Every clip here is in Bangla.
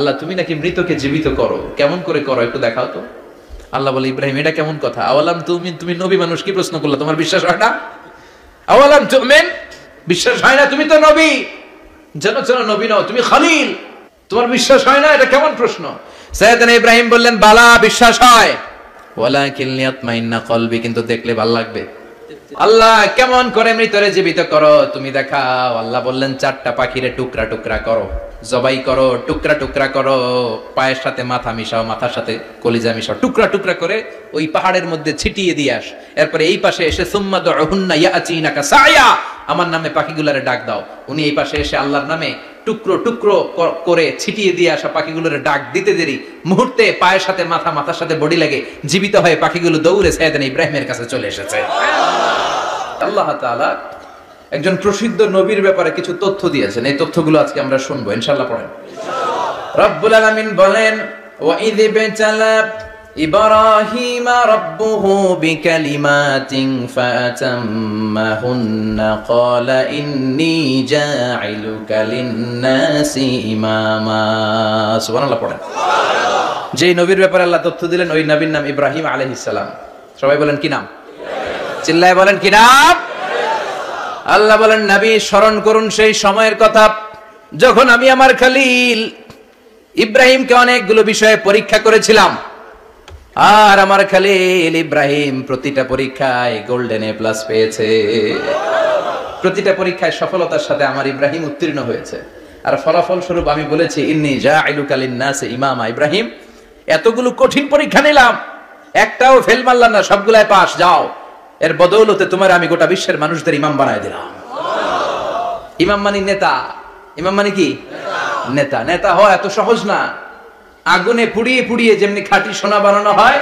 আল্লাহ তুমি নাকি মৃতকে জীবিত করো, কেমন করে করো একটু দেখাও তো। আল্লাহ বলে ইব্রাহিম এটা কেমন কথা, আওয়ালাম তুমিন, তুমি নবী মানুষ কি প্রশ্ন করলা, তোমার বিশ্বাস হয় না? আওয়ালাম তুমিন, বিশ্বাস হয় না? তুমি তো নবী, যেন নবী নও, তুমি খলিল, তোমার বিশ্বাস হয় না? এটা কেমন প্রশ্ন? সাইয়েদনা ইব্রাহিম বললেন বালা, বিশ্বাস হয়, ওয়ালাকিন লিয়াতমাইন্না কলবি, কিন্তু দেখলে ভালো লাগবে। আল্লাহ কেমন করে মৃতরে জীবিত করো তুমি দেখাও। আল্লাহ বললেন চারটা পাখিরে টুকরা টুকরা করো, জবাই করো, টুকরা টুকরা করো, পায়ের সাথে মাথা মিশাও, মাথার সাথে কলিজা মিশাও, টুকরা টুকরা করে ওই পাহাড়ের মধ্যে ছিটিয়ে দিয়ে আস। এরপরে এই পাশে এসে সুম্মা দুহুন্না ইয়াতিনাকা সায়া, আমার নামে পাখিগুলোরে ডাক দাও। উনি এই পাশে এসে আল্লাহর নামে টুকরো টুকরো করে ছিটিয়ে দিয়ে আসা পাখিগুলোরে ডাক দিতে দেরি মুহূর্তে পায়ের সাথে মাথা, মাথার সাথে বডি লাগে জীবিত হয়ে পাখিগুলো দৌড়ে সাইয়েদনা ইব্রাহিমের কাছে চলে এসেছে। আল্লাহ তাআলা একজন প্রসিদ্ধ নবীর ব্যাপারে কিছু তথ্য দিয়েছেন, এই তথ্যগুলো আজকে আমরা শুনবো ইনশাআল্লাহ। পড়েন। রব্বুল আলামিন বলেন ওয়া ইয বিতালা ইব্রাহিমা রাব্বুহু বিকালিমাতিন ফাতাম্মাহুন্না ক্বালা ইন্নী জাঈলুকা লিন-নাসি ইমামা। সুবহানাল্লাহ পড়েন। যেই নবীর ব্যাপারে আল্লাহ তথ্য দিলেন ওই নবীর নাম ইব্রাহিম আলাইহিস সালাম। সবাই বলেন কি নাম? চিল্লায় বলেন কি নাম? আল্লাহ বলেন নবী স্মরণ করুন সেই সময়ের কথা যখন আমি আমার খলিল ইব্রাহিমকে অনেকগুলো বিষয়ে পরীক্ষা করেছিলাম, আর আমার খলিল ইব্রাহিম প্রতিটা পরীক্ষায় গোল্ডেন এ প্লাস পেয়েছে। প্রতিটা পরীক্ষায় সফলতার সাথে আমার ইব্রাহিম উত্তীর্ণ হয়েছে। আর ফলাফল স্বরূপ আমি বলেছি ইন্নী জাঈলুকা লিন-নাসি ইমামা। ইব্রাহিম এতগুলো কঠিন পরীক্ষা নিলাম, একটাও ফেল মারলাম না, সবগুলাই পাস, যাও। এর বদৌলতে তোমার আমি গোটা বিশ্বের মানুষদের ইমাম বানায় দিলাম। ইমাম মানে নেতা, ইমাম মানে কি? নেতা। নেতা হওয়া এত সহজ না। আগুনে পুড়িয়ে পুড়িয়ে যেমনি খাঁটি সোনা বানানো হয়,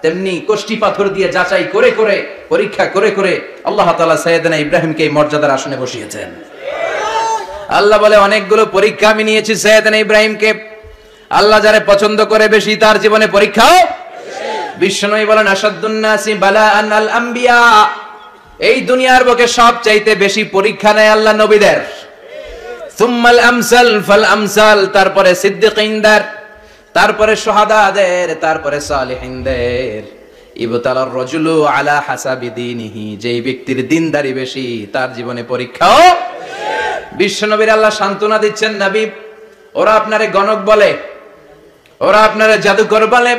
তেমনি কষ্টি পাথর দিয়ে যাচাই করে করে পরীক্ষা করে করে আল্লাহ তাআলা সাইয়েদনা ইব্রাহিমকে এই মর্যাদার আসনে বসিয়েছেন। আল্লাহ বলে অনেকগুলো পরীক্ষা আমি নিয়েছি সাইয়েদনা ইব্রাহিমকে। আল্লাহ যারে পছন্দ করে বেশি তার জীবনে পরীক্ষাও। বিশ্বনবী বলেন আশাদ্দুন নাসি বালাআন আল আম্বিয়া, এই দুনিয়ার বুকে সবচাইতে বেশি পরীক্ষা নেয় আল্লাহ নবীদের। সুম্মাল আমসাল ফাল আমসাল, তারপরে সিদ্দিকিনদের, তারপরে শুহাদাদের, তারপরে সালিহিনদের। ইবতালার রাজুলু আলা হাসাবি দীনিহি, যেই ব্যক্তির দিনদারি বেশি তার জীবনে পরীক্ষাও। বিশ্বনবীর আল্লাহ সান্ত্বনা দিচ্ছেন নবী, ওরা আপনারে গণক বলে, ওরা আপনারে জাদুকর বলে,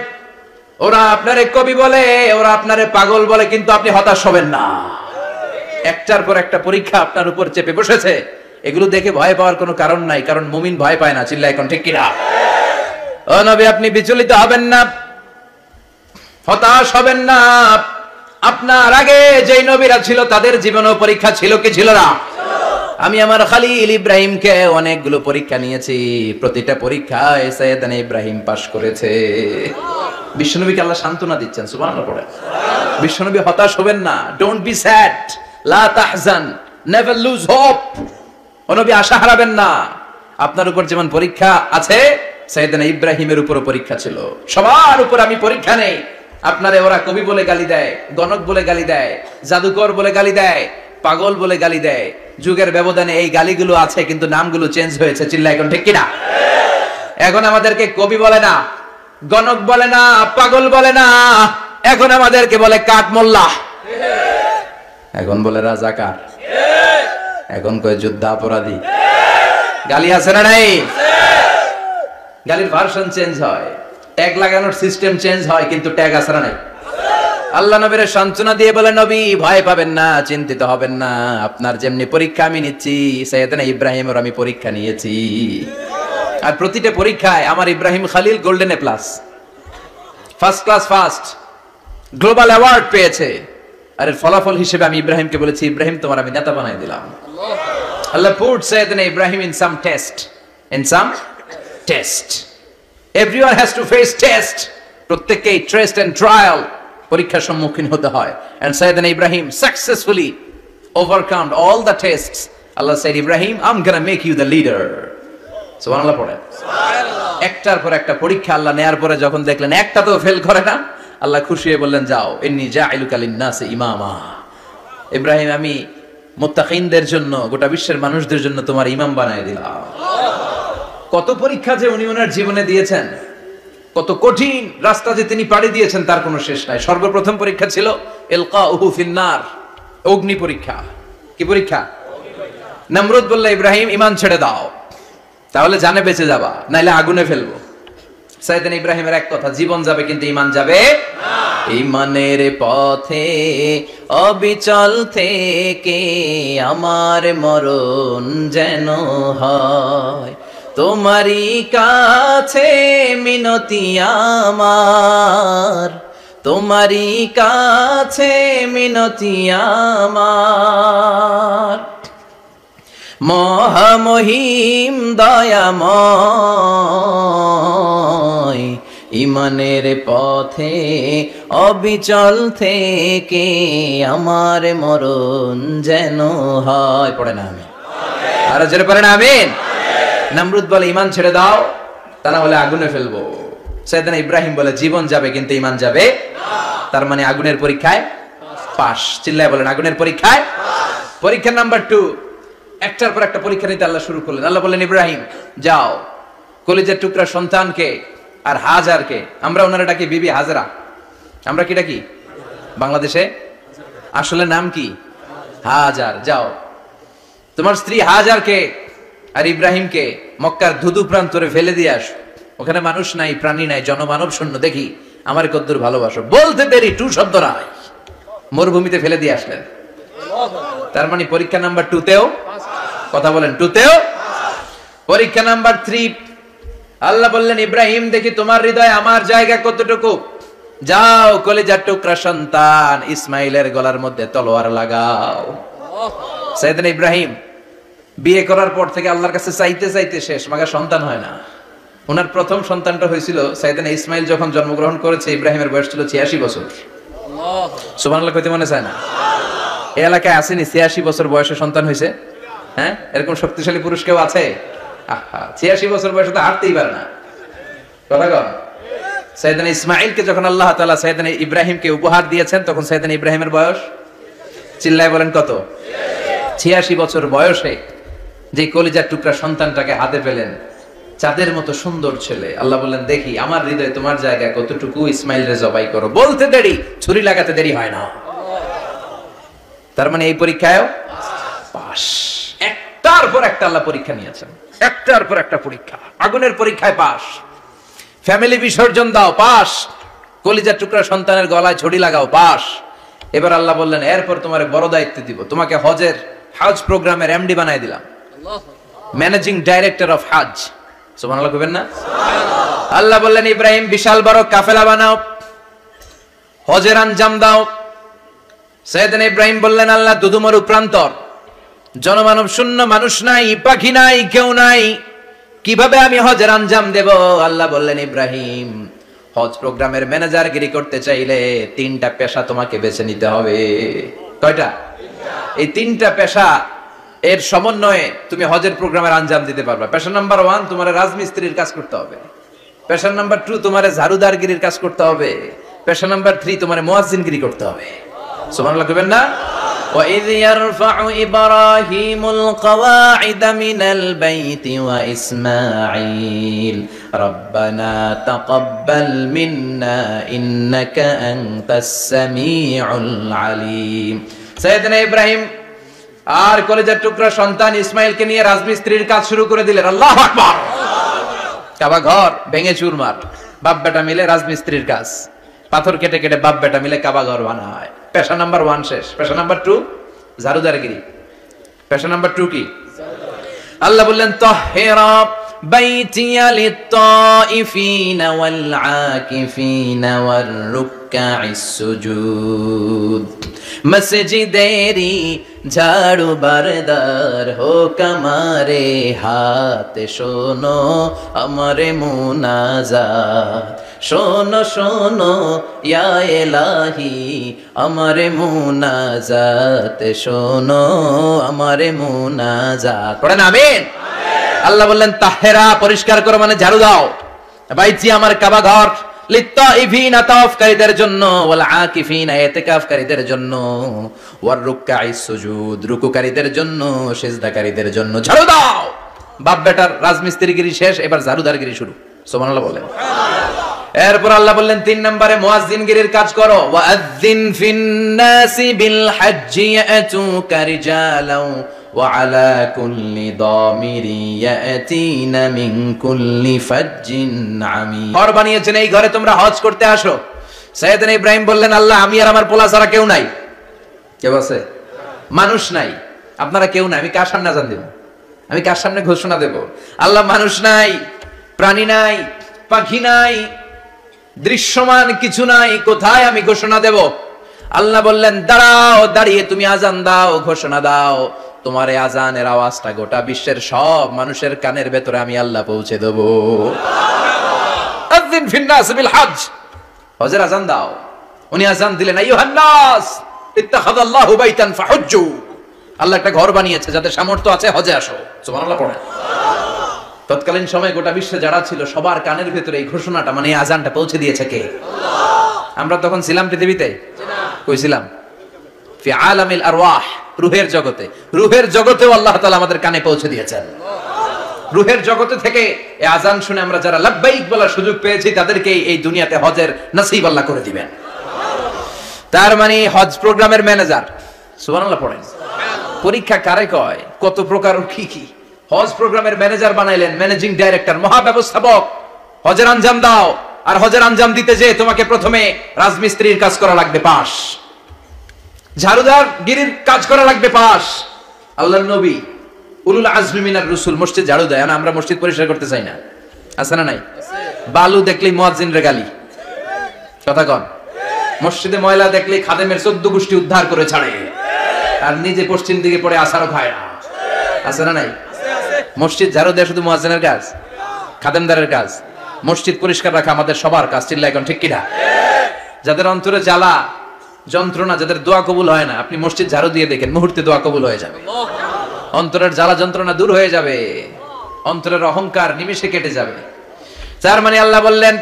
ওরা আপনারে কবি বলে, ওরা আপনারে পাগল বলে, কিন্তু আপনি হতাশ হবেন না। একটার পর একটা পরীক্ষা আপনার উপর চেপে বসেছে, এগুলো দেখে ভয় পাওয়ার কোনো কারণ নাই, কারণ মুমিন ভয় পায় না। চিল্লা এখন ঠিক কিনা? ও নবী আপনি বিচলিত হবেন না, হতাশ হবেন না। আপনার আগে যেই নবীরা ছিল তাদের জীবনেও পরীক্ষা ছিল কি ছিল না? আমি আমার খলিল ইব্রাহিমকে অনেকগুলো পরীক্ষা নিয়েছি, প্রতিটা পরীক্ষায় সাইয়েদনা ইব্রাহিম পাশ করেছে। বিশ্বনবীকে আল্লাহ সান্ত্বনা দিচ্ছেন। সুবহানাল্লাহ পড়ে। বিশ্বনবী হতাশ হবেন না, ডোন্ট বি স্যাড, লা তাহজান, নেভার লুজ হোপ। ও নবী আশা হারাবেন না। আপনার উপর যেমন পরীক্ষা আছে, সাইয়েদনা ইব্রাহিমের উপরও পরীক্ষা ছিল। সবার উপর আমি পরীক্ষা নেই। আপনারে ওরা কবি বলে গালি দেয়, গণক বলে গালি দেয়, জাদুকর বলে গালি দেয়, পাগল বলে গালি দেয়। যুগের ব্যবধানে এই গালিগুলো আছে, কিন্তু নামগুলো চেঞ্জ হয়েছে। চিল্লা এখন ঠিক কিনা? এখন আমাদেরকে কবি বলে না, গণক বলে না, পাগল বলে না, এখন আমাদেরকে বলে কাঠ মোল্লা, এখন বলে রাজাকার, এখন কয় যুদ্ধাপরাধী। গালি আছে না নাই? গালির ভার্সন চেঞ্জ হয়, ট্যাগ লাগানোর সিস্টেম চেঞ্জ হয়, কিন্তু ট্যাগ আছে না নাই? আল্লাহ নবীর সান্ত্বনা দিয়ে বলে নবী ভয় পাবেন না, চিন্তিত হবেন না। আপনার যেমনি পরীক্ষা আমি নিচ্ছি, সাইয়েদনা ইব্রাহিমের আমি পরীক্ষা নিয়েছি। আর প্রতিটা পরীক্ষায় আমার Ibrahim Khalil golden A plus, first class first, global award পেয়েছে। আর এর ফলাফল হিসেবে আমি ইব্রাহিমকে বলেছি ইব্রাহিম তোমার আমি নেতা বানাই দিলাম। আল্লাহ put সাইয়েদনা Ibrahim in some test, in some test. Everyone has to face test. প্রত্যেককেই টেস্ট এন্ড ট্রায়াল, পরীক্ষার সম্মুখীন হতে হয়। And সাইয়েদনা Ibrahim successfully overcome all the tests. Allah said, Ibrahim, I'm gonna make you the leader. সুবহানাল্লাহ পড়ে। একটার পর একটা পরীক্ষা আল্লাহ নেয়ার পরে যখন দেখলেন একটা তো ফেল করে না, আল্লাহ খুশি হয়ে বললেন যাও, ইন্নী জাঈলুকা লিন-নাসি ইমামা। ইব্রাহিম আমি মুত্তাকিনদের জন্য, গোটা বিশ্বের মানুষদের জন্য তোমার ইমাম বানায় দিলাম। কত পরীক্ষা যে উনি ওনার জীবনে দিয়েছেন, কত কঠিন রাস্তা যে তিনি পাড়ি দিয়েছেন তার কোনো শেষ নাই। সর্বপ্রথম পরীক্ষা ছিল ইলকাউহু ফিন্নার, অগ্নি পরীক্ষা। কি পরীক্ষা? নমরুদ বলল, ইব্রাহিম ঈমান ছেড়ে দাও, তাহলে জানে বেঁচে যাবা, নাইলে আগুনে ফেলবো। সাইয়েদনা ইব্রাহিমের এক কথা, জীবন যাবে কিন্তু ঈমান যাবে না। ঈমানের পথে অবিচল থেকে আমার মরণ যেন হয়, তোমারই কাছে মিনতি আমার, তোমারই কাছে মিনতি আমার। মহামহিম দয়াময়, ঈমানের পথে অবিচল থেকে আমার মরণ যেন হয়। পড়ে না আমি আর জোরে পড়ে না আমিন। নমরুদ বলে, ঈমান ছেড়ে দাও, তা না হলে আগুনে ফেলবো। সাইয়েদনা ইব্রাহিম বলে, জীবন যাবে কিন্তু ঈমান যাবে না। তার মানে আগুনের পরীক্ষায় পাস। চিল্লায় বলেন, আগুনের পরীক্ষায়। পরীক্ষা নাম্বার 2, একটার পর একটা পরীক্ষা নিতে আল্লাহ শুরু করলেন। আল্লাহ বললেন, ইব্রাহিম যাও, কলিজার টুকরা সন্তানকে আর হাজারকে, আমরা ওনারা ডাকি বিবি হাজরা, আমরা কি ডাকি বাংলাদেশে? আসলে নাম কি? হাজার। যাও, তোমার স্ত্রী হাজারকে আর ইব্রাহিমকে মক্কার ধুধু প্রান্তরে ফেলে দিয়ে আসো। ওখানে মানুষ নাই, প্রাণী নাই, জনমানব শূন্য, দেখি আমার কদ্দুর ভালোবাসো। বলতে দেরি, টু শব্দ নাই, মরুভূমিতে ফেলে দিয়ে আসলেন। তার মানে পরীক্ষা নাম্বার 2 তেও, কথা বলেন, 2 তেও। পরীক্ষা নাম্বার 3, আল্লাহ বললেন, ইব্রাহিম দেখি তোমার হৃদয়ে আমার জায়গা কতটুকু, যাও কলিজার টুকরা সন্তান ইসমাইলের গলার মধ্যে তলোয়ার লাগাও। সাইয়েদনা ইব্রাহিম বিয়ে করার পর থেকে আল্লাহর কাছে চাইতে চাইতে শেষ, মাগা সন্তান হয় না। ওনার প্রথম সন্তানটা হয়েছিল সাইয়েদনা ইসমাইল যখন জন্মগ্রহণ করেছে, ইব্রাহিমের বয়স ছিল 86 বছর। সুবহানাল্লাহ কইতে মনে চায় না? এই এলাকায় আসেনি 86 বছর বয়সে সন্তান হয়েছে? হ্যাঁ, এরকম শক্তিশালী পুরুষ কেউ আছে? 86 বছর বয়সে তো হাঁটতেই পারে না। কথা কন। সাইয়েদনা ইসমাইলকে যখন আল্লাহ তাআলা সাইয়েদনা ইব্রাহিমকে উপহার দিয়েছেন, তখন সাইয়েদনা ইব্রাহিমের বয়স, চিল্লায় বলেন কত? 86 বছর বয়সে যে কলিজার টুকরা সন্তানটাকে হাতে পেলেন, চাঁদের মতো সুন্দর ছেলে। আল্লাহ বললেন, দেখি আমার হৃদয়ে তোমার জায়গা কতটুকু, ইসমাইল রে জবাই করো। বলতে দেরি, ছুরি লাগাতে দেরি হয় না। তার মানে এই পরীক্ষায়ও পাস। একটার পর একটা আল্লাহ পরীক্ষা নিয়েছেন, একটার পর একটা পরীক্ষা। আগুনের পরীক্ষায় পাস, ফ্যামিলি বিসর্জন দাও, পাস। কলিজার টুকরা সন্তানের গলায় ছড়ি লাগাও, পাস। এবার আল্লাহ বললেন, এরপর তোমার বড় দায়িত্ব দিব, তোমাকে হজ প্রোগ্রামের এমডি বানাই দিলাম, ম্যানেজিং ডাইরেক্টর অফ হজ। সুবহানাল্লাহ কইবেন না? আল্লাহ বললেন, ইব্রাহিম বিশাল বড় কাফেলা বানাও, হজের আঞ্জাম দাও। সাইয়েদনা ইব্রাহিম বললেন, আল্লাহ দুদুমরু প্রান্তর, জনমানব শূন্য, মানুষ নাই, পাখি নাই, কেউ নাই, কিভাবে আমি হজের আঞ্জাম দেব? আল্লাহ বললেন, ইব্রাহিম হজ প্রোগ্রামের ম্যানেজারগিরি করতে চাইলে 3টা পেশা তোমাকে বেছে নিতে হবে। কয়টা? এই 3টা পেশা এর সমন্বয়ে তুমি হজের প্রোগ্রামের আঞ্জাম দিতে পারবে। পেশা নাম্বার 1, তোমার রাজমিস্ত্রির কাজ করতে হবে। পেশা নাম্বার 2, তোমার ঝাড়ুদারগিরির কাজ করতে হবে। পেশা নাম্বার 3, তোমার মুয়াজ্জিনগিরি করতে হবে। সুবহানাল্লাহ কইবেন না? وَإِذْ يَرْفَعُ إِبْرَاهِيمُ الْقَوَاعِدَ مِنَ الْبَيْتِ وَإِسْمَاعِيلُ رَبَّنَا تَقَبَّلْ مِنَّا إِنَّكَ أَنْتَ السَّمِيعُ الْعَلِيمُ। সাইয়েদনা ইব্রাহিম আর কলেজের টুকরা সন্তান ইসমাইলকে নিয়ে রাজমিস্ত্রির কাজ শুরু করে দিলেন। আল্লাহু আকবার। কাবা ঘর ভেঙে চুরমার, বাপ বেটা মিলে রাজমিস্ত্রির কাজ, পাথর কেটে কেটে বাপ বেটা মিলে কাবা ঘর বানায়। পেশা নাম্বার 1 শেষ। পেশা নাম্বার 2 ঝাড়ুদারগিরি। পেশা নাম্বার 2 কি? আল্লাহ বললেন, তাহহিরা বাইতিয়া লিত-তাইফিনা ওয়াল আকিফিনা ওয়ার রুকআইস সুজুদ। মসজিদেরি ঝাড়ু বারদার হোক আমারে হাত, শোনো আমারে মুনাজাত, শোনো শোনো ইয়া ইলাহি আমারে মুনাজাত, শোনো আমারে মুনাজাত। পড়েন আমিন। আল্লাহ বললেন, তাহেরা পরিষ্কার করো, মানে ঝাড়ু দাও। বাইতি আমার কাবা ঘর, লিত-তাইফিনা তাওয়াফকারীদের জন্য, ওয়াল আকিফিনা ইতিকাফকারীদের জন্য, ওয়ার রুকআইস সুজুদ রুকুকারীদের জন্য, সিজদাকারীদের জন্য। ঝাড়ু দাও, বাপ বেটার রাজমিস্ত্রিগিরি শেষ, এবার ঝাড়ুদারগিরি শুরু। সুবহানাল্লাহ বলেন। এরপর আল্লাহ বললেন 3 নম্বরে মুয়াজ্জিনগিরির কাজ করো। ওয়াআযযিন ফিন-নাসি বিল-হাজ্জি ইয়াতুকা রিজালাও ওয়া আলা কুল্লি দামিরি ইয়াতিনা মিন কুল্লি ফাজ্জিন আমিক। ঘর বানিয়েছেন, এই ঘরে তোমরা হজ করতে আসো। সাইয়েদনা ইব্রাহিম বললেন, আল্লাহ আমি আর আমার পোলা ছাড়া কেউ নাই। কেউ আছে? মানুষ নাই, আপনারা কেউ নাই, আমি কার সামনে আযান দেব? আমি কার সামনে ঘোষণা দেব? আল্লাহ মানুষ নাই, প্রাণী নাই, পাখি নাই, দৃশ্যমান কিছু নাই, কোথায় আমি ঘোষণা দেব? আল্লাহ বললেন, দাঁড়াও, দাঁড়িয়ে তুমি আজান দাও, ঘোষণা দাও। তোমার এই আজানের আওয়াজটা গোটা বিশ্বের সব মানুষের কানের ভেতরে আমি আল্লাহ পৌঁছে দেব। আযিন ফিন-নাস বিল-হজ্জ, হজের আজান দাও। উনি আজান দিলেন, আইয়ুহান নাস ইত্তাখাযাল্লাহু বাইতান ফাহুজ্জু। আল্লাহ একটা ঘর বানিয়েছে, যাদের সামর্থ্য আছে হজে আসো। সুবহানাল্লাহ পড়েন। তৎকালীন সময়ে গোটা বিশ্বে যারা ছিল সবার কানের ভেতরে এই ঘোষণাটা, মানে এই আজানটা পৌঁছে দিয়েছে কে? আল্লাহ। আমরা তখন ছিলাম পৃথিবীতে? কই ছিলাম? ফি আলামিল আরওয়াহ, রূহের জগতে। রূহের জগতেও আল্লাহ তাআলা আমাদের কানে পৌঁছে দিয়েছেন। রূহের জগতে থেকে এই আজান শুনে আমরা যারা লাব্বাইক বলার সুযোগ পেয়েছি, তাদেরকে এই দুনিয়াতে হজের নসিব আল্লাহ করে দিবেন। তার মানে হজ প্রোগ্রামের ম্যানেজার। সুবহানাল্লাহ পড়েন। পরীক্ষা কারে কয়? কত প্রকার কি কি। হজ প্রোগ্রামের ম্যানেজার বানাইলেন, ম্যানেজিং ডাইরেক্টর, মহাব্যবস্থাপক। হজের আঞ্জাম দাও, আর হজের আঞ্জাম দিতে যে তোমাকে প্রথমে রাজমিস্ত্রির কাজ করা লাগবে পাস, ঝাড়ুদার গিরির কাজ করা লাগবে পাস। আল্লাহর নবী উলুল আজমি মিনার রাসূল মসজিদ ঝাড়ু দেয়, আমরা মসজিদ পরিষ্কার করতে চাই না। আছে না নাই? বালু দেখলেই মুয়াজ্জিনরে গালি। কথা কন। মসজিদে ময়লা দেখলেই খাদেমের 14 গোষ্ঠী উদ্ধার করে ছাড়ে, আর নিজে পশ্চিম দিকে পড়ে আসারও খায় না। আছে না নাই? মসজিদ ঝাড়ু দেয়া শুধু মুয়াজ্জিনের কাজ? খাদেমদারের কাজ? মসজিদ পরিষ্কার রাখা আমাদের সবার কাজ। চিল্লায় এখন ঠিক কিনা? যাদের অন্তরে জ্বালা যন্ত্রণা, যাদের দোয়া কবুল হয় না, আপনি মসজিদ ঝাড়ু দিয়ে দেখেন, মুহূর্তে দোয়া কবুল হয়ে যাবে। অন্তরের জ্বালা যন্ত্রণা দূর হয়ে যাবে, অন্তরের অহংকার নিমেষে কেটে যাবে। তার মানে আল্লাহ বললেন,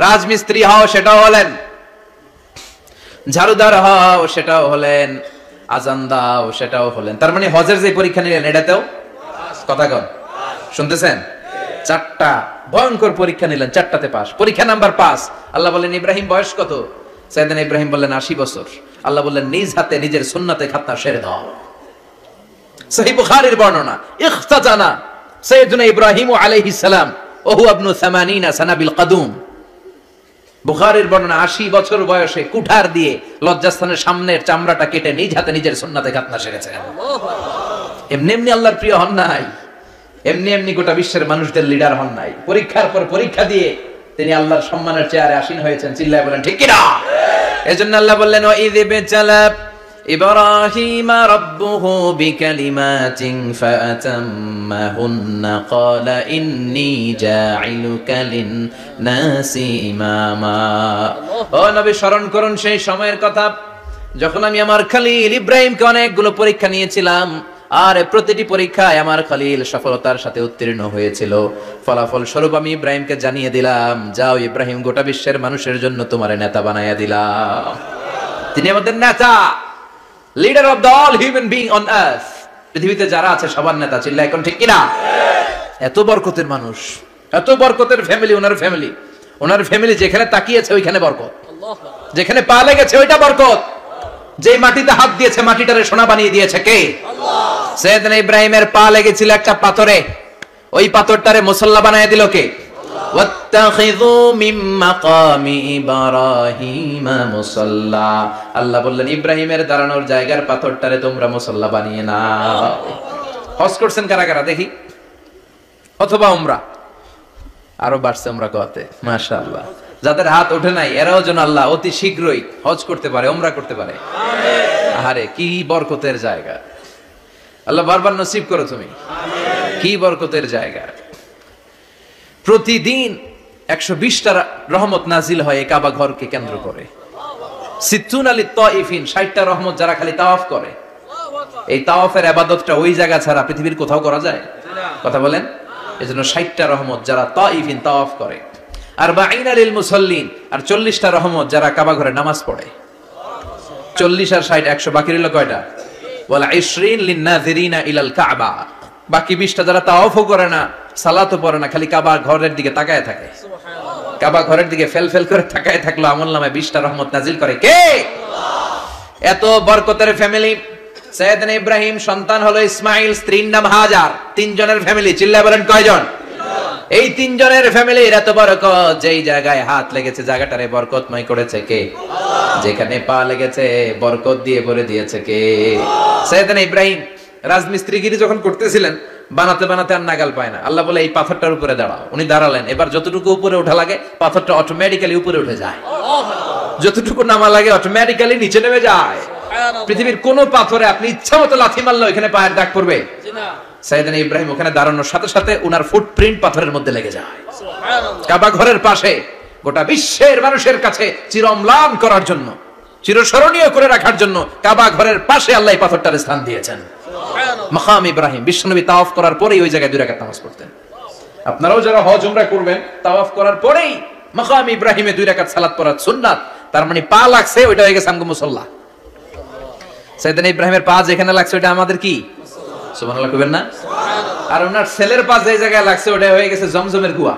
রাজমিস্ত্রি হও, সেটাও হলেন, ঝাড়ুদার হও, সেটাও হলেন, আজান দাও, সেটাও হলেন। তার মানে হজের যে পরীক্ষা নিলেন, এটাতেও কথা কন, শুনতেছেন? 4টা ভয়ঙ্কর পরীক্ষা নিলেন, 4টাতে পাস। পরীক্ষা নাম্বার 5। আল্লাহ বললেন, ইব্রাহিম বয়স কত? সাইয়েদনা ইব্রাহিম বললেন 80 বছর। আল্লাহ বললেন, নিজ হাতে নিজের সুন্নাতে খাতনা সেরে দাও। সহিহ বুখারীর বর্ণনা, ইখতাতানা সাইয়েদনা ইব্রাহিম আলাইহিস সালাম ওয়া হুয়া ইবনু 80 সানা বিল কদুম। বুখারীর বর্ণনা, 80 বছর বয়সে কুঠার দিয়ে লজ্জাস্থানের সামনের চামড়াটা কেটে নিজ হাতে নিজের সুন্নাতে খাতনা সেরেছেন। এমনি এমনি আল্লাহর প্রিয় হন নাই, এমনি এমনি গোটা বিশ্বের মানুষদের লিডার হন নাই। পরীক্ষার পর পরীক্ষা দিয়ে তিনি আল্লাহর সম্মানের চেয়ারে আসীন হয়েছেন। চিল্লায় বলেন ঠিক কিনা? এজন্য আল্লাহ বললেন, ওয়া ইয বিতালা ইব্রাহিম রাব্বুহু বিকালিমাতিন ফাআতাম্মাহুন্না ক্বালা ইন্নী জাঈলুকা লিন-নাসি ইমামা। ও নবী, স্মরণ করুন সেই সময়ের কথা যখন আমি আমার খলিল ইব্রাহিমকে অনেকগুলো পরীক্ষা নিয়েছিলাম, আর প্রতিটি পরীক্ষায় আমার খলিল সফলতার সাথে উত্তীর্ণ হয়েছিল। ফলাফল স্বরূপ আমি ইব্রাহিমকে জানিয়ে দিলাম, যাও ইব্রাহিম, গোটা বিশ্বের মানুষের জন্য তোমার নেতা বানাইয়া দিলাম। তিনি আমাদের নেতা, leader of the all human being on earth. পৃথিবীতে যারা আছে সবার নেতা। চিল্লা এখন ঠিক কিনা? এত বরকতের মানুষ, এত বরকতের ফ্যামিলি, ওনার ফ্যামিলি যেখানে তাকিয়েছে ওইখানে বরকত, যেখানে পা লেগেছে ওইটা বরকত। যে মাটিতে হাত দিয়েছে মাটিটারে সোনা বানিয়ে দিয়েছে কে? আল্লাহ। সাইয়েদনা ইব্রাহিমের পা লেগেছিল একটা পাথরে, ওই পাথরটারে মুসাল্লা বানিয়ে দিল কে? আল্লাহ। ওয়াত্তাখিযু মিন মাকামি ইব্রাহিম মুসাল্লা। আল্লাহ বললেন, ইব্রাহিমের দাঁড়ানোর জায়গার পাথরটারে তোমরা মুসাল্লা বানিয়ে নাও। হজ করছেন কারা কারা দেখি? অথবা উমরা? আরো বাড়ছে উমরা করতে, মাশাআল্লাহ। যাদের হাত ওঠে নাই এরাও যেন আল্লাহ অতি শীঘ্রই হজ করতে পারে, উমরা করতে পারে। আমিন। আরে কি বরকতের জায়গা! আল্লাহ বারবার নসিব করো তুমি। আমিন। কি বরকতের জায়গা! প্রতিদিন 120টা রহমত নাজিল হয় কাবা ঘরকে কেন্দ্র করে। 60 লিত তাইফিন, 60টা রহমত যারা খালি তাওয়াফ করে। এই তাওয়াফের ইবাদতটা ওই জায়গা ছাড়া পৃথিবীর কোথাও করা যায়? কথা বলেন। এজন্য 60টা রহমত যারা তাইফিন তাওয়াফ করে, আর 40 লিল মুসাল্লিন, আর 40টা রহমত যারা কাবা ঘরে নামাজ পড়ে। 40 আর 60 100, বাকি রইল কয়টা? ওয়াল 20 লিন নাযিরিনা ইলাল কাবা। বাকি 20টা যারা তাওয়াফও করে না, সালাতও পড়ে না, খালি কাবা ঘরের দিকে তাকায় থাকে। কাবা ঘরের দিকে ফেল ফেল করে তাকায় থাকলো, আমলনামায় 20টা রহমত নাজিল করে কে? এত বরকতের ফ্যামিলি। সাইয়েদনা ইব্রাহিম সন্তান হলো ইসমাইল, স্ত্রীর নাম হাজার। 3 জনের ফ্যামিলি, চিল্লায় বলেন কয়জন? এই 3 জনের ফ্যামিলির এত বরকত, যেই জায়গায় হাত লেগেছে জায়গাটারে বরকতময় করেছে কে? যেখানে পা লেগেছে বরকত দিয়ে ভরে দিয়েছে কে? সাইয়েদনা ইব্রাহিম রাজমিস্ত্রিগিরি যখন করতেছিলেন, বানাতে বানাতে আর নাগাল পায় না। আল্লাহ বলে এই পাথরটার উপরে দাঁড়াও। উনি দাঁড়ালেন। এবার যতটুকু উপরে ওঠা লাগে পাথরটা অটোমেটিক্যালি উপরে উঠে যায়, যতটুকু নামা লাগে অটোমেটিক্যালি নিচে নেমে যায়। পৃথিবীর কোন পাথরে আপনি ইচ্ছা মতো লাথি মারলে এখানে পায়ের দাগ পড়বে? সাইয়েদনা ইব্রাহিম ওখানে দাঁড়ানোর সাথে সাথে উনার ফুটপ্রিন্ট পাথরের মধ্যে লেগে যায়। কাবা ঘরের পাশে গোটা বিশ্বের মানুষের কাছে চিরম্লান করার জন্য, চিরস্মরণীয় করে রাখার জন্য কাবা ঘরের পাশে আল্লাহ এই পাথরটার স্থান দিয়েছেন। মাকাম ইব্রাহিম। বিশ্বনবী তাওয়াফ করার পরেই ওই জায়গায় 2 রাকাত নামাজ পড়তেন। আপনারাও যারা হজ উমরা করবেন, তাওয়াফ করার পরেই মাকাম ইব্রাহিমে 2 রাকাত সালাত পড়া সুন্নাত। তার মানে পা লাগছে, ওইটা হয়ে গেছে আমগো মুসাল্লা। সাইয়েদনা ইব্রাহিমের পা যেখানে লাগছে ওটা আমাদের কি? সুবহানাল্লাহ কইবেন না? আর ওনার ছেলের পা যে জায়গায় লাগছে ওটা হয়ে গেছে জমজমের কুয়া।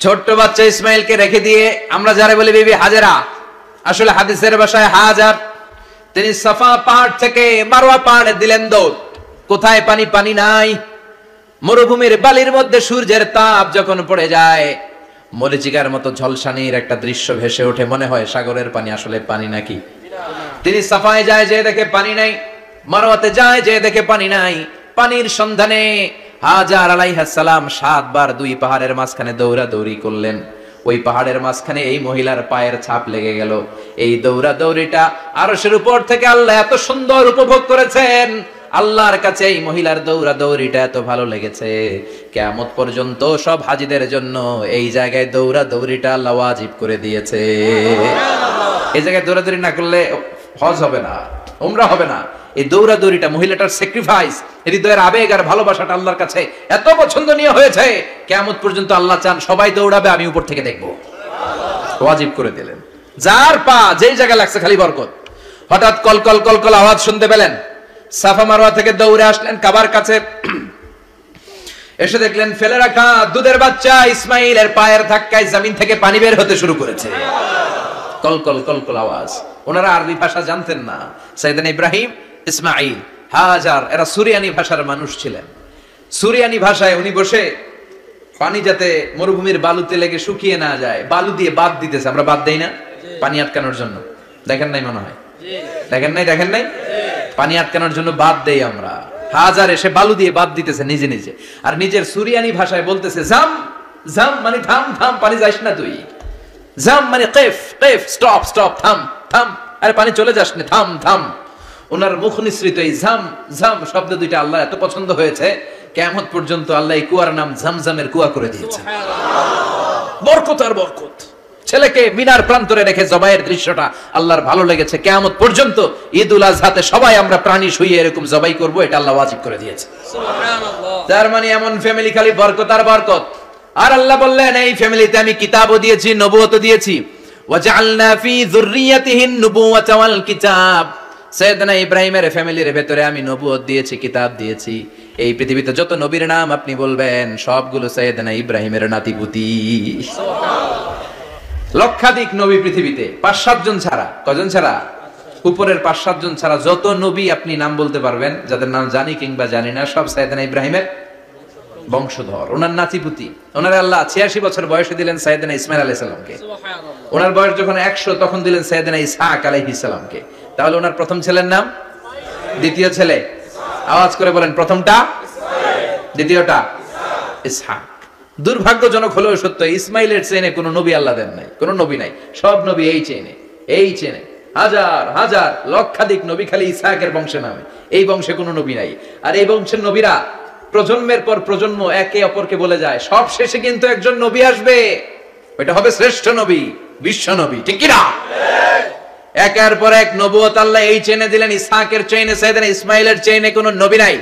ছোট্ট বাচ্চা ইসমাইলকে রেখে দিয়ে আমরা যারা বলি বিবি হাজেরা, আসলে হাদিসের ভাষায় হাজার, তিনি সাফা পাহাড় থেকে মারওয়া পাহাড়ে দিলেন দৌড়। কোথায় পানি? পানি নাই। মরুভূমির বালির মধ্যে সূর্যের তাপ যখন পড়ে যায়, মরিচিকার মতো ঝলসানির একটা দৃশ্য ভেসে ওঠে, মনে হয় সাগরের পানি, আসলে পানি নাকি। তিনি সাফায় যায়, যে দেখে পানি নাই। মারওয়াতে যায়, যে দেখে পানি নাই। পানির সন্ধানে হাজার আলাইহিস সালাম 7 বার 2 পাহাড়ের মাঝখানে দৌড়াদৌড়ি করলেন। ওই পাহাড়ের মাঝখানে এই মহিলার পায়ের ছাপ লেগে গেল। এই দৌড়াদৌড়িটা আরশের উপর থেকে আল্লাহ এত সুন্দর উপভোগ করেছেন। আল্লাহর কাছে এই মহিলার দৌড়াদৌড়িটা এত ভালো লেগেছে, কিয়ামত পর্যন্ত সব হাজীদের জন্য এই জায়গায় দৌড়াদৌড়িটা আল্লাহ ওয়াজিব করে দিয়েছে। এই জায়গায় দৌড়াদৌড়ি না করলে হজ হবে না, উমরা হবে না। এই দৌড়াদৌড়িটা, মহিলাটার স্যাক্রিফাইস, হৃদয়ের আবেগ আর ভালোবাসাটা আল্লাহর কাছে এত পছন্দনীয় হয়েছে, কিয়ামত পর্যন্ত আল্লাহ চান সবাই দৌড়াবে, আমি উপর থেকে দেখবো। ওয়াজিব করে দিলেন। যার পা যেই জায়গায় লাগছে খালি বরকত। হঠাৎ কলকল কলকল আওয়াজ শুনতে পেলেন। সাফা মারওয়া থেকে দৌড়ে আসলেন কাবার কাছে। এসে দেখলেন ফেলে রাখা দুধের বাচ্চা ইসমাইলের পায়ের ধাক্কায় জমিন থেকে পানি বের হতে শুরু করেছে। কলকল কলকল আওয়াজ। ওনারা আরবি ভাষা জানতেন না। সাইয়েদনা ইব্রাহিম, ইসমাইল, হাজার এরা সুরিয়ানি ভাষার মানুষ ছিলেন। সুরিয়ানি ভাষায় উনি বসে পানি যাতে মরুভূমির বালুতে লেগে শুকিয়ে না যায়, বালু দিয়ে বাদ দিতেছে। আমরা বাদ দেই না পানি আটকানোর জন্য? দেখেন নাই মনে হয়? দেখেন নাই? পানি আটকানোর জন্য বাদ দেই আমরা। হাজার এসে বালু দিয়ে বাদ দিতেছে নিজে নিজে, আর নিজের সুরিয়ানি ভাষায় বলতেছে জাম জাম, মানে থাম থাম, পানি যাইস না তুই। জাম মানে কেফ কেফ, স্টপ স্টপ, থাম থাম, আরে পানি চলে যাস না, থাম থাম। ওনার মুখ নিঃসৃত এই ঝাম ঝাম শব্দ দুইটা আল্লাহ এত পছন্দ হয়েছে, কিয়ামত পর্যন্ত আল্লাহ এই কুয়ার নাম ঝমঝমের কুয়া করে দিয়েছে। বরকত আর বরকত। ছেলেকে মিনার প্রান্তরে রেখে জবাইয়ের দৃশ্যটা আল্লাহর ভালো লেগেছে। কিয়ামত পর্যন্ত ঈদুল আজহাতে সবাই আমরা প্রাণী শুইয়ে এরকম জবাই করব, এটা আল্লাহ ওয়াজিব করে দিয়েছে। সুবহানাল্লাহ। তার মানে এমন ফ্যামিলি খালি বরকত আর বরকত। আর আল্লাহ বললেন এই ফ্যামিলিতে আমি কিতাবও দিয়েছি, নবুয়তও দিয়েছি। ওয়াজআলনা ফি যুররিয়াতিহিন নুবুওয়াতা ওয়াল কিতাব। সাইয়েদনা ইব্রাহিমের ফ্যামিলির ভেতরে আমি নবুয়ত দিয়েছি, কিতাব দিয়েছি। এই পৃথিবীতে যত নবীর নাম আপনি বলবেন সবগুলো সাইয়েদনা ইব্রাহিমের নাতিপুতি। লক্ষাধিক নবী পৃথিবীতে, 5-7 জন ছাড়া। কজন ছাড়া? উপরের 5-7 জন ছাড়া যত নবী আপনি নাম বলতে পারবেন, যাদের নাম জানি কিংবা জানি না, সব সাইয়েদনা ইব্রাহিমের বংশধর, ওনার নাতিপুতি। ওনার আল্লাহ 86 বছর বয়সে দিলেন সাইয়েদনা ইসমাইল আলাইহিস সালামকে। ওনার বয়স যখন 100 তখন দিলেন সাইয়েদনা ইসহাক আলাইহিস সালামকে। তাহলে ওনার প্রথম ছেলের নাম? দ্বিতীয় ছেলে? আওয়াজ করে বলেন, প্রথমটা দ্বিতীয়টা ইসহাক। দুর্ভাগ্যজনক হলেও সত্য, ইসমাইলের চেনে কোনো নবী আল্লাহ দেন নাই, কোনো নবী নাই। সব নবী এই চেনে হাজার হাজার লক্ষাধিক নবী খালি ইসহাকের বংশে নামে। এই বংশে কোনো নবী নাই। আর এই বংশের নবীরা প্রজন্মের পর প্রজন্ম একে অপরকে বলে যায়, সব শেষে কিন্তু একজন নবী আসবে, ওইটা হবে শ্রেষ্ঠ নবী, বিশ্ব নবী। ঠিক কি না? একের পর এক নবুয়ত আল্লাহ এই চেনে দিলেন। ইসহাকের চেইনে, সাইয়েদনা ইসমাইলের চেইনে কোনো নবী নাই।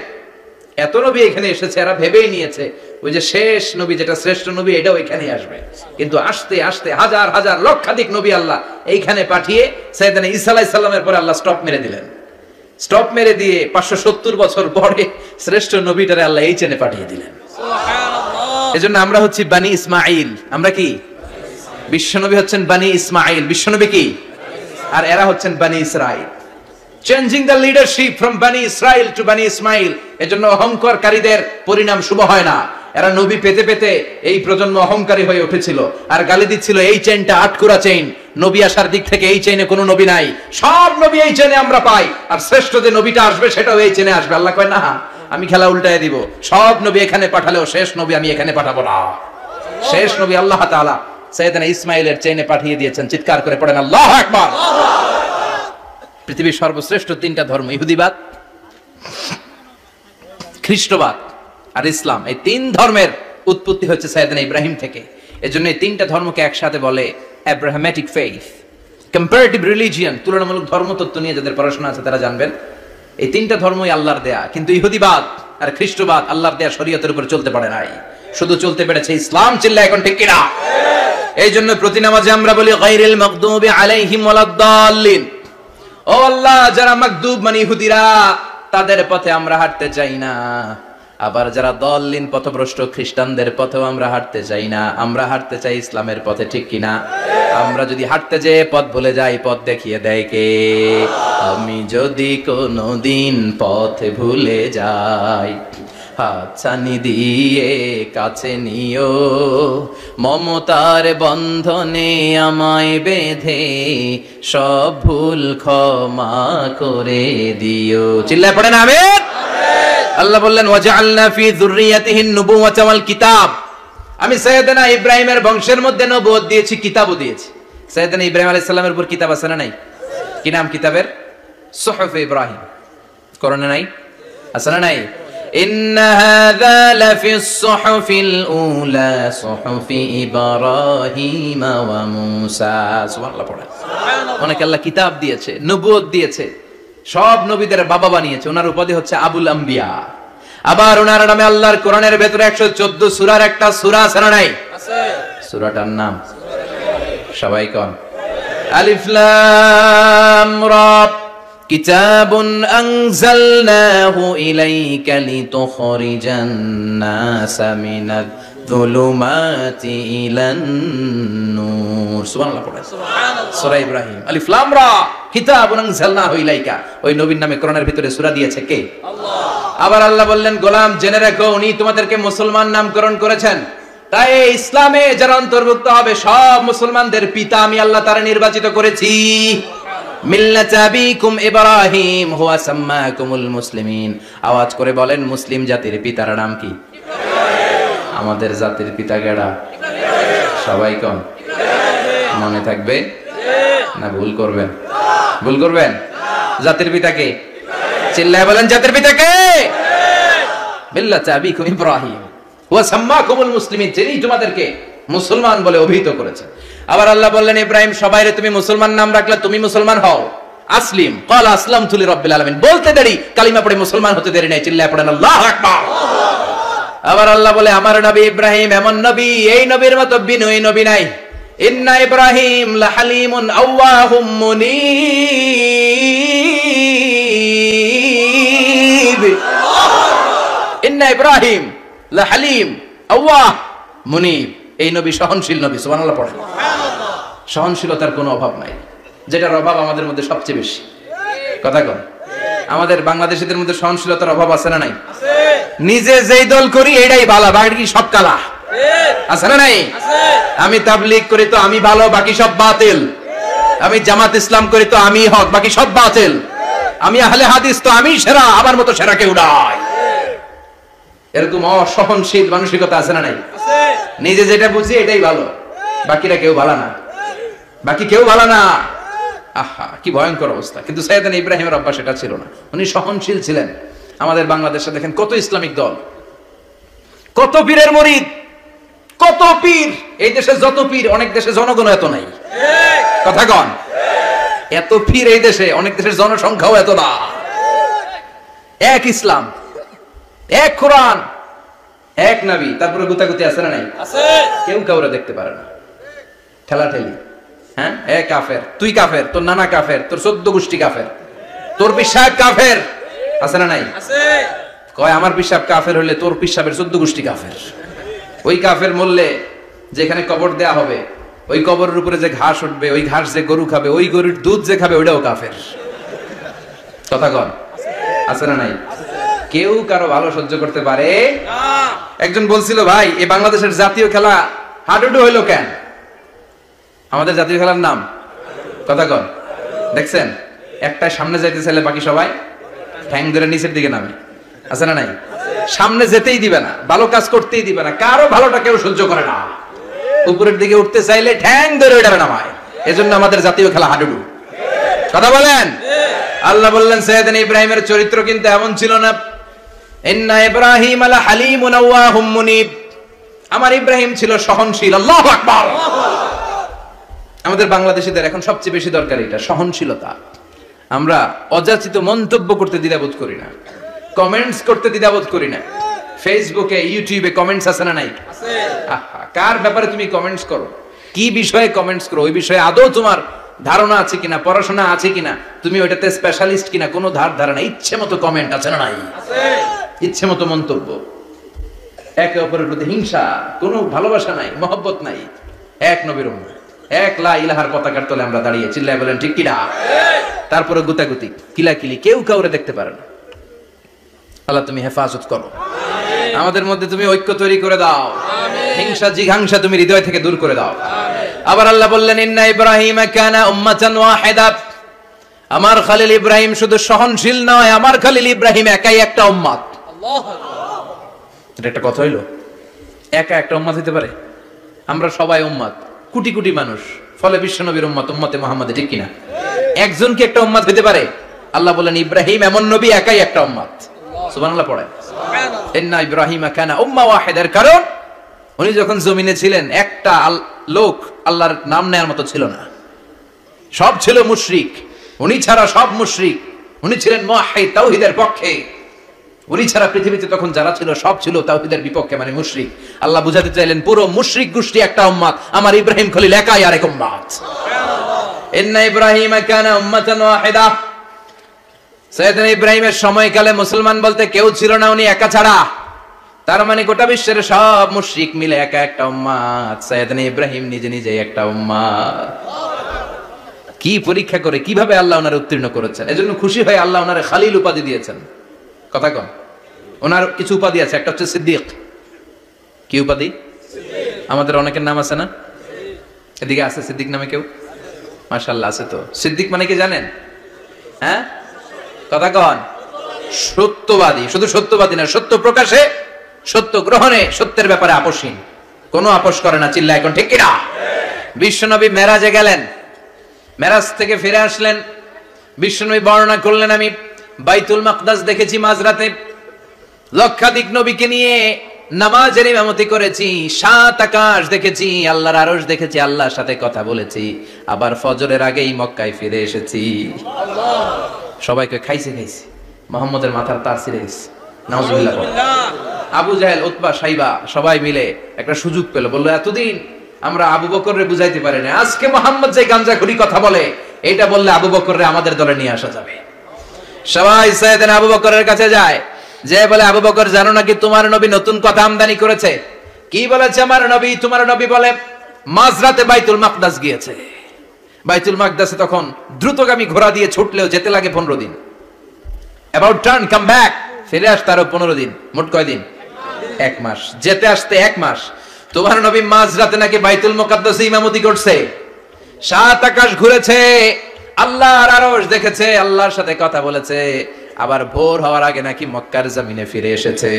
এত নবী এখানে এসেছে, এরা ভেবেই নিয়েছে ওই যে শেষ নবী, যেটা শ্রেষ্ঠ নবী, এটাও এখানেই আসবে। কিন্তু আস্তে আস্তে হাজার হাজার লক্ষাধিক নবী আল্লাহ এইখানে পাঠিয়ে সাইয়েদনা ঈসা আলাইহিস সালামের পরে আল্লাহ স্টপ মেরে দিলেন। স্টপ মেরে দিয়ে 570 বছর পরে শ্রেষ্ঠ নবীটারে আল্লাহ এই চেনে পাঠিয়ে দিলেন। এজন্য আমরা হচ্ছি বানি ইসমাইল। আমরা কি? বিশ্বনবী হচ্ছেন বানি ইসমাইল, বিশ্বনবী কি? আর এরা হচ্ছেন বানি Israil. Changing the leadership from বানি ইসরাইল টু বানি ইসমাইল। এজন্য অহংকারীদের পরিণাম শুভ হয় না। এরা নবী পেতে পেতে এই প্রজন্ম অহংকারী হয়ে উঠেছিল আর গালি দিচ্ছিল এই চেইনটা আটকুরা চেইন, নবী আসার দিক থেকে এই চেইনে কোনো নবী নাই, সব নবী এই চেইনে আমরা পাই, আর শ্রেষ্ঠ যে নবীটা আসবে সেটাও এই চেইনে আসবে। আল্লাহ কয় না, আমি খেলা উল্টায় দিব, সব নবী এখানে পাঠালেও শেষ নবী আমি এখানে পাঠাবো না। শেষ নবী আল্লাহ তাআলা সাইয়েদনা ইসমাইলের চেইনে পাঠিয়ে দিয়েছেন। চিৎকার করে পড়েন আল্লাহু আকবার। পৃথিবীর সর্বশ্রেষ্ঠ তিনটা ধর্ম, ইহুদিবাদ, খ্রিস্টবাদ আর ইসলাম, এই তিন ধর্মের উৎপত্তি হচ্ছে সাইয়েদনা ইব্রাহিম থেকে। এজন্য এই তিনটা ধর্মকে একসাথে বলে আব্রাহামেটিক ফেইথ, কম্পারেটিভ রিলিজিয়ন। তুলনামূলক ধর্মতত্ত্ব নিয়ে যাদের পড়াশোনা আছে তারা জানবেন এই তিনটা ধর্মই আল্লাহর দেয়া, কিন্তু ইহুদিবাদ আর খ্রিস্টবাদ আল্লাহর দেয়া শরীয়তের উপর চলতে পারে নাই, শুধু চলতে পেরেছে ইসলাম। চিল্লা এখন ঠিক কিনা? এই জন্য প্রতি নামাজে আমরা বলি গায়রিল মাগদুবি আলাইহিম ওয়ালাদ-দাল্লিন। ও আল্লাহ, যারা মাগদুব মানে ইহুদিরা, তাদের পথে আমরা হাঁটতে চাই না। আবার যারা দল্লিন পথভ্রষ্ট খ্রিস্টানদের পথেও আমরা হাঁটতে চাই না, আমরা হাঁটতে চাই ইসলামের পথে। ঠিক কিনা? আমরা যদি হাঁটতে যেয়ে পথ ভুলে যাই, পথ দেখিয়ে দেয় কে? আমি যদি কোনোদিন পথ ভুলে যাই, হাতছানি দিয়ে কাছে নিও, মমতার বন্ধনে আমায় বেঁধে সব ভুল ক্ষমা করে দিও। চিল্লায় পড়েন আমিন। আল্লাহ বললেন ওয়াজআলনা ফি যুররিয়াতিহি আন-নুবুওয়াতা ওয়াল কিতাব। আমি সাইয়েদনা ইব্রাহিমের বংশের মধ্যে নবুয়ত দিয়েছি, কিতাবও দিয়েছি। সাইয়েদনা ইব্রাহিম আলাইহিস সালামের উপর কিতাব আছে না নাই? কি নাম কিতাবের? সুহুফ ইব্রাহিম। কোরআনে নাই? আছে না নাই? ইন্না হাযা লাফিস সুহুফিল উলা সুহুফি ইব্রাহিম ওয়া মূসা। সুবহানাল্লাহ পড়ে। অনেক আল্লাহ কিতাব দিয়েছে, নবুয়ত দিয়েছে, সব নবীদের বাবা বানিয়েছে। ওনার উপাধি হচ্ছে আবুল আম্বিয়া। আবার ওনার নামে আল্লাহর কোরআনের ভেতরে 114 সূরার একটা সূরা আছে না নাই? আছে। সূরাটার নাম সবাই কোন? আলিফ লাম রা। কিতাবুন আনজালনাহু ইলাইকা লিতুখরিজান নাসা মিনাদ যুলুমাতি ইলান নূর। সুবহানাল্লাহ পড়ে। সুবহানাল্লাহ। সূরা ইব্রাহিম। আলিফ লাম রা। কিতাবুন আনজালনাহু ইলাইকা। ওই নবীর নামে কোরআনের ভিতরে সূরা দিয়েছে কে? আল্লাহ। আবার আল্লাহ বললেন, গোলাম জেনে রাখো, উনি তোমাদেরকে মুসলমান নামকরণ করেছেন। তাই ইসলামে যারা অন্তর্ভুক্ত হবে সব মুসলমানদের পিতা আমি আল্লাহ তারা নির্বাচিত করেছি। মিল্লাতা আবিকুম ইব্রাহিম হুয়া সাম্মাকুমুল মুসলিমিন। আওয়াজ করে বলেন, মুসলিম জাতির পিতার নাম কি? ইব্রাহিম। আমাদের জাতির পিতা কেডা? ইব্রাহিম। সবাই কোন? ইব্রাহিম। মনে থাকবে না ভুল করবেন? ভুল করবেন? জাতির পিতা কে? ইব্রাহিম। চিল্লায় বলেন, জাতির পিতা কে? ইব্রাহিম। মিল্লাতা আবিকুম ইব্রাহিম হুয়া সাম্মাকুমুল মুসলিমিন, যিনি তোমাদেরকে মুসলমান বলে অভিহিত করেছেন। আবার আল্লাহ বললেন, ইব্রাহিম সবাইরে তুমি মুসলমান নাম রাখলে, তুমি মুসলমান হও। আসলিম ক্বালা আসলামতু লিরাব্বিল আলামিন। বলতে দেরি, কালিমা পড়ে মুসলমান হতে দেরি নাই। চিল্লায় পড়েন আল্লাহু আকবার। আবার আল্লাহ বলে, আমার নবী ইব্রাহিম এমন নবী, এই নবীর মতো বিনয়ী নবী নাই। ইন্না ইব্রাহিম লাহালিমুন আওয়াহুম মুনীব। ইন্না ইব্রাহিম লাহালিম আওয়াহ মুনীব। এই নবী সহনশীল নবী। সুবহানাল্লাহ পড়েন। সুবহানাল্লাহ। সহনশীলতার কোনো অভাব নাই, যেটার অভাব আমাদের মধ্যে সবচেয়ে বেশি। কথা কন, আমাদের বাংলাদেশীদের মধ্যে সহনশীলতার অভাব আছে না নাই? আছে। নিজে যেই দল করি এইটাই ভালো, বাকি সব কালা। আছে না নাই? আছে। আমি তাবলীগ করি তো আমি ভালো, বাকি সব বাতিল। আমি জামাত ইসলাম করি তো আমি হক, বাকি সব বাতিল। আমি আহলে হাদিস তো আমি সেরা, আমার মতো সেরা কেউ নাই। এরকম অসহনশীল মানসিকতা আছে না নাই? আছে। নিজে যেটা বুঝি এটাই ভালো, বাকিরা কেউ ভালো না, বাকি কেউ ভালো না। আহা, কি ভয়ঙ্কর অবস্থা। কিন্তু সাইয়েদনা ইব্রাহিমের অভ্যাস এটা ছিল না, উনি সহনশীল ছিলেন। আমাদের বাংলাদেশে দেখেন কত ইসলামিক দল, কত পীরের মুরিদ, কত পীর। এই দেশে যত পীর, অনেক দেশে জনগণ এত নাই। কথা কন, এত পীর এই দেশে, অনেক দেশের জনসংখ্যাও এত না। এক ইসলাম, এক কোরআন, এক নবী, তারপরে গুতাগুতি আছে না নাই? আছে। কেউ কাউরে দেখতে পারে না, ঠেলাঠেলি। হ্যাঁ, এ কাফের, তুই কাফের, তোর নানা কাফের, তোর 14 গোষ্ঠী কাফের। তোর পিসাব কাফের আছে না নাই? আছে। কয় আমার পিসাব কাফের হলে তোর পিসাবের 14 গোষ্ঠী কাফের। ওই কাফের মরলে যেখানে কবর দেয়া হবে ওই কবরের উপরে যে ঘাস উঠবে, ওই ঘাস যে গরু খাবে, ওই গরুর দুধ যে খাবে ওইটাও কাফের। কথা কন আছে না নাই? কেউ কারো ভালো সহ্য করতে পারে না। একজন বলছিল, ভাই এই বাংলাদেশের জাতীয় খেলা হাডুডু হইলো কেন? আমাদের জাতীয় খেলার নাম কথা কন দেখছেন, একটা সামনে যাইতে চাইলে বাকি সবাই ঠ্যাং ধরে নিচের দিকে নামে, আছে না নাই? সামনে যেতেই দিবে না, ভালো কাজ করতেই দিবে না, কারো ভালোটা কেউ সহ্য করে না। উপরের দিকে উঠতে চাইলে ঠ্যাং ধরে ওইটা নামায়। এজন্য আমাদের জাতীয় খেলা হাডুডু। কথা বলেন। আল্লাহ বললেন সাইয়েদনা ইব্রাহিমের চরিত্র কিন্তু এমন ছিল না। ইন্না ইব্রাহিম আলা হালিমুন আওয়াহুম মুনিব। আমার ইব্রাহিম ছিল সহনশীল। আল্লাহু আকবার। আমাদের বাংলাদেশীদের এখন সবচেয়ে বেশি দরকার এটা, সহনশীলতা। আমরা অযাচিত মন্তব্য করতে দ্বিধাবোধ করি না, কমেন্টস করতে দ্বিধাবোধ করি না। ফেসবুকে ইউটিউবে কমেন্টস আছে না নাই? আছে। কার ব্যাপারে তুমি কমেন্টস করো, কি বিষয়ে কমেন্টস করো, ওই বিষয়ে আদৌ তোমার ধারণা আছে কিনা, পড়াশোনা আছে কিনা, তুমি ওইটাতে স্পেশালিস্ট কিনা, কোনো ধারণা, ইচ্ছে মতো কমেন্ট আছে না নাই? আছে। ইচ্ছে মতো মন্তব্য, একে অপরের প্রতি হিংসা, কোনো ভালোবাসা নাই, মহব্বত নাই। এক নবীর উম্মত, এক লা ইলাহার পতাকার তলে আমরা দাঁড়িয়ে, চিল্লায় বলেন ঠিক কিনা? তারপরে গুতাগুতি, কিলাকিলি, কেউ কাউরে দেখতে পারে না। আল্লাহ তুমি হেফাজত করো, আমাদের মধ্যে তুমি ঐক্য তৈরি করে দাও, হিংসা জিঘাংসা তুমি হৃদয় থেকে দূর করে দাও। আবার আল্লাহ বললেন ইন্না ইব্রাহিম কানা উম্মাতান ওয়াহিদা। আমার খলিল ইব্রাহিম শুধু সহনশীল নয়, আমার খলিল ইব্রাহিম একাই একটা উম্মত। আল্লাহু আকবার। এটা একটা কথা হইলো, একা একটা উম্মত হতে পারে? আমরা সবাই উম্মত, কোটি কোটি মানুষ, ফলে বিশ্বনবীর উম্মত, উম্মতে মুহাম্মদ, ঠিক কিনা? একজন কি একটা উম্মত হতে পারে? আল্লাহ বলেন ইব্রাহিম এমন নবী, একাই একটা উম্মত। সুবহানাল্লাহ পড়ে। ইন্না ইব্রাহিম কানা উম্মা ওয়াহিদার, কারণ উনি যখন জমিনে ছিলেন একটা লোক আল্লাহর নাম নেয়ার মতো ছিল না, সব ছিল মুশরিক। উনি ছাড়া সব মুশরিক। উনি ছিলেন মুওয়াহহিদ, তাওহীদের পক্ষে। উনি ছাড়া পৃথিবীতে তখন যারা ছিল সব ছিল তাওহীদের বিপক্ষে, মানে মুশরিক। আল্লাহ বুঝাতে চাইলেন পুরো মুশরিক গোষ্ঠী একটা উম্মত, আমার ইব্রাহিম খলিল একাই আরেক উম্মত। সুবহানাল্লাহ। ইন্না ইব্রাহিম কানা উম্মাতান ওয়াহিদা। সাইয়েদনা ইব্রাহিমের সময়কালে মুসলমান বলতে কেউ ছিল না, উনি একা ছাড়া। তার মানে গোটা বিশ্বের সব মুশরিক মিলে একা একটা উম্মত, সাইয়েদনা ইব্রাহিম নিজে নিজে একটা উম্মত। কি পরীক্ষা করে কিভাবে আল্লাহ ওনারে উত্তীর্ণ করেছেন, এজন্য খুশি হয়ে আল্লাহ ওনারে খালিল উপাধি দিয়েছেন। কথা কন, ওনার কিছু উপাধি আছে, একটা হচ্ছে সিদ্দিক। কি উপাধি? আমাদের অনেকের নাম আছে না? এদিকে আছে সিদ্দিক নামে কেউ? মাশাআল্লাহ আছে তো। সিদ্দিক মানে কি জানেন? হ্যাঁ, কথা কন। সত্যবাদী। শুধু সত্যবাদী না, সত্য প্রকাশে, সত্য গ্রহণে, সত্যের ব্যাপারে আপোষহীন, কোনো আপোষ করে না। চিল্লা এখন ঠিক কিনা? বিশ্বনবী মেরাজে গেলেন, মেরাজ থেকে ফিরে আসলেন। বিশ্বনবী বর্ণনা করলেন, আমি বাইতুল মাকদাস দেখেছি মাঝরাতে, লক্ষাধিক নবীকে নিয়ে নামাজের ইমামতি করেছি, 7 আকাশ দেখেছি, আল্লাহর আরশ দেখেছি, আল্লাহর সাথে কথা বলেছি, আবার ফজরের আগেই মক্কায় ফিরে এসেছি। সবাইকে খাইছে খাইছে, মুহাম্মদের মাথার তার ছিঁড়ে গেছে। নাউজুবিল্লাহ। আবু জাহেল, উতবা, সাইবা সবাই মিলে একটা সুযোগ পেল, বললো এতদিন আমরা আবু বকররে বুঝাইতে পারি না, আজকে মুহাম্মদ যে গাঞ্জাখুরি কথা বলে, এটা বললে আবু বকররে আমাদের দলে নিয়ে আসা যাবে। সবাই সাইয়েদনা আবু বকরের কাছে যায়, যে বলে আবু বকর জানো নাকি তোমার নবী নতুন কথা আমদানি করেছে? কি বলেছে আমার নবী? তোমার নবী বলে মাঝরাতে বাইতুল মাকদাস গিয়েছে। বাইতুল মাকদাসে তখন দ্রুতগামী ঘোড়া দিয়ে ছুটলেও যেতে লাগে 15 দিন। অ্যাবাউট টার্ন কাম ব্যাক, ফিরে আসতে আরো 15 দিন, মোট কয় দিন? 1 মাস। যেতে আসতে 1 মাস। তোমার নবী মাঝরাতে নাকি বাইতুল মুকাদ্দাসে ইমামতি করছে, 7 আকাশ ঘুরেছে, আল্লাহর আরশ দেখেছে, আল্লাহর সাথে কথা বলেছে, আবার ভোর হওয়ার আগে নাকি মক্কার জমিনে ফিরে এসেছে।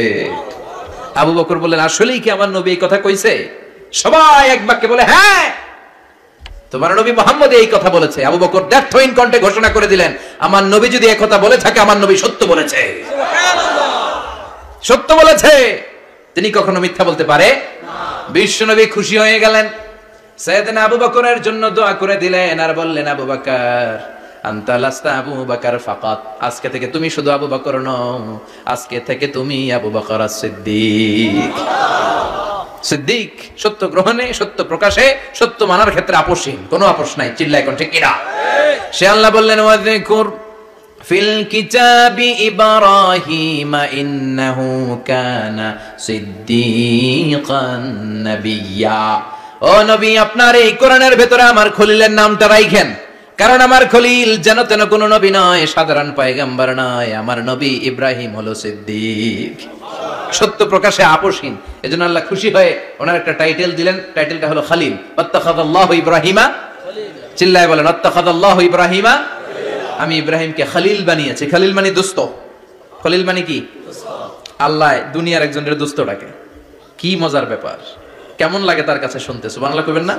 আবু বকর বললেন আসলেই কি আমার নবী এই কথা কইছে? সবাই এক বাক্যে বলে হ্যাঁ, তোমার নবী মুহাম্মদ এই কথা বলেছে। আবু বকর দ্ব্যর্থহীন কণ্ঠে ঘোষণা করে দিলেন, আমার নবী যদি এই কথা বলে থাকে, আমার নবী সত্য বলেছে। সুবহানাল্লাহ। সত্য বলেছে, তিনি কখনো মিথ্যা বলতে পারে না। বিশ্বনবী খুশি হয়ে গেলেন, সাইয়েদনা আবু বকরের জন্য দোয়া করে দিলেন, আর বললেন আবু বকর আনতা লাস্তা আবু বকর ফাকাত, আজকে থেকে তুমি শুধু আবু বকর নও, আজকে থেকে তুমি আবু বকর as-সিদ্দিক। সিদ্দিক, সত্য গ্রহণে, সত্য প্রকাশে, সত্য মানার ক্ষেত্রে আপোষহীন, কোনো আপোষ নাই। চিল্লা এখন ঠিক কিনা? সে আল্লাহ বললেন ওয়াযকুর ফিল কিতাবি ইব্রাহিম ইন্নাহু কানা সিদ্দীকান নাবিয়্যা। ও নবী, আপনার এই কোরআনের ভেতরে আমার খলিলের নামটা রাখেন, কারণ আমার খলিল যেন তেন কোন নবী নয়, সাধারণ পয়গম্বর নয়, আমার নবী ইব্রাহিম হলো সিদ্দিক, সত্য প্রকাশে আপোষহীন। এজন্য আল্লাহ খুশি হয়ে ওনার একটা টাইটেল দিলেন, টাইটেলটা হলো খলিল। ওয়াত্তাখাযাল্লাহু ইব্রাহিমা, চিল্লায় বলেন ওয়াত্তাখাযাল্লাহু ইব্রাহিমা, আমি ইব্রাহিমকে খলিল বানিয়েছি। খলিল মানে দোস্ত, খলিল মানে কি? আল্লাহ দুনিয়ার একজনের দোস্ত ডাকে, কি মজার ব্যাপার, কেমন লাগে তার কাছে শুনতে, সুবহানাল্লাহ কইবেন না?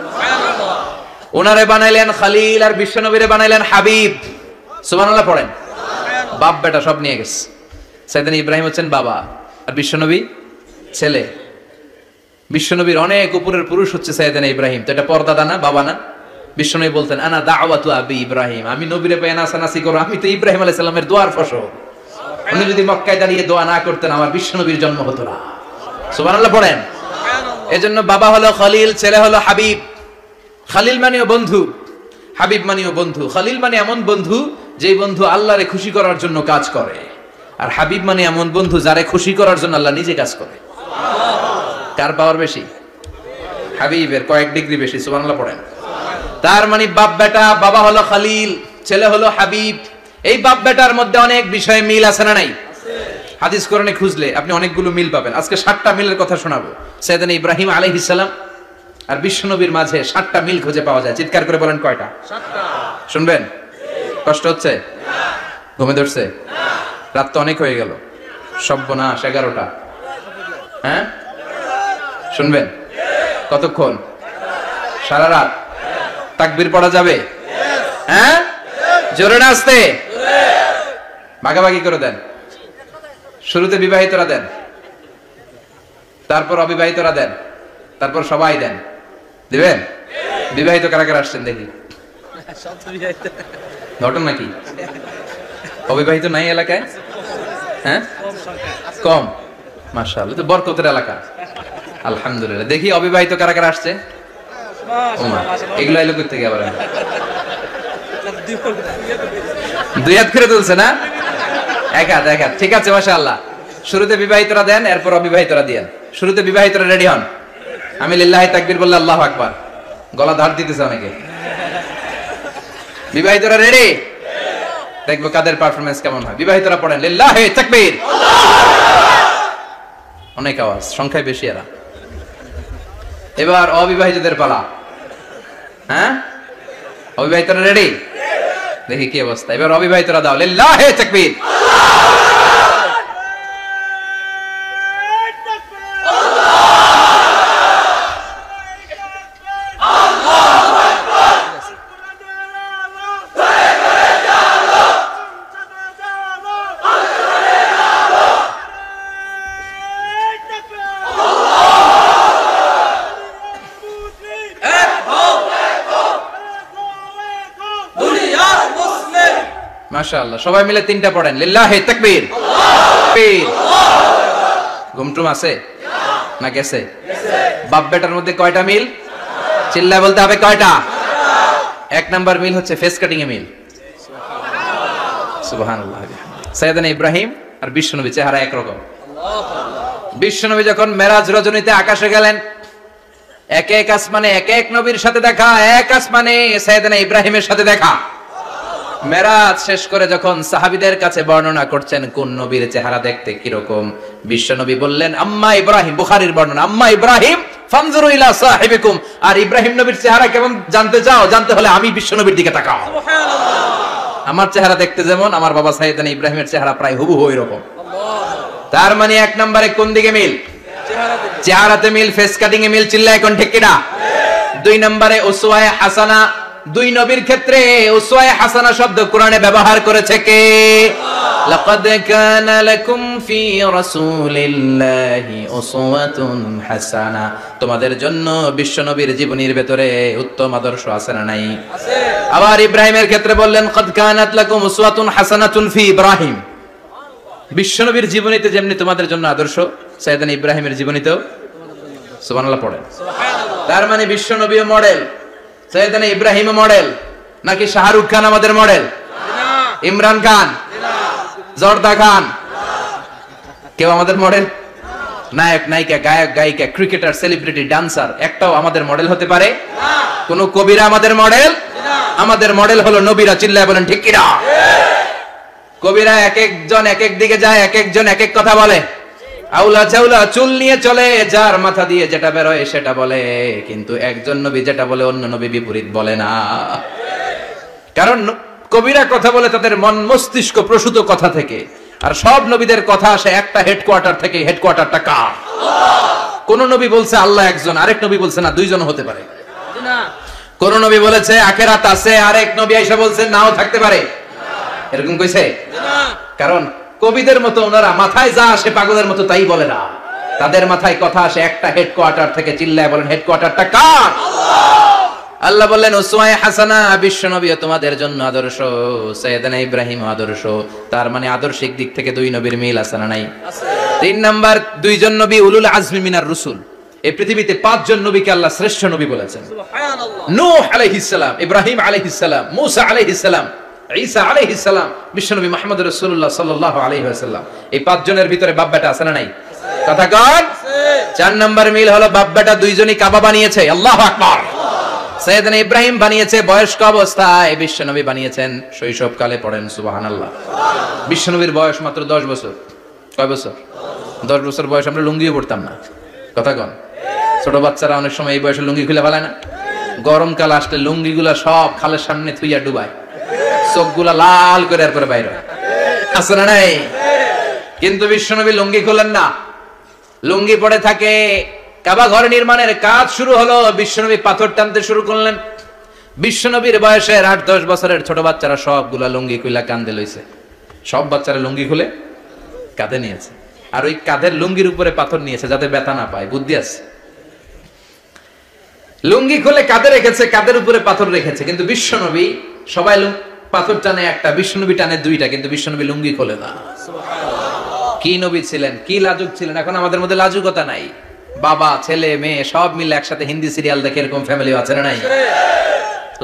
ওনারে বানাইলেন খলিল আর বিশ্বনবীরে বানাইলেন হাবিব, সুবহানাল্লাহ পড়েন। বাপ বেটা সব নিয়ে গেছে। সাইয়েদনা ইব্রাহিম হচ্ছেন বাবা আর বিশ্বনবী ছেলে। বিশ্বনবীর অনেক উপরের পুরুষ হচ্ছে সাইয়েদনা ইব্রাহিম, তো এটা পর্দাদা না, বাবা না? বিশ্বনবী বলতেন আনা দাওয়াতু আবি ইব্রাহিম, আমি নবীরে পেয়ে নাসানাসি করো, আমি তো ইব্রাহিম আলাইহিস সালামের দোয়ার ফসল। উনি যদি মক্কায় দাঁড়িয়ে দোয়া না করতেন আমার বিশ্বনবীর জন্ম হতো না, সুবহানাল্লাহ পড়েন। এজন্য বাবা হলো খলিল, ছেলে হলো হাবিব। খলিল মানেও বন্ধু, হাবিব মানেও বন্ধু। খলিল মানে এমন বন্ধু যেই বন্ধু আল্লাহরে খুশি করার জন্য কাজ করে, আর হাবিব মানে এমন বন্ধু যারে খুশি করার জন্য আল্লাহ নিজে কাজ করে। কার পাওয়ার বেশি? হাবিবের কয়েক ডিগ্রি বেশি, সুবহানাল্লাহ পড়েন। তার মানে বাপ বেটা, বাবা হলো খলিল, ছেলে হলো হাবিব। এই বাপ বেটার মধ্যে অনেক বিষয়ে মিল আছে না নাই? হাদিস কোরআনে খুঁজলে আপনি অনেকগুলো মিল পাবেন। আজকে 7টা মিলের কথা শোনাবো। সাইয়েদনা ইব্রাহিম আলাইহিস সালাম আর বিশ্বনবীর মাঝে 7টা মিল খুঁজে পাওয়া যায়। চিৎকার করে বলেন কয়টা? 7টা। শুনবেন? কষ্ট হচ্ছে? ঘুমে ধরছে? রাত তো অনেক হয়ে গেল, সর্বনাশ 11টা। হ্যাঁ শুনবেন? কতক্ষণ? সারা রাত? তাকবীর পড়া যাবে? হ্যাঁ জোরে না আস্তে? ভাগাভাগি করে দেন। শুরুতে বিবাহিতরা দেন, তারপর অবিবাহিতরা দেন, তারপর সবাই দেন। দিবেন? বিবাহিত কারা কারা আসছেন দেখি? ঘটনা কি? অবিবাহিত নাই এলাকায়? হ্যাঁ কম, মাশাআল্লাহ, তো বরকতের এলাকা, আলহামদুলিল্লাহ। দেখি অবিবাহিত কারা কারা আসছে? এগুলো এলো কই থেকে আবার? দুই হাত করে তুলছে না? এক হাত, এক হাত, ঠিক আছে মাশাআল্লাহ। শুরুতে বিবাহিতরা দেন, এরপর অবিবাহিতরা দিয়েন। শুরুতে বিবাহিতরা রেডি হন, আমি লিল্লাহি তাকবীর বললে আল্লাহু আকবার, গলা ধার দিতেছে অনেকে। বিবাহিতরা রেডি? দেখবো কাদের পারফরম্যান্স কেমন হয়। বিবাহিতরা পড়েন লিল্লাহি তাকবীর। অনেক আওয়াজ, সংখ্যায় বেশি এরা। এবার অবিবাহিতদের পালা। হ্যাঁ অবিবাহিতরা রেডি? দেখি কি অবস্থা। এবার অবিবাহিতরা দাও লিল্লাহি তাকবীর। মাশাআল্লাহ, সবাই মিলে 3টা পড়েন লিল্লাহি তাকবীর। ঘুমটুম আছে না গেছে? বাপ বেটার মধ্যে কয়টা মিল? চিল্লায় বলতে হবে কয়টা? 1 নাম্বার মিল হচ্ছে ফেস কাটিং এ মিল। সুবহানাল্লাহ। সাইয়েদনা ইব্রাহিম আর বিশ্বনবী চেহারা একরকম। বিশ্বনবী যখন মেরাজ রজনীতে আকাশে গেলেন, এক এক আসমানে এক এক নবীর সাথে দেখা, এক আসমানে সাইয়েদনা ইব্রাহিমের সাথে দেখা। মেরাজ শেষ করে যখন সাহাবীদের কাছে বর্ণনা করছেন কোন নবীর চেহারা দেখতে কিরকম, বিশ্বনবী বললেন আম্মা ইব্রাহিম, বুখারীর বর্ণনা, আম্মা ইব্রাহিম ফানজুরু ইলা সাহিবিকুম, আর ইব্রাহিম নবীর চেহারা কেমন জানতে চাও? জানতে হলে আমি বিশ্বনবীর দিকে তাকাও। সুবহানাল্লাহ। আমার চেহারা দেখতে যেমন, আমার বাবা সাইয়েদনা ইব্রাহিমের চেহারা প্রায় হুবহু এরকম। তার মানে 1 নম্বরে কোন দিকে মিল? চেহারাতে মিল, ফেস কাটিং এ মিল। চিল্লায় কোন ঠিক কিনা? 2 নম্বরে উসওয়ায়ে হাসানা। 2 নবীর ক্ষেত্রে উসওয়ায়ে হাসানা শব্দ কোরআনে ব্যবহার করেছে কে? লাকাদ কানা লাকুম ফি রাসূলিল্লাহি উসওয়াতুন হাসানা। তোমাদের জন্য বিশ্বনবীর জীবনীর ভিতরে উত্তম আদর্শ আছে না নাই? আছে। আবার ইব্রাহিমের ক্ষেত্রে বললেন কাদ কানাত লাকুম উসওয়াতুন হাসানাতুন ফি ইব্রাহিম। বিশ্বনবীর জীবনীতে যেমনি তোমাদের জন্য আদর্শ, সাইয়েদনা ইব্রাহিমের জীবনীতেও সুবহানাল্লাহ পড়েন। সুবহানাল্লাহ। তার মানে বিশ্বনবীও মডেল, সাইয়েদনা ইব্রাহিমও মডেল। নাকি শাহরুখ খান আমাদের মডেল? না। ইমরান খান? না। জর্দা খান। কেউ আমাদের মডেল? নায়ক নায়িকা, গায়ক গায়িকা, ক্রিকেটার, সেলিব্রিটি, ডান্সার একটাও আমাদের মডেল হতে পারে? কোন কবিরা আমাদের মডেল? আমাদের মডেল হলো নবীরা। চিল্লায় বলেন ঠিক কিনা? কবিরা এক একজন এক এক দিকে যায়, এক একজন এক এক কথা বলে। আউলা চাউলা চুল নিয়ে চলে, যার মাথা দিয়ে যেটা বেরোয় সেটা বলে, কিন্তু একজন নবী যেটা বলে অন্য নবী বিপরীত বলে না। কারণ কবিরা কথা বলে তাদের মন মস্তিষ্ক প্রসূত কথা থেকে, আর সব নবীদের কথা আসে একটা হেডকোয়ার্টার থেকে। হেডকোয়ার্টারটা কার? কোন নবী বলছে আল্লাহ একজন, আরেক নবী বলছে না দুইজন হতে পারে। কোন নবী বলেছে আখিরাত আছে, আরেক নবী আয়েশা বলছে নাও থাকতে পারে। এরকম কইছে? কারণ কবিদের মতো ওনারা মাথায় যা আসে পাগলের মতো তাই বলে না। তাদের মাথায় কথা আসে একটা হেডকোয়ার্টার থেকে। চিল্লায় বলেন হেডকোয়ার্টারটা কার? আল্লাহ বললেন উসওয়ায়ে হাসানা, বিশ্ব নবী তোমাদের জন্য আদর্শ, সাইয়েদনা ইব্রাহিম আদর্শ। তার মানে আদর্শিক দিক থেকে দুই নবীর মিল আছে না নাই? তিন নাম্বার, দুইজন নবী উলুল আজমি মিনার রাসূল। এই পৃথিবীতে পাঁচজন নবীকে আল্লাহ শ্রেষ্ঠ নবী বলেছেন। সুবহানাল্লাহ। নূহ আলাইহিস সালাম, ইব্রাহিম আলাইহিস সালাম, মূসা আলাইহিস সালাম, ঈসা আলাইহিস সালাম, বিশ্বনবী মুহাম্মদ রাসূলুল্লাহ সাল্লাল্লাহু আলাইহি ওয়াসাল্লাম। এই পাঁচজনের ভিতরে বাপ বেটা আছে না নাই? কথা কন। চার নাম্বার মিল হলো বাপ বেটা দুইজনই কাবা বানিয়েছে। আল্লাহু আকবার। সাইয়েদনা ইব্রাহিম বানিয়েছে বয়স্ক অবস্থায়, বিশ্বনবী বানিয়েছেন শৈশবকালে। পড়েন সুবহানাল্লাহ। বিশ্বনবীর বয়স মাত্র 10 বছর। কয় বছর? 10 বছর বয়স আমরা লুঙ্গিও পরতাম না। কথা কন। ছোট বাচ্চারা অনেক সময় এই বয়সে লুঙ্গি খুলে ফেলায় না? গরমকাল আসলে লুঙ্গিগুলা সব খালের সামনে থুইয়া ডুবায়, চোখগুলা লাল করে এরপরে বাইরে আছে না নাই? কিন্তু বিশ্বনবী লুঙ্গি খোলেন না, লুঙ্গি পড়ে থাকে। কাবা ঘর নির্মাণের কাজ শুরু হলো, বিশ্বনবী পাথর টানতে শুরু করলেন। বিশ্বনবীর বয়সের 8-10 বছরের ছোট বাচ্চারা সবগুলা লুঙ্গি খুলে কাঁধে লইছে। সব বাচ্চারা লুঙ্গি খুলে কাঁধে নিয়েছে, আর ওই কাঁধের লুঙ্গির উপরে পাথর নিয়েছে যাতে ব্যথা না পায়। বুদ্ধি আছে। লুঙ্গি খুলে কাঁধে রেখেছে, কাঁধের উপরে পাথর রেখেছে। কিন্তু বিশ্বনবী, সবাই পাথর টানে একটা, বিশ্বনবী টানে দুইটা, কিন্তু বিশ্বনবী লুঙ্গি খোলে না। কি নবী ছিলেন, কি লাজুক ছিলেন। এখন আমাদের মধ্যে লাজুকতা নাই। বাবা ছেলে মেয়ে সব মিলে একসাথে হিন্দি সিরিয়াল দেখে, এরকম ফ্যামিলি আছে না নাই?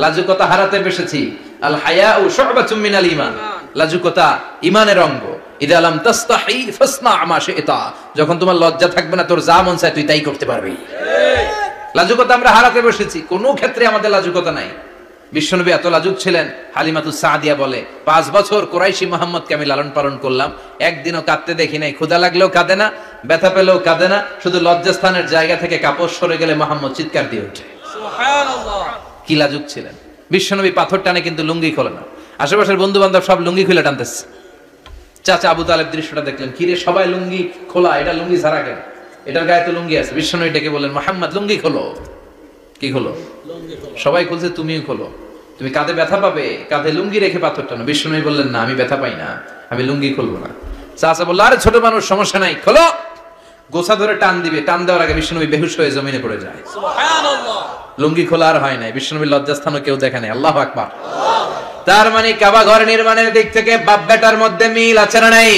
লাজুকতা হারাতে বসেছি। আল হায়াউ শু'বাতুম মিনাল ঈমান। লাজুকতা ঈমানের অঙ্গ। ইযা লাম তাস্তাহি ফাসনা মা শি'তা। যখন তোমার লজ্জা থাকবে না, তোর যা মন চায় তুই তাই করতে পারবি। লাজুকতা আমরা হারাতে বসেছি, কোনো ক্ষেত্রে আমাদের লাজুকতা নাই। বিশ্বনবী এত লাজুক ছিলেন, হালিমাতুস সাদিয়া বলে 5 বছর কুরাইশি মুহাম্মদকে আমি লালন পালন করলাম, একদিনও কাঁদতে দেখি নাই। ক্ষুধা লাগলেও কাঁদে না, ব্যথা পেলেও কাঁদে না। শুধু লজ্জাস্থানের জায়গা থেকে কাপড় সরে গেলে মুহাম্মদ চিৎকার দিয়ে ওঠে। সুবহানাল্লাহ। কি লাজুক ছিলেন। বিশ্বনবী পাথর টানে কিন্তু লুঙ্গি খোলে না। আশেপাশের বন্ধু বান্ধব সব লুঙ্গি খুলে টানতেছে। চাচা আবু তালেব দৃশ্যটা দেখলেন, কিরে সবাই লুঙ্গি খোলা, এটা লুঙ্গি ছাড়া কেন? এটার গায়ে তো লুঙ্গি আছে। বিশ্বনবী ডেকে বললেন, মুহাম্মদ লুঙ্গি খোলো। কি খোলো? সবাই খুলছে, তুমিও খোলো। তুমি কাঁধে ব্যথা পাবে, কাঁধে লুঙ্গি রেখে পাথর টানো। বিশ্বনবী বললেন, না আমি ব্যথা পাই না, আমি লুঙ্গি খুলবো না। চাচা বলল, আরে ছোট মানুষ, সমস্যা নাই, খোলো। গোছা ধরে টান দিবে, টান দেওয়ার আগে বিশ্বনবী বেহুশ হয়ে জমিনে পড়ে যায়। সুবহানাল্লাহ। লুঙ্গি খোলা আর হয় নাই। বিশ্বনবীর লজ্জাস্থানও কেউ দেখে নাই। আল্লাহু আকবার। তার মানে কাবা ঘর নির্মাণের দিক থেকে বাপ বেটার মধ্যে মিল আছে না নাই?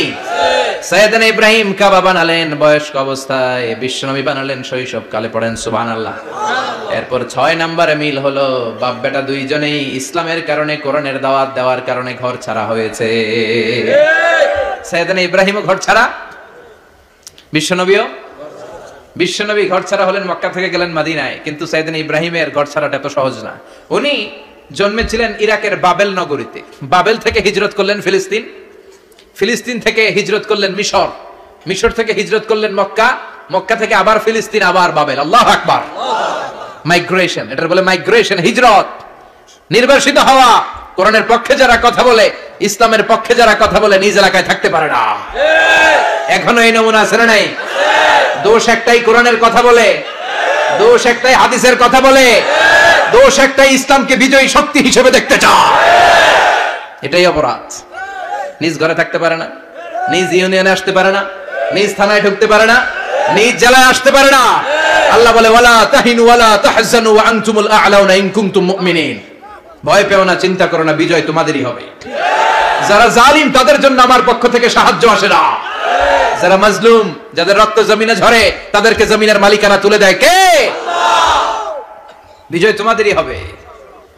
সাইয়েদনা ইব্রাহিম কাবা বানালেন বয়স্ক অবস্থায়, বিশ্বনবী বানালেন শৈশবকালে। পড়েন সুবহানাল্লাহ। এরপর 6 নম্বরে মিল হলো, বাপ বেটা দুইজনেই ইসলামের কারণে, কোরআনের দাওয়াত দেওয়ার কারণে ঘর ছাড়া হয়েছে। সাইয়েদনা ইব্রাহিমও ঘর ছাড়া, বিশ্বনবী ঘর ছাড়া হলেন, মক্কা থেকে গেলেন মদিনায়। কিন্তু সাইয়েদনা ইব্রাহিমের ঘর ছাড়াটা এত সহজ না। উনি জন্মেছিলেন ইরাকের বাবেল নগরীতে। বাবেল থেকে হিজরত করলেন ফিলিস্তিন, ফিলিস্তিন থেকে হিজরত করলেন মিশর, মিশর থেকে হিজরত করলেন মক্কা, মক্কা থেকে আবার ফিলিস্তিন, আবার বাবেল। আল্লাহু আকবার। মাইগ্রেশন, এটা বলে মাইগ্রেশন, হিজরত। নির্বাসিত হওয়া। কোরআনের পক্ষে যারা কথা বলে, ইসলামের পক্ষে যারা কথা বলে, নিজ এলাকায় থাকতে পারে না। এখনো এই নমুনা আছে না নাই? দোষ একটাই, কোরআনের কথা বলে। দোষ একটাই, হাদিসের কথা বলে। দোষ একটাই, ইসলামকে বিজয়ী শক্তি হিসেবে দেখতে চায়। এটাই অপরাধ। নিজ ঘরে থাকতে পারে না, নিজ ইউনিয়নে আসতে পারে না, নিজ থানায় ঢুকতে পারে না, নিজ জেলায় আসতে পারে না। আল্লাহ বলে, ওয়ালা তাহিনু ওয়ালা তাহজানু ওয়া আনতুমুল আ'লাউনা ইন কুনতুম মুমিনিন। ভয় পেও না, চিন্তা করো না, বিজয় তোমাদেরই হবে। যারা জালিম তাদের জন্য আমার পক্ষ থেকে সাহায্য আসে না। যারা মাজলুম, যাদের রক্ত জমিনে ঝরে, তাদেরকে জমিনের মালিকানা তুলে দেয় কে? আল্লাহ। বিজয় তোমাদেরই হবে,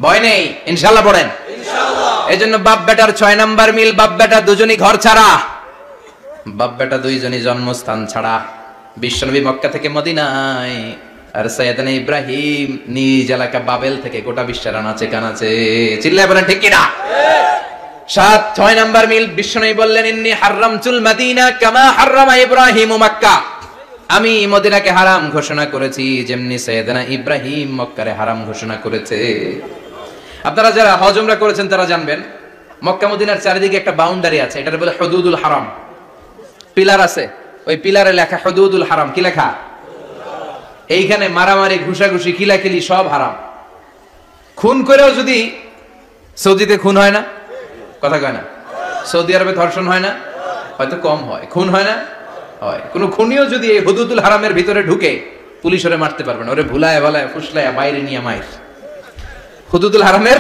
ভয় নেই ইনশাআল্লাহ। পড়েন ইনশাআল্লাহ। এজন্য বাপ বেটার 6 নাম্বার মিল, বাপ বেটা দুজনই ঘর ছাড়া, বাপ বেটা দুইজনই জন্মস্থান ছাড়া। বিশ্বনবী মক্কা থেকে মদিনায়, আর সাইয়েদনা ইব্রাহিম নিজ এলাকা বাবেল থেকে গোটা বিশ্বের আনাচে কানাচে। চিল্লায় বলেন ঠিক কিনা? 6 নাম্বার মিল, বিশ্বনবী বললেন ইন্নী হারামতুল মদিনা কামা হারামা ইব্রাহিম মক্কা। আমি মদিনাকে হারাম ঘোষণা করেছি যেমনি সাইয়েদনা ইব্রাহিম মক্কারে হারাম ঘোষণা করেছে। আপনারা যারা হজ উমরা করেছেন তারা জানবেন, মক্কা মদিনার চারিদিকে একটা বাউন্ডারি আছে, এটার বলে হুদুদুল হারাম। পিলার আছে, ওই পিলারে লেখা হুদুদুল হারাম। কি লেখা? এইখানে মারামারি, ঘুষাঘুষি, কিলাকিলি সব হারাম। খুন করেও যদি, সৌদিতে খুন হয় না? কথা কয় না? সৌদি আরবে ধর্ষণ হয় না? হয়তো কম হয়। খুন হয় না? হয়। কোন খুনিও যদি এই হুদুদুল হারামের ভিতরে ঢুকে, পুলিশ ওরে মারতে পারবে না। ওরে ভুলায় ভালায় ফুসলায় বাইরে নিয়ে মাইর। হুদুদুল হারামের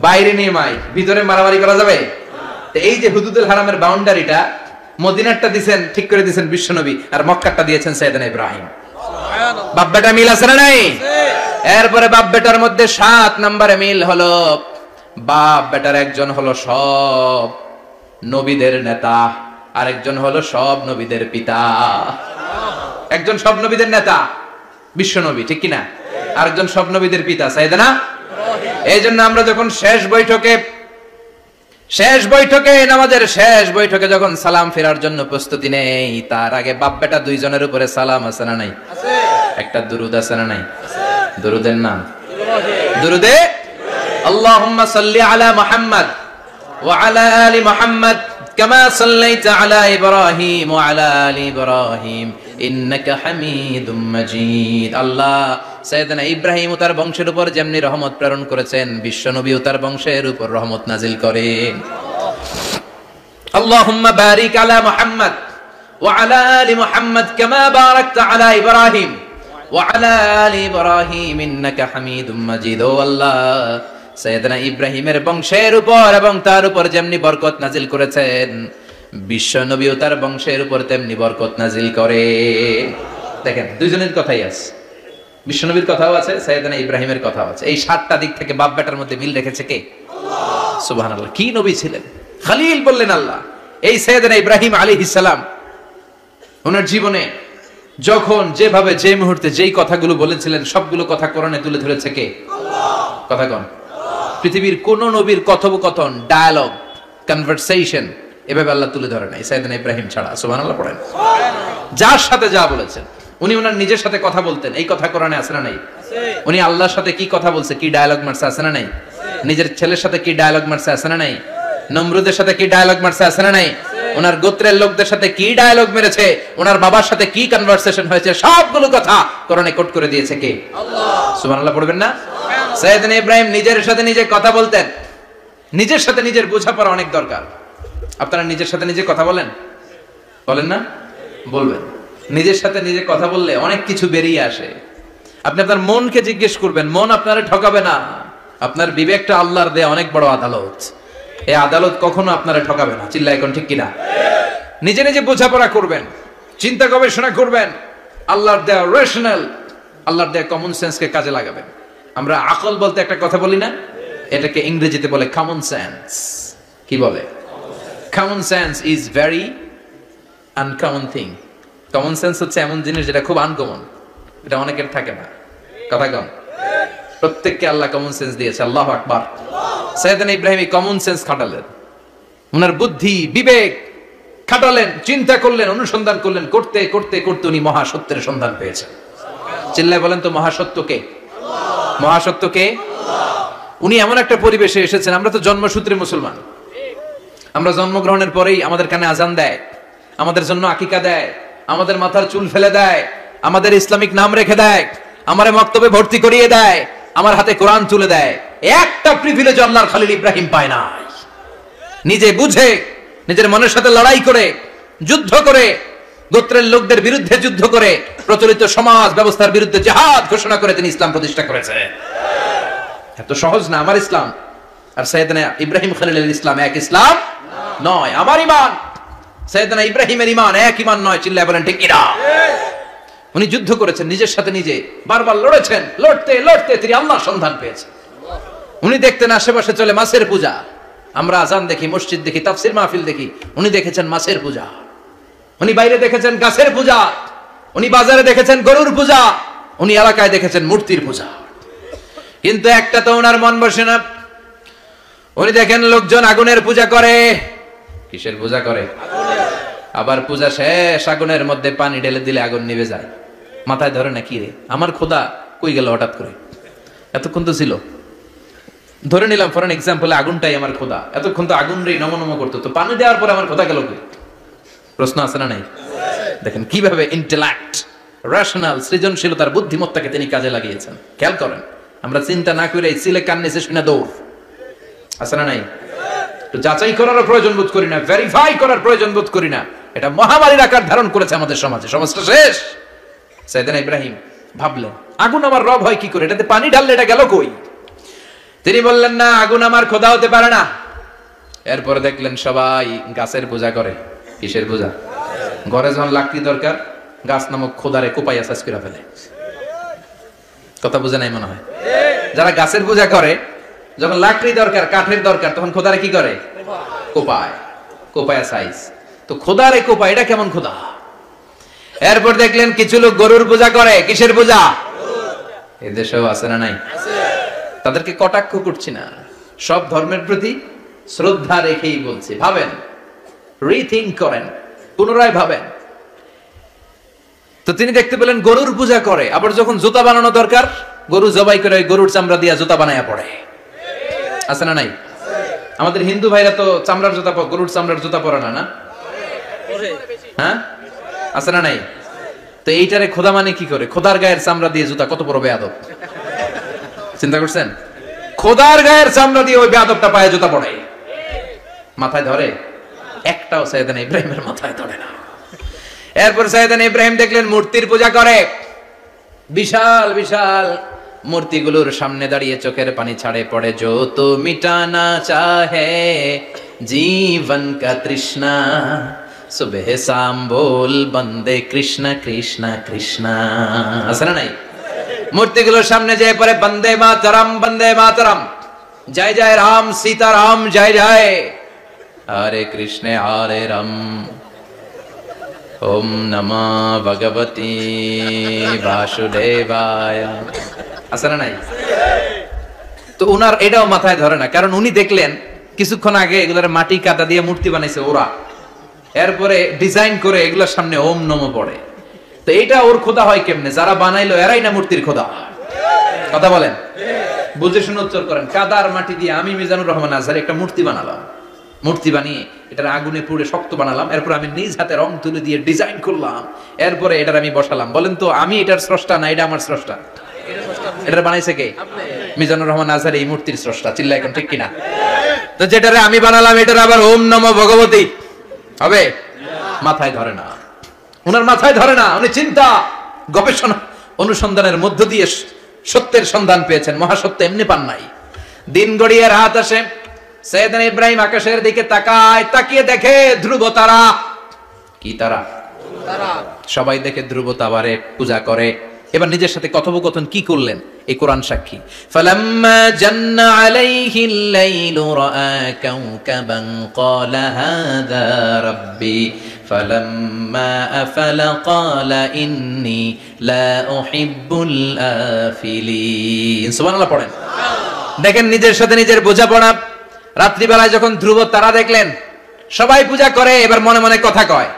বাইরে নিয়ে মাইর, ভিতরে মারামারি করা যাবে? এই যে হুদুদুল হারামের বাউন্ডারিটা, মদিনারটা দিয়েছেন, ঠিক করে দিয়েছেন বিশ্বনবী, আর মক্কারটা দিয়েছেন সাইয়েদনা ইব্রাহিম। বাপ বেটা মিল আছে না নাই? এরপরে বাপ বেটার মধ্যে 7 নম্বরে মিল হলো, বাপ বেটার একজন হলো সব নবীদের নেতা, আরেকজন হলো সব নবীদের পিতা। একজন সব নবীদের নেতা বিশ্বনবী, ঠিক কিনা? আরেকজন সব নবীদের পিতা সাইয়েদনা ইব্রাহিম। এই জন্য আমরা যখন শেষ বৈঠকে নামাজের শেষ বৈঠকে যখন সালাম ফেরার জন্য প্রস্তুতি নেই, তার আগে বাপ বেটা দুইজনের উপরে সালাম আছে না নাই? একটা দুরুদ আছে না নাই? দুরুদের নাম দুরুদে আল্লাহুম্মা সাল্লি আলা মুহাম্মদ ওয়া আলা আলি মুহাম্মদ কামা সাল্লাইতা আলা ইব্রাহিম ওয়া আলা আলি ইব্রাহিম ইন্নাকা হামিদুম মাজিদ। আল্লাহ সাইয়েদনা ইব্রাহিম ও তার বংশের উপর যেমনি রহমত প্রেরণ করেছেন, বিশ্বনবী ও তার বংশের উপর রহমত নাজিল করেন। আল্লাহুম্মা বারিক আলা মুহাম্মদ ওয়া আলা আলি মুহাম্মদ কামা বারাকতা আলা ইব্রাহিম ওয়া আলা আলি ইব্রাহিম ইন্নাকা হামিদুম মাজিদ। ও আল্লাহ, সাইয়েদনা ইব্রাহিমের বংশের উপর এবং তার উপর যেমনি বরকত নাজিল করেছেন, বিশ্বনবী ও তার বংশের উপর তেমনি বরকত নাজিল করে। দেখেন, দুইজনের কথাই আছে, বিশ্বনবীর কথাও আছে, সাইয়েদনা ইব্রাহিমের কথাও আছে। এই 7টা দিক থেকে বাপ বেটার মধ্যে মিল রেখেছে কে? আল্লাহ। সুবহানাল্লাহ। কি নবী ছিলেন! খলিল বললেন আল্লাহ। এই সাইয়েদনা ইব্রাহিম আলাইহিস সালাম ওনার জীবনে যখন যেভাবে যে মুহূর্তে যেই কথাগুলো বলেছিলেন, সবগুলো কথা কোরআনে তুলে ধরেছে কে? আল্লাহ। কথা কোন? পৃথিবীর কোন নবীর কথোপকথন, ডায়ালগ, কনভারসেশন এভাবে আল্লাহ তুলে ধরে নাই সাইয়েদনা ইব্রাহিম ছাড়া। সুবহানাল্লাহ পড়েন। যার সাথে যা বলেছেন, উনি ওনার নিজের সাথে কথা বলতেন, এই কথা কোরআনে আছে না নাই? উনি আল্লাহর সাথে কি কথা বলছে, কি ডায়ালগ মারছে, আছে না নাই? নিজের ছেলের সাথে কি ডায়ালগ মারছে, আছে না নাই? নমরুদের সাথে কি ডায়ালগ মারছে, আছে না নাই? ওনার গোত্রের লোকদের সাথে কি ডায়ালগ মেরেছে, ওনার বাবার সাথে কি কনভারসেশন হয়েছে, সবগুলো কথা কোরআনে কোট করে দিয়েছে কে? আল্লাহ। সুবহানাল্লাহ পড়বেন না? সাইয়েদনা ইব্রাহিম নিজের সাথে নিজে কথা বলতেন। নিজের সাথে নিজের বোঝাপড়া অনেক দরকার। আপনারা নিজের সাথে নিজে কথা বলেন? বলেন না? বলবেন। নিজের সাথে নিজে কথা বললে অনেক কিছু বেরিয়ে আসে। আপনি আপনার মনকে জিজ্ঞেস করবেন, মন আপনারে ঠকাবে না। আপনার বিবেকটা আল্লাহর দেয়া অনেক বড় আদালত, এই আদালত কখনো আপনারে ঠকাবে না। চিল্লায় এখন ঠিক কিনা? নিজে নিজে বোঝাপড়া করবেন, চিন্তা গবেষণা করবেন, আল্লাহর দেয়া রেশনাল, আল্লাহর দেয়া কমন সেন্সকে কাজে লাগাবেন। আমরা আকল বলতে একটা কথা বলি না, এটাকে ইংরেজিতে বলে কমন সেন্স। কি বলে? Common sense is very uncommon thing. Common sense হচ্ছে এমন জিনিস যেটা খুব আনকমন, এটা অনেকের থাকে না। কথা কম। প্রত্যেককে আল্লাহ কমন সেন্স দিয়েছে। আল্লাহু আকবার। সাইয়েদনা ইব্রাহিম কমন সেন্স খাটালেন, ওনার বুদ্ধি বিবেক খাটালেন, চিন্তা করলেন, অনুসন্ধান করলেন, করতে করতে করতে উনি মহাসত্যের সন্ধান পেয়েছেন। চিল্লায় বলেন তো মহাসত্য কে? মহাসত্য কে? উনি এমন একটা পরিবেশে এসেছেন, আমরা তো জন্মসূত্রে মুসলমান, আমরা জন্মগ্রহণের পরেই আমাদের কানে আজান দেয়, আমাদের জন্য আকিকা দেয়, আমাদের মাথার চুল ফেলে দেয়, আমাদের ইসলামিক নাম রেখে দেয়, আমারে মক্তবে ভর্তি করিয়ে দেয়, আমার হাতে কোরআন তুলে দেয়। একটা প্রিভিলেজ আল্লাহর খলিল ইব্রাহিম পায় নাই। নিজে বুঝে, নিজের মনের সাথে লড়াই করে, যুদ্ধ করে, গোত্রের লোকদের বিরুদ্ধে যুদ্ধ করে, প্রচলিত সমাজ ব্যবস্থার বিরুদ্ধে জিহাদ ঘোষণা করে তিনি ইসলাম প্রতিষ্ঠা করেছে। এত সহজ না আমার ইসলাম আর সাইয়েদনা ইব্রাহিম খলিলের ইসলাম এক ইসলাম নয়। আমার ঈমান সাইয়েদনা ইব্রাহিমের ঈমান এক ঈমান নয়। চিল্লায় বলেন ঠিক কিনা? উনি যুদ্ধ করেছেন, নিজের সাথে নিজে বারবার লড়েছেন, লড়তে লড়তে তিনি আল্লাহর সন্ধান পেয়েছেন। উনি দেখতেন আশেপাশে চলে মাছের পূজা, আমরা আজান দেখি, মসজিদ দেখি, তাফসির মাহফিল দেখি। উনি দেখেছেন মাছের পূজা, উনি বাইরে দেখেছেন গাছের পূজা, উনি বাজারে দেখেছেন গরুর পূজা, উনি এলাকায় দেখেছেন মূর্তির পূজা। কিন্তু একটা তো ওনার মন বসে না। উনি দেখেন লোকজন আগুনের পূজা করে। কিসের পূজা করে? আবার পূজা শেষ, আগুনের মধ্যে পানি ঢেলে দিলে আগুন নিভে যায়। মাথায় ধরে না, কি রে আমার খোদা কই গেল হঠাৎ করে? এতক্ষণ তো ছিল। ধরে নিলাম ফর এন এক্সাম্পল, আগুনটাই আমার খোদা। এতক্ষণ তো আগুন রে নম নম করতো, তো পানি দেওয়ার পরে আমার খোদা গেল কই? প্রশ্ন আছে না নাই? দেখেন কিভাবে ইন্টেলেক্ট, রেশনাল, সৃজনশীলতার বুদ্ধিমত্তাকে তিনি কাজে লাগিয়েছেন। খেয়াল করেন, আমরা চিন্তা না করে সিলে কান নিচে শুনে দৌড়, আছে না নাই? তো যাচাই করার প্রয়োজন বোধ করি না, ভেরিফাই করার প্রয়োজন বোধ করি না। এটা মহামারীর আকার ধারণ করেছে আমাদের সমাজে। সমাজটা শেষ। সাইয়েদনা ইব্রাহিম ভাবলেন, আগুন আমার রব হয় কি করে? এটাতে পানি ঢাললে এটা গেল কই? তিনি বললেন, না, আগুন আমার খোদা হতে পারে না। এরপরে দেখলেন সবাই গাছের পূজা করে। কিসের পূজা? ঘরে যখন লাকড়ি দরকার, গাছ নামক খোদারে কোপাইয়া সাজ করে ফেলে। কথা বুঝে নাই মনে হয়? যারা গাছের পূজা করে, যখন লাকড়ি দরকার, কাঠের দরকার, তখন খোদারে কি করে? কোপায়, কোপায়া সাইজ। তো খোদারে কোপায়, এটা কেমন খোদা? এরপর দেখলেন কিছু লোক গরুর পূজা করে। কিসের পূজা? এদেশেও আছে না নাই? তাদেরকে কটাক্ষ করছি না, সব ধর্মের প্রতি শ্রদ্ধা রেখেই বলছি। ভাবেন, রিথিঙ্ক করেন, পুনরায় ভাবেন। তো তিনি দেখতে পেলেন গরুর পূজা করে। আবার যখন জুতা বানানো দরকার, গরু জবাই করে গরুর চামড়া দিয়া জুতা বানায়া পড়ে। আছে না নাই? আমাদের হিন্দু ভাইরা তো চামড়ার জুতা, গরুর চামড়ার জুতা পরে না, না? হ্যাঁ, আছে না নাই? তো এইটারে খোদা মানে কি করে? খোদার গায়ের চামড়া দিয়ে জুতা, কত বড় বেয়াদব! চিন্তা করছেন? খোদার গায়ের চামড়া দিয়ে ওই বেয়াদবটা পায়ে জুতা পড়ে। মাথায় ধরে? একটাও সাইয়েদনা ইব্রাহিমের মাথায় ধরে না। এরপর সাইয়েদনা ইব্রাহিম দেখলেন মূর্তির পূজা করে। বিশাল বিশাল মূর্তিগুলোর সামনে দাঁড়িয়ে চোখের পানি ছাড়ে পড়ে। जो तो मिटाना चाहे जीवन का तृष्णा, सुबह शाम बोल बंदे कृष्ण कृष्ण कृष्ण। আছে না নাই? মূর্তিগুলোর সামনে যেয়ে পড়ে বন্দে মাতরম, বন্দে মাতরম, জয় জয় রাম সীতা রাম, জয় জয় হরে কৃষ্ণ হরে রাম, ওম নমঃ ভগবতে বাসুদেবায়। আছে না নাই? তো উনার এটাও মাথায় ধরে না, কারণ উনি দেখলেন কিছুক্ষণ আগে এগুলোর মাটি কাদা দিয়ে মূর্তি বানাইছে ওরা। এরপরে ডিজাইন করে এগুলোর সামনে ওম নমঃ পড়ে। তো এইটা ওর খোদা হয় কেমনে? যারা বানাইলো এরাই না মূর্তির খোদা। কথা বলেন, বুঝে শুনে উত্তর করেন। কাদার মাটি দিয়ে আমি মিজানুর রহমান আজহারি একটা মূর্তি বানালাম। মূর্তি বানিয়ে এটার আগুনে পুড়ে শক্ত বানালাম। এরপর আমি নিজ হাতে রং তুলে দিয়ে ডিজাইন করলাম। এরপরে এটার আমি বসালাম। বলেন তো, আমি এটার স্রষ্টা না এটা আমার স্রষ্টা? এটা বানাইছে কে? মিজানুর রহমান আজহারি এই মূর্তির স্রষ্টা। চিল্লা এখন ঠিক কিনা? তো যেটারে আমি বানালাম এটার আবার ওম নমঃ ভগবতী হবে? মাথায় ধরে না, ওনার মাথায় ধরে না। উনি চিন্তা, গবেষণা, অনুসন্ধানের মধ্য দিয়ে সত্যের সন্ধান পেয়েছেন। মহাসত্য এমনি পান নাই। দিন গড়িয়ে রাত আসে। সাইয়েদনা ইব্রাহিম আকাশের দিকে তাকায়, তাকিয়ে দেখে ধ্রুব তারা। কি তারা? সবাই দেখে ধ্রুব তারারে পূজা করে। এবার নিজের সাথে কথোপকথন কি করলেন এই কোরআন সাক্ষী। ফালাম্মা জান্না আলাইহিল লাইলু রাআ কাওকাবান ক্বালা হাযা রাব্বি ফালাম্মা আফালা ক্বালা ইন্নী লা উহিব্বুল আফিলিন। সুবহানাল্লাহ পড়েন। দেখেন নিজের সাথে নিজের বোঝাপড়া। রাত্রিবেলায় যখন ধ্রুব তারা দেখলেন, সবাই পূজা করে, এবার মনে মনে কথা কয়।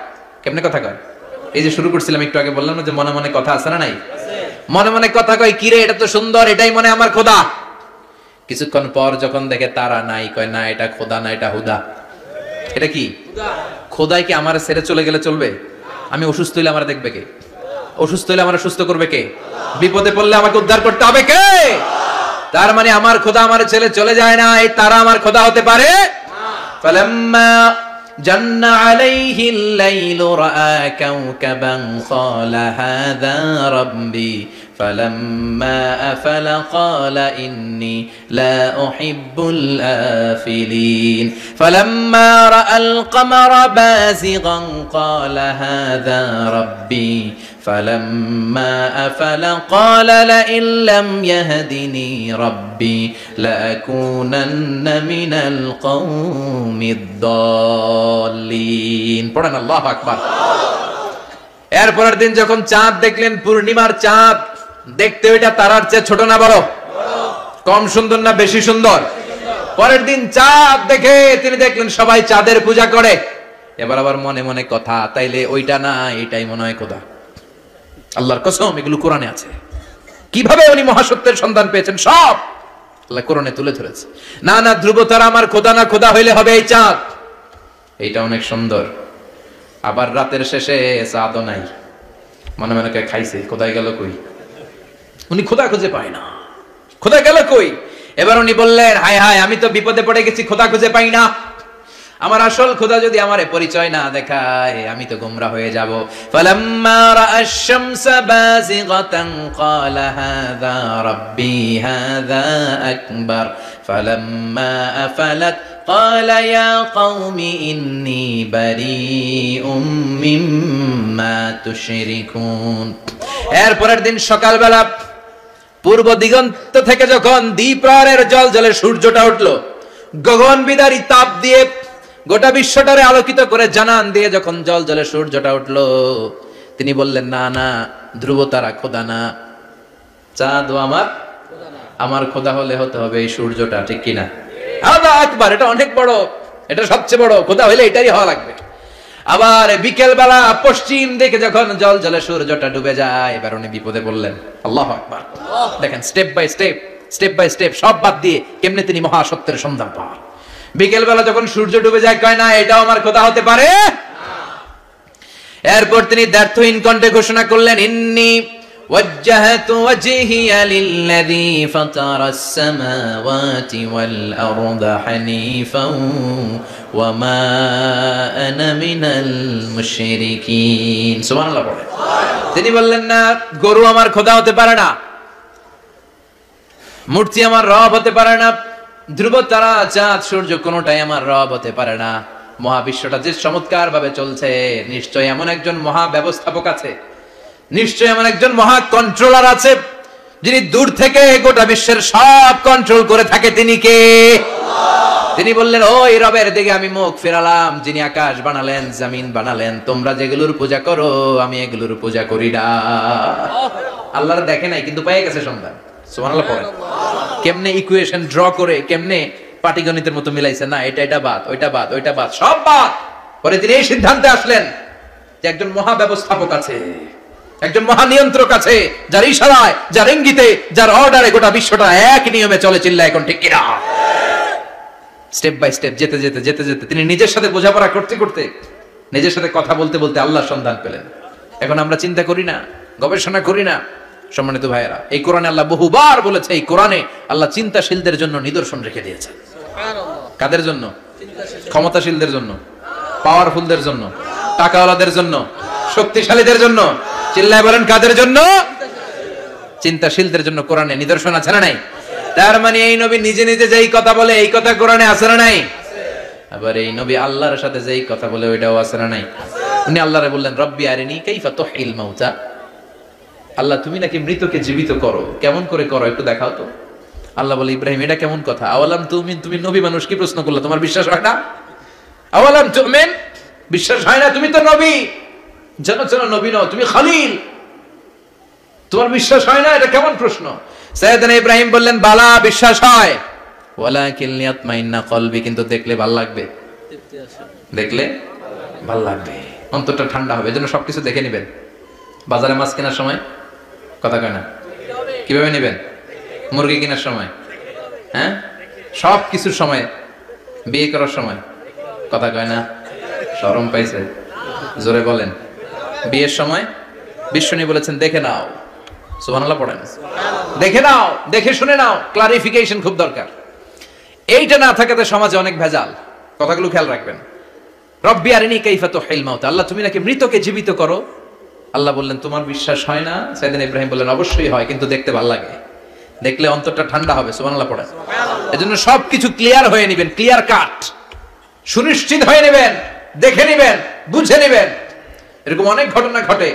কেমনে কথা কয়? এই যে শুরু করছিলাম একটু আগে, বললাম না যে মনে মনে কথা আছে না নাই? মনে মনে কথা কয়, কিরে এটা তো সুন্দর, এটাই মনে আমার খোদা। কিছুক্ষণ পর যখন দেখে তারা নাই, কয় না এটা খোদা না, এটা হুদা। এটা কি? খোদাই কি আমার ছেড়ে চলে গেলে চলবে? আমি অসুস্থ হইলে আমার দেখবে কে? অসুস্থ হইলে আমার সুস্থ করবে কে? বিপদে পড়লে আমাকে উদ্ধার করতে হবে কে? তার মানে আমার খোদা আমার ছেলে চলে যায় না, এই তারা আমার খোদা হতে পারে? ফালাম্মা জান্না আলাইহিল লাইলু রাআ কাওকাবান ক্বালা হাযা রাব্বি ফালাম্মা আফালা ক্বালা ইন্নী লা উহিব্বুল আফিলিন ফালাম্মা রাআল কমারা বাযিগান ক্বালা হাযা রাব্বি فلما أفل قال لئن لم يهدني ربي لأكونن من القوم الضالين পড়েন আল্লাহু আকবার। এরপরের দিন যখন চাঁদ দেখলেন, পূর্ণিমার চাঁদ, দেখতে ওইটা তারার চেয়ে ছোট না বড়? কম সুন্দর না বেশি সুন্দর? পরের দিন চাঁদ দেখে তিনি দেখলেন সবাই চাঁদের পূজা করে। এবার আবার মনে মনে কথা, তাইলে ওইটা না এটাই মনে হয় খোদা। আল্লাহর কসম, এগুলো কোরআনে আছে। কিভাবে উনি মহাসত্যের সন্ধান পেয়েছেন সব আল্লাহ কোরআনে তুলে ধরেছে। না না, ধ্রুব তারা আমার খোদা না, খোদা হইলে হবে এই চাঁদ। এইটা অনেক সুন্দর। আবার রাতের শেষে চাঁদও নাই, মনে মনে খাইছে, খোদাই গেল কই? উনি খোদা খুঁজে পায় না, খোদা গেল কই? এবার উনি বললেন, হায় হায়, আমি তো বিপদে পড়ে গেছি, খোদা খুঁজে পাই না। আমার আসল খোদা যদি আমারে পরিচয় না দেখায়, আমি তো গোমরা হয়ে যাব। ফালাম্মা রাআশ শামসা বাযিগাতান ক্বালা হাযা রাব্বি হাযা আকবার ফালাম্মা আফালাত ক্বালা ইয়া কওমি ইন্নী বারীউম মিম্মা তুশরিকুন। এরপরের দিন সকালবেলা পূর্ব দিগন্ত থেকে যখন দ্বিপ্রহরের জলজলে সূর্যটা উঠলো, গগন বিদারী তাপ দিয়ে গোটা বিশ্বটারে আলোকিত করে জানান দিয়ে যখন জলজলে সূর্যটা উঠলো, তিনি বললেন, না না, ধ্রুব তারা খোদা না, চাঁদও আমার খোদা হলে হতে হবে এই সূর্যটা, ঠিক কিনা? আল্লাহু আকবার, এটা অনেক বড়, এটা সবচেয়ে বড় খোদা হইলে এটাই হওয়া লাগবে। আবার বিকেল বেলা পশ্চিম দিকে যখন জলজলে সূর্যটা ডুবে যায়, এবার উনি বিপদে পড়লেন। আল্লাহু আকবার। দেখেন, স্টেপ বাই স্টেপ সব বাদ দিয়ে কেমনে তিনি মহাসত্যের সন্ধান পান। বিকেল বেলা যখন সূর্য ডুবে যায়, কয় না এটাও আমার খোদা হতে পারে। এরপর তিনি দ্ব্যর্থহীন কণ্ঠে ঘোষণা করলেন, ইন্নী ওয়াজ্জাহতু ওয়াজহিয়া লিল্লাযী ফাতারাস সামাওয়াতি ওয়াল আরদা হানিফান ওয়া মা আনা মিনাল মুশরিকিন। সুবহানাল্লাহ বলেন। তিনি বললেন, না, গরু আমার খোদা হতে পারে না, মূর্তি আমার রব হতে পারে না, ধ্রুব তারা চাঁদ সূর্য কোনটাই আমার রব হতে পারে না। মহাবিশ্বটা যে চমৎকার ভাবে চলছে, নিশ্চয়ই এমন একজন মহা ব্যবস্থাপক আছে, নিশ্চয়ই এমন একজন মহা কন্ট্রোলার আছে, যিনি দূর থেকে গোটা বিশ্বের সব কন্ট্রোল করে থাকে। তিনি কে? তিনি বললেন, ওই রবের দিকে আমি মুখ ফেরালাম, যিনি আকাশ বানালেন, জমিন বানালেন। তোমরা যেগুলোর পূজা করো আমি এগুলোর পূজা করি না। আল্লাহর দেখে নাই, কিন্তু পেয়ে গেছে সন্ধান। সুবহানাল্লাহ পড়েন। কেমনে ইকুয়েশন ড্র করে, কেমনে পাটিগণিতের মতো মিলাইছে, না এটা বাদ, ওইটা বাদ, ওইটা বাদ, সব বাদ। পরে তিনি এই সিদ্ধান্তে আসলেন যে একজন মহা ব্যবস্থাপক আছে, একজন মহা নিয়ন্ত্রক আছে, যার ইশারায়, যার ইঙ্গিতে, যার অর্ডারে গোটা বিশ্বটা এক নিয়মে চলে। চিল্লা এখন ঠিক কিনা? স্টেপ বাই স্টেপ যেতে যেতে যেতে যেতে তিনি নিজের সাথে বোঝাপড়া করতে করতে, নিজের সাথে কথা বলতে বলতে আল্লাহর সন্ধান পেলেন। এখন আমরা চিন্তা করি না, গবেষণা করি না। সম্মানিত ভাইয়েরা, এই কোরআনে আল্লাহ বহুবার বলেছে, এই কোরআনে আল্লাহ চিন্তাশীলদের জন্য নিদর্শন রেখে দিয়েছে। কাদের জন্য? ক্ষমতাশীলদের জন্য, পাওয়ারফুলদের জন্য, টাকাওয়ালাদের জন্য, শক্তিশালীদের জন্য। চিল্লায় বলেন, কাদের জন্য? চিন্তাশীলদের জন্য কোরআনে নিদর্শন আছে না নাই? তার মানে এই নবী নিজে নিজে যেই কথা বলে, এই কথা কোরআনে আছে না নাই? আবার এই নবী আল্লাহর সাথে যেই কথা বলে, ওইটাও আছে না নাই? উনি আল্লাহরে বললেন, রব্বি আরিনী কাইফা তুহিল মাউতা। আল্লাহ, তুমি নাকি মৃতকে জীবিত করো, কেমন করে করো একটু দেখাও তো। আল্লাহ বলে, ইব্রাহিম, এটা কেমন কথা? আওয়ালাম তুমিন, তুমি নবী মানুষ, কি প্রশ্ন করলে? তোমার বিশ্বাস হয় না? আওয়ালাম তুমিন, বিশ্বাস হয় না? তুমি তো নবী, জানো জানো নবী নও, তুমি খলিল, তোমার বিশ্বাস হয় না? এটা কেমন প্রশ্ন? সাইয়েদনা ইব্রাহিম বললেন, বালা, বিশ্বাস হয়, ওয়ালাকিন লিয়াতমাইন্না কলবি, কিন্তু দেখলে ভাল লাগবে, দেখলে ভাল লাগবে, অন্তরটা ঠান্ডা হবে। এজন্য সবকিছু দেখে নেবেন। বাজারে মাছ কেনার সময় কথা কয় না, কিভাবে নেবেন? মুরগি কেনার সময়, হ্যাঁ, সব কিছুর সময়, বিয়ে করার সময় কথা কয় না, শরম পাইছে, জোরে বলেন। বিয়ের সময় বিশ্বনী বলেছেন, দেখে নাও। সুবহানাল্লাহ পড়েন। দেখে নাও, দেখে শুনে নাও, ক্লারিফিকেশন খুব দরকার। এইটা না থাকাতে সমাজে অনেক ভেজাল। কথাগুলো খেয়াল রাখবেন। রব্বি আরিনী কাইফা তুহিল মাউতা, আল্লাহ, তুমি নাকি মৃতকে জীবিত করো। আল্লাহ বললেন, তোমার বিশ্বাস হয় না? সাইয়েদনা ইব্রাহিম বললেন, অবশ্যই হয়, কিন্তু দেখতে ভালো লাগে, দেখলে অন্তরটা ঠান্ডা হবে। সুবহানাল্লাহ পড়েন। এজন্য সবকিছু ক্লিয়ার হয়ে নেবেন, ক্লিয়ার কাট, সুনিশ্চিত হয়ে নেবেন, দেখে নেবেন, বুঝে নেবেন। এরকম অনেক ঘটনা ঘটে।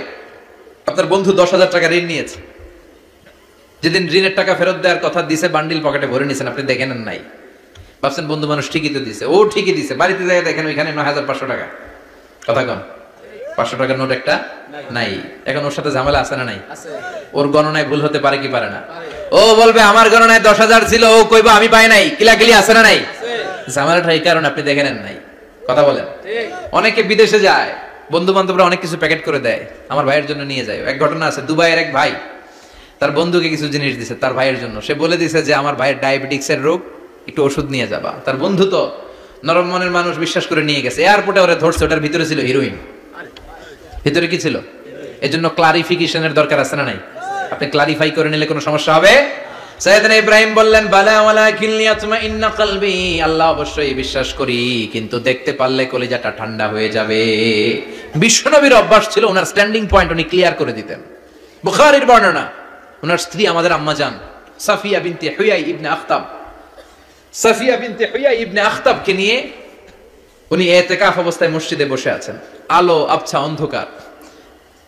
আপনার বন্ধু 10,000 টাকা ঋণ নিয়েছে, যেদিন ঋণের টাকা ফেরত দেওয়ার কথা দিছে বান্ডিল পকেটে ভরে নিয়েছেন, আপনি দেখেন নাই, ভাবছেন বন্ধু মানুষ ঠিকই তো দিছে, ও ঠিকই দিছে, বাড়িতে যাই দেখেন ওইখানে 9,500 টাকা। কথা কন, 500 টাকার নোট একটা নাই। এখন ওর সাথে ঝামেলা আছে না নাই? ওর গণনায় ভুল হতে পারে কি পারে না? ও বলবে আমার গণনায় 10,000 ছিল, ও কইবা আমি পাই নাই, কিলাকিলি আছে না নাই? ঝামেলাটা এই কারণে আপনি দেখে নেন নাই। কথা বলেন। অনেকে বিদেশে যায়, বন্ধু বান্ধবরা অনেক কিছু প্যাকেট করে দেয়, আমার ভাইয়ের জন্য নিয়ে যায়। এক ঘটনা আছে, দুবাইয়ের এক ভাই তার বন্ধুকে কিছু জিনিস দিছে তার ভাইয়ের জন্য। সে বলে দিছে যে আমার ভাইয়ের ডায়াবেটিক্সের রোগ, একটু ওষুধ নিয়ে যাবা। তার বন্ধু তো নরম মনের মানুষ, বিশ্বাস করে নিয়ে গেছে। এয়ারপোর্টে ওরা ধরছে, ওটার ভিতরে ছিল হিরোইন। ভিতরে কি ছিল? এজন্য ক্লারিফিকেশনের দরকার আছে না নাই? আপনি ক্লারিফাই করে নিলে কোনো সমস্যা হবে? সাইয়েদনা ইব্রাহিম বললেন বালা ওয়ালাকিন লিয়াতমাইন্না কলবি, আল্লাহ অবশ্যই বিশ্বাস করি, কিন্তু দেখতে পারলে কলিজাটা ঠান্ডা হয়ে যাবে। বিশ্বনবীর অভ্যাস ছিল, ওনার স্ট্যান্ডিং পয়েন্ট উনি ক্লিয়ার করে দিতেন। বুখারীর বর্ণনা, ওনার স্ত্রী আমাদের আম্মাজান সাফিয়া বিনতে হুয়াই ইবনে আখতাব, সাফিয়া বিনতে হুয়াই ইবনে আখতাবকে নিয়ে উনি ইতিকাফ অবস্থায় মসজিদে বসে আছেন, আলো আবছা অন্ধকার।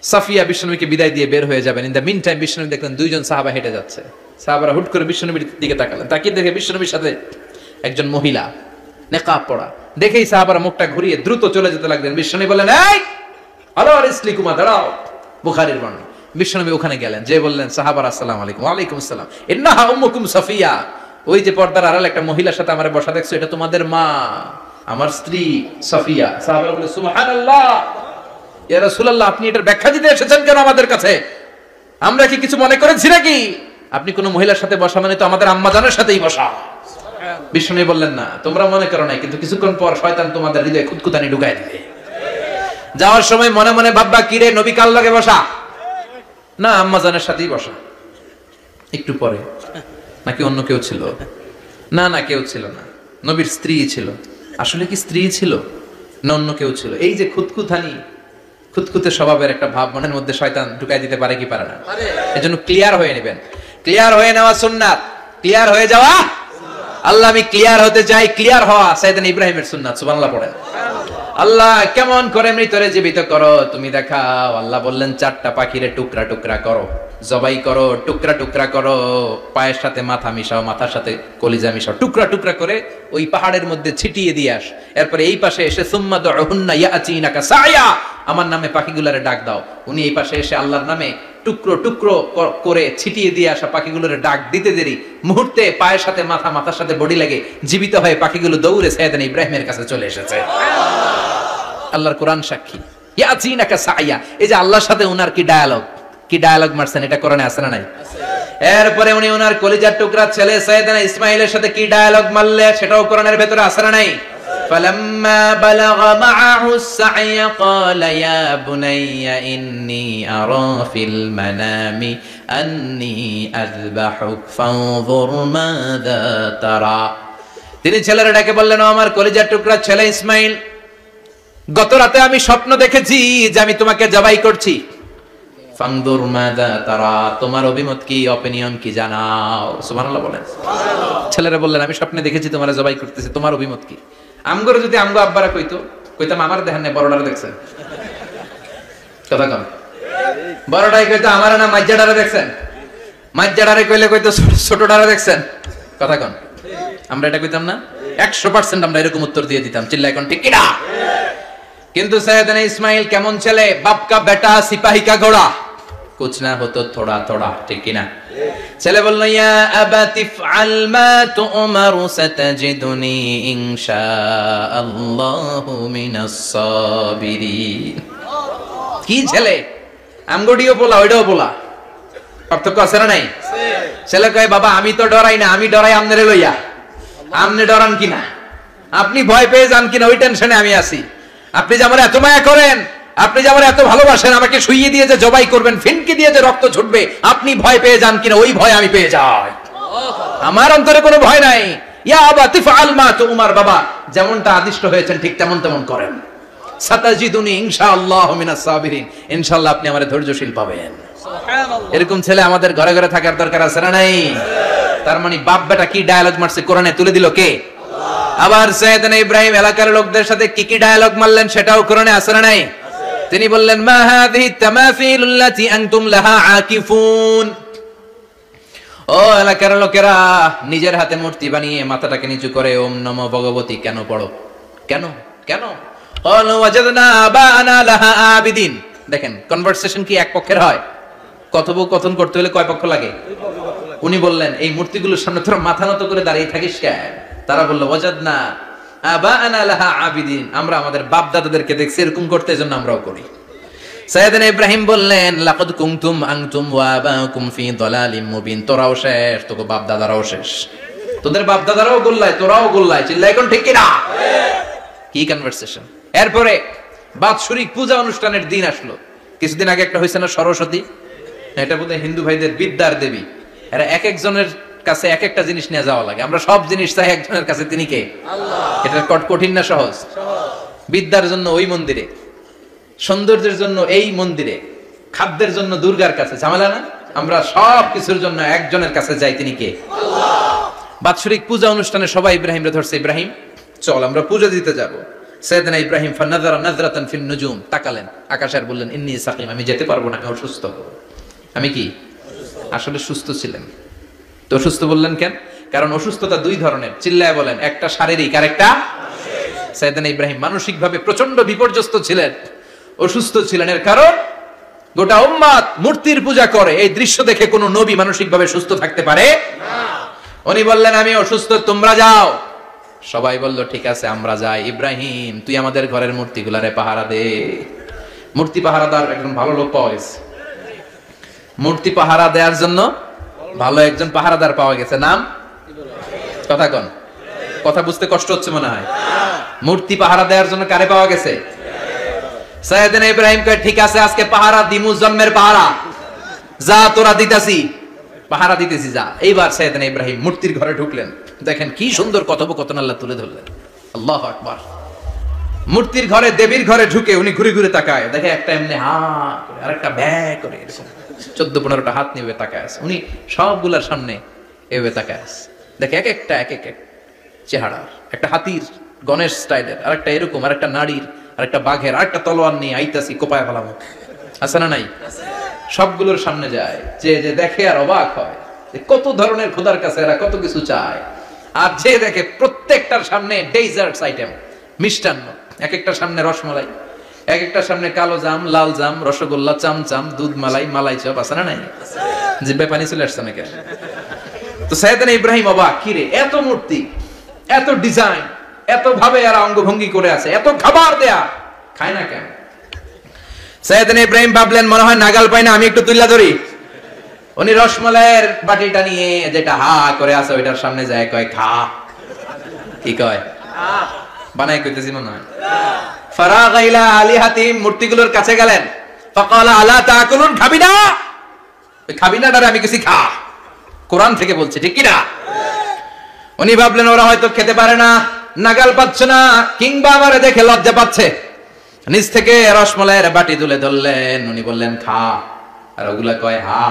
সাফিয়া বিশ্বনবীকে বিদায় দিয়ে বের হয়ে যাবেন। ইন দ্য মিন টাইম বিশ্বনবী দেখলেন দুইজন সাহাবা হেঁটে যাচ্ছে। সাহাবারা হুট করে বিশ্বনবীর দিকে তাকালেন, তাকিয়ে দেখে বিশ্বনবীর সাথে একজন মহিলা নেকাব পরা। দেখেই সাহাবারা মুখটা ঘুরিয়ে দ্রুত চলে যেতে লাগলেন। বিশ্বনবী বললেন এই আলো ইসলিকুমা, দাঁড়াও। বুখারীর বর্ণনা। বিশ্বনবী ওখানে গেলেন, যে বললেন সাহাবারা আসসালামু আলাইকুম। ওয়ালাইকুম আসসালাম। ইন্নাহা উম্মুকুম সাফিয়া, ওই যে পর্দার আড়ালে একটা মহিলার সাথে আমারে বসা দেখছো, এটা তোমাদের মা, আমার স্ত্রী সাফিয়া। সাহাবারা বলে সুবহানাল্লাহ, ইয়া রাসূলুল্লাহ, আপনি এটার ব্যাখ্যা দিতে এসেছেন কেন আমাদের কাছে? আমরা কি কিছু মনে করেছি নাকি? আপনি কোন মহিলার সাথে বসা মানে তো আমাদের আম্মাজানের সাথেই বসা। বিষ্ণু বললেন না, তোমরা মনে করো নাই, কিন্তু কিছুক্ষণ পর শয়তান তোমাদের হৃদয়ে খুঁতখুঁতানি ঢুকায় দিবে। যাওয়ার সময় মনে মনে ভাববা, কিরে নবী কার লগে বসা? না, আম্মাজানের সাথেই বসা। একটু পরে নাকি অন্য কেউ ছিল? না না, কেউ ছিল না, নবীর স্ত্রী ছিল। আসলে কি স্ত্রী ছিল না অন্য কেউ ছিল? এই যে খুঁতখুঁতানি, খুঁতখুঁতে স্বভাবের একটা ভাব মনের মধ্যে শয়তান ঢুকাই দিতে পারে কি পারে না? এজন্য ক্লিয়ার হয়ে নেবেন। ক্লিয়ার হয়ে নেওয়া সুন্নাত, ক্লিয়ার হয়ে যাওয়া। আল্লাহ আমি ক্লিয়ার হতে চাই, ক্লিয়ার হওয়া সাইয়েদনা ইব্রাহিমের সুন্নাত। সুবহানাল্লাহ পড়েন। আল্লাহ কেমন করে মৃতরে জীবিত করো তুমি দেখাও। আল্লাহ বললেন 4টা পাখিরে টুকরা টুকরা করো, জবাই করো, টুকরা টুকরা করো, পায়ের সাথে মাথা মিশাও, মাথার সাথে কলিজা মিশাও, টুকরা টুকরা করে ওই পাহাড়ের মধ্যে ছিটিয়ে দিয়ে আস। এরপরে এই পাশে এসে সুম্মা দুহুন্না ইয়াতিনাকা সায়া, আমার নামে পাখিগুলোরে ডাক দাও। উনি এই পাশে এসে আল্লাহর নামে টুকরো টুকরো করে ছিটিয়ে দিয়ে আসা পাখিগুলোরে ডাক দিতে দেরি মুহূর্তে পায়ের সাথে মাথা, মাথার সাথে বডি লাগে জীবিত হয়ে পাখিগুলো দৌড়ে সাইয়েদনা ইব্রাহিমের কাছে চলে এসেছে। আল্লাহর কোরআন সাক্ষী। ইয়াতিনাকা সায়া, এই যে আল্লাহর সাথে উনার কি ডায়ালগ, কি ডায়ালগ মারছেন, এটা কোরআনে আছে না নাই? এরপরে উনি ওনার কলিজার টুকরা ছেলে সাইয়েদনা ইসমাঈলের সাথে কি ডায়ালগ মারলে, সেটাও কোরআনের ভেতরে আছে না নাই? فلما بلغ معه السعي قال يا بني إني أرى في المنام أني أذبحك فانظر ماذا ترى। তিনি ছেলের ডাকে বললেন, ও আমার কলিজার টুকরা ছেলে ইসমাঈল, গত রাতে আমি স্বপ্ন দেখেছি যে আমি তোমাকে জবাই করছি। ফানদুর মাযা তারা, তোমার অভিমত কি, অপিনিয়ন কি জানাও। সুবহানাল্লাহ বলেন। ছেলেরা বললেন, আমি স্বপ্নে দেখেছি তোমারে জবাই করতেছি, তোমার অভিমত কি? আমগরে যদি আমগো আব্বারা কইতাম আমার দেখেন না, বড়ডারে দেখছেন। কথা কম, বড়ডাই কইতো আমার না মাজ্জাডারে দেখছেন, মাজ্জাডারে কইতো ছোটডারে দেখছেন। কথা কম, আমরা এটা কইতাম না? 100% আমরা এরকম উত্তর দিয়ে দিতাম। চিল্লা এখন ঠিক কিনা? কিন্তু সাইয়েদনা ইসমাঈল কেমন ছেলে, বাপ কা বেটা সিপাহী কা ঘোড়া, কুছ না হতো থোড়া থোড়া, ঠিক কিনা? ছেলে বলল, ইয়া আবাতি ফআল মা তু'মারু সাতাজিদুনি ইনশাআল্লাহু মিনাস সাবিরিন। কি ছেলে, আমগডিও বলা ওইটাও বলা, পার্থক্য আছে না নাই? ছেলে কয়, বাবা আমি তো ডরাই না, আমি ডরাই আমনেরে লইয়া। আমনে ডরান কিনা, আপনি ভয় পেয়ে যান কিনা, ওই টেনশনে আমি আছি। আপনি যে আমার এত মায়া করেন, আপনি যে আমার এত ভালোবাসেন, আমাকে শুইয়ে দিয়ে যে জবাই করবেন, ফিনকি দিয়ে যে রক্ত ছুটবে, আপনি ভয় পেয়ে যান কিনা, ওই ভয় আমি পেয়ে যাই। আমার অন্তরে কোনো ভয় নাই। ইয়া আবাতি ফাআল মা তু'মার, বাবা যেমনটা আদিষ্ট হয়েছেন ঠিক তেমন তেমন করেন। সাতাজিদুনি ইনশাআল্লাহু মিনাস সাবিরিন, ইনশাআল্লাহ আপনি আমারে ধৈর্যশীল পাবেন। সুবহানাল্লাহ। এরকম ছেলে আমাদের ঘরে ঘরে থাকার দরকার আছে না নাই? তার মানে বাপ বেটা কি ডায়ালগ মারছে কোরআনে তুলে দিল কে? আবার সাইয়েদনা ইব্রাহিম এলাকার লোকদের সাথে কি কি ডায়ালগ মারলেন সেটাও কোরআনে আছে না নাই? তিনি বললেন মা হাযিহি তামাসিলুল্লাতী আনতুম লাহা আকিফুন। ও এলাকার লোকেরা, নিজের হাতে মূর্তি বানিয়ে মাথাটাকে নিচু করে ওম নমো ভগবতী কেন পড়ো? কেন কেন? ক্বালু ওয়াজাদনা আবানা লাহা আবিদিন। দেখেন কনভারসেশন কি এক পক্ষের হয়? কথোপকথন করতে হলে কয় পক্ষ লাগে? উনি বললেন এই মূর্তিগুলোর সামনে তোরা মাথা নত করে দাঁড়িয়ে থাকিস কেন? তারা বলল ওয়াজাদনা আবানা লাহা আবিদিন, আমরা আমাদের বাপ দাদাদেরকে দেখছি এরকম করতে, এজন্য আমরাও করি। সাইয়েদনা ইব্রাহিম বললেন লাকাদ কুনতুম আনতুম ওয়া আবাকুম ফি দালালিম মুবিন। তোরাও শেষ, তোকে বাপ দাদারাও শেষ, তোদের বাপ দাদারাও গোল্লায়, তোরাও গোল্লায়। চিল্লাই কোন ঠিক কিনা? কি কনভারসেশন। এরপরে বাৎসরিক পূজা অনুষ্ঠানের দিন আসলো। কিছুদিন আগে একটা হয়েছে না সরস্বতী, এটা বোধহয় হিন্দু ভাইদের বিদ্যার দেবী। এরা এক একজনের কাছে এক একটা জিনিস নিয়ে যাওয়া লাগে। আমরা সব জিনিস চাই একজনের কাছে, তিনি কে? আল্লাহ। এটা কঠিন না সহজ? বিদ্যার জন্য ওই মন্দিরে, সৌন্দর্যের জন্য এই মন্দিরে, খাদ্যের জন্য দুর্গার কাছে, ঝামেলা না? আমরা সব কিছুর জন্য একজনের কাছে যাই, তিনি কে? আল্লাহ। বাৎসরিক পূজা অনুষ্ঠানে সবাই ইব্রাহিম রে ধরছে, ইব্রাহিম চল আমরা পূজা দিতে যাব। সাইয়েদনা ইব্রাহিম ফানাযারা নাযরাতান ফিন নুজুম, তাকালেন আকাশে আর বললেন ইন্নী সাকিম, আমি যেতে পারবো না, আমি অসুস্থ। আমি কি আসলে সুস্থ ছিলেন? তো অসুস্থ বললেন কেন? কারণ অসুস্থতা দুই ধরনের, চিল্লায় বলেন। একটা শারীরিক আর একটা মানসিক। সাইয়েদনা ইব্রাহিম মানসিকভাবে প্রচন্ড বিপর্যস্ত ছিলেন, অসুস্থ ছিলেন। এর কারণ গোটা উম্মাত মূর্তির পূজা করে, এই দৃশ্য দেখে কোনো নবী মানসিকভাবে সুস্থ থাকতে পারে না। উনি বললেন আমি অসুস্থ, তোমরা যাও। সবাই বলল ঠিক আছে আমরা যাই। ইব্রাহিম তুই আমাদের ঘরের মূর্তিগুলারে পাহারা দে। মূর্তি পাহারাদার একজন ভালো লোক পাওয়া গেছে, মূর্তি পাহারা দেওয়ার জন্য ভালো একজন পাহারাদার পাওয়া গেছে। নাম? কথা কন, কথা বুঝতে কষ্ট হচ্ছে মনে হয়। মূর্তি পাহারা দেওয়ার জন্য কারে পাওয়া গেছে? সাইয়েদনা ইব্রাহিম কয় ঠিক আছে আজকে পাহারা দিমু, জন্মের পাহারা। যা তোরা দিতাছি, পাহারা দিতেছি যা। এইবার সাইয়েদনা ইব্রাহিম মূর্তির ঘরে ঢুকলেন। দেখেন কি সুন্দর কথোপকথন আল্লাহ তুলে ধরলেন। আল্লাহু আকবার। মূর্তির ঘরে, দেবীর ঘরে ঢুকে উনি ঘুরে ঘুরে তাকায়, দেখে একটা এমনি হা করে আর একটা ব্যা করে, এরকম 14-15টা হাত নিয়ে তাকায় আছে। উনি সবগুলার সামনে এভাবে তাকায় আছে, দেখে এক একটা এক এক চেহারা, একটা হাতির গণেশ স্টাইলের, আর একটা এরকম, আর একটা নারীর, আর একটা বাঘের, আর একটা তলোয়ার নিয়ে আইতাছি কোপায় ফেলাম। আছে না নাই? সবগুলোর সামনে যায়, যে যে দেখে আর অবাক হয় কত ধরনের খোদার কাছে এরা কত কিছু চায়। আর যে দেখে প্রত্যেকটার সামনে ডেজার্টস আইটেম, মিষ্টান্ন, এক একটার সামনে রসমালাই, এক একটার সামনে কালো জাম, লাল জাম, রসগোল্লা, চামচাম, দুধ মালাই, মালাই চপ। আছে না নাই? জিব্বায় পানি চলে আসছে নাকি? তো সাইয়েদনা ইব্রাহিম অবাক, কি রে এত মূর্তি, এত ডিজাইন, এত ভাবে এরা অঙ্গভঙ্গি করে আছে, এত খাবার দেয়া, খায় না কেন? সাইয়েদনা ইব্রাহিম ভাবলেন মনে হয় নাগাল পাই না, আমি একটু তুল্লা ধরি। উনি রসমালাইয়ের বাটিটা নিয়ে যেটা হা করে আছে ওইটার সামনে যায়, কয় খা। কি কয়? বানাই কইতেছি মনে হয়। ফারাগা ইলা আলিহাতিম, মূর্তিগুলোর কাছে গেলেন। ফাকালা আলা তাকুলুন, খাবি না? ওই খাবি না ডারে আমি কিছু খা, কোরআন থেকে বলছে, ঠিক কি না? উনি ভাবলেন ওরা হয়তো খেতে পারে না, নাগাল পাচ্ছে না, কিংবা আমারে দেখে লজ্জা পাচ্ছে। নিজ থেকে রসমালাইয়ের বাটি তুলে ধরলেন। উনি বললেন খা, আর ওগুলা কয় হা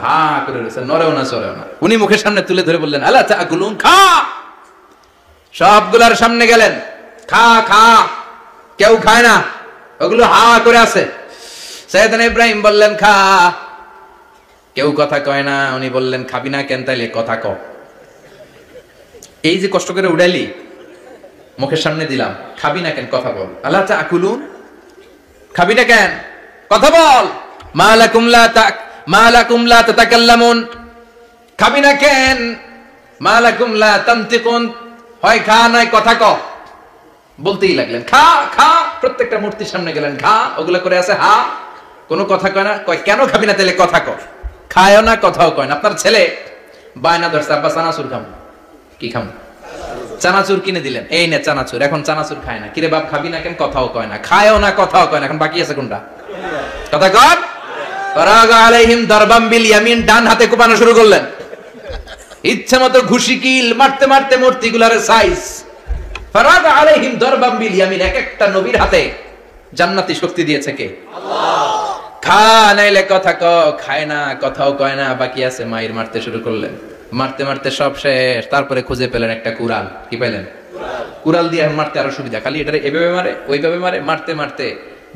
হা করে রয়েছে, নরেও না চড়েও না। উনি মুখের সামনে তুলে ধরে বললেন আলা তাকুলুন, খা। সবগুলার সামনে গেলেন, খা খা। কেউ খায় না, ওগুলো হা করে আছে। সাইয়েদনা ইব্রাহিম বললেন খা, কেউ কথা কয় না। উনি বললেন খাবি না কেন? তাইলে কথা ক। এই যে কষ্ট করে উড়াইলি, মুখের সামনে দিলাম, খাবি না কেন? কথা বল। আলা তাকুলুন, খাবি না কেন? কথা বল। মা লাকুম লা তাতাকাল্লামুন, খাবি না কেন? মা লাকুম লা তানতিকুন, হয় খা নয় কথা ক। বলতেই লাগলেন খা খা। প্রত্যেকটা মূর্তির সামনে গেলেন, খা। ওগুলো করে আছে হা, কোনো কথা কয় না। কয় কেন খাবি না? তাহলে কথা ক। খায়ও না, কথাও কয় না। আপনার ছেলে বায়না ধরছে আব্বা চানাচুর খাম। কি খাম? চানাচুর কিনে দিলেন, এই নে চানাচুর। এখন চানাচুর খায় না। কিরে বাপ খাবি না কেন? কথাও কয় না। খায়ও না, কথাও কয় না। এখন বাকি আছে কোনটা? কথা কর। ফারাগা আলাইহিম দারবাম বিল ইয়ামিন, ডান হাতে কোপানো শুরু করলেন। ইচ্ছা মতো ঘুষি কিল মারতে মারতে মূর্তিগুলার সাইজ। ফারাগা আলাইহিম দারবাম বিল ইয়ামিন, এক একটা নবীর হাতে জান্নাতি শক্তি দিয়েছে কে? আল্লাহ। খা নাইলে কথা ক, খায় না, কথাও কয় না, বাকি আছে। মাইর মারতে শুরু করলেন, মারতে মারতে সব শেষ। তারপরে খুঁজে পেলেন একটা কুড়াল। কি পাইলেন? কুড়াল দিয়ে মারতে আরো সুবিধা। খালি এটা এভাবে মারে, ওইভাবে মারে, মারতে মারতে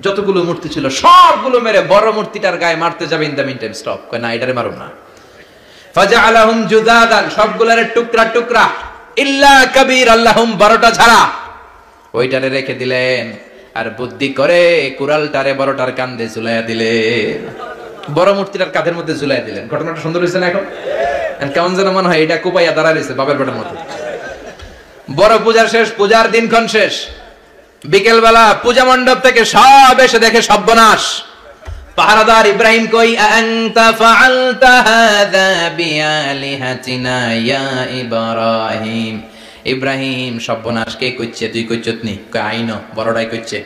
যতগুলো মূর্তি ছিল সবগুলো মেরে বড় মূর্তিটার গায়ে মারতে যাবে, in the meantime stop, কয় না এটারে মারুন না। ফাজআলাহুম জুদাদান, সবগুলোরে টুকরা টুকরা, ইল্লা কাবীর আল্লাহুম, বড়টা ছাড়া ওইটারে রেখে দিলেন। আর বুদ্ধি করে কুড়ালটারে বড়টার কাঁধে ঝুলাইয়া দিলেন, বড় মূর্তিটার কাঁধের মধ্যে ঝুলাইয়া দিলেন। ঘটনাটা সুন্দর হয়েছে না? এখন কেমন যেন মনে হয় এটা কোপাইয়া দাঁড়া রয়েছে বাপের বেটার মতো। বড় পূজার শেষ, পূজার দিনক্ষণ শেষ। বিকেল বেলা পূজা মণ্ডপ থেকে সব এসে দেখে সর্বনাশ। পাহারাদার ইব্রাহিম কই, আনতা ফাআলতা হাযা বিআলিহাতিনা ইয়া ইব্রাহিম। ইব্রাহিম, সর্বনাশ কে কইছে? তুই কইছত নি? কই আইনো, বড়টাই কইছে,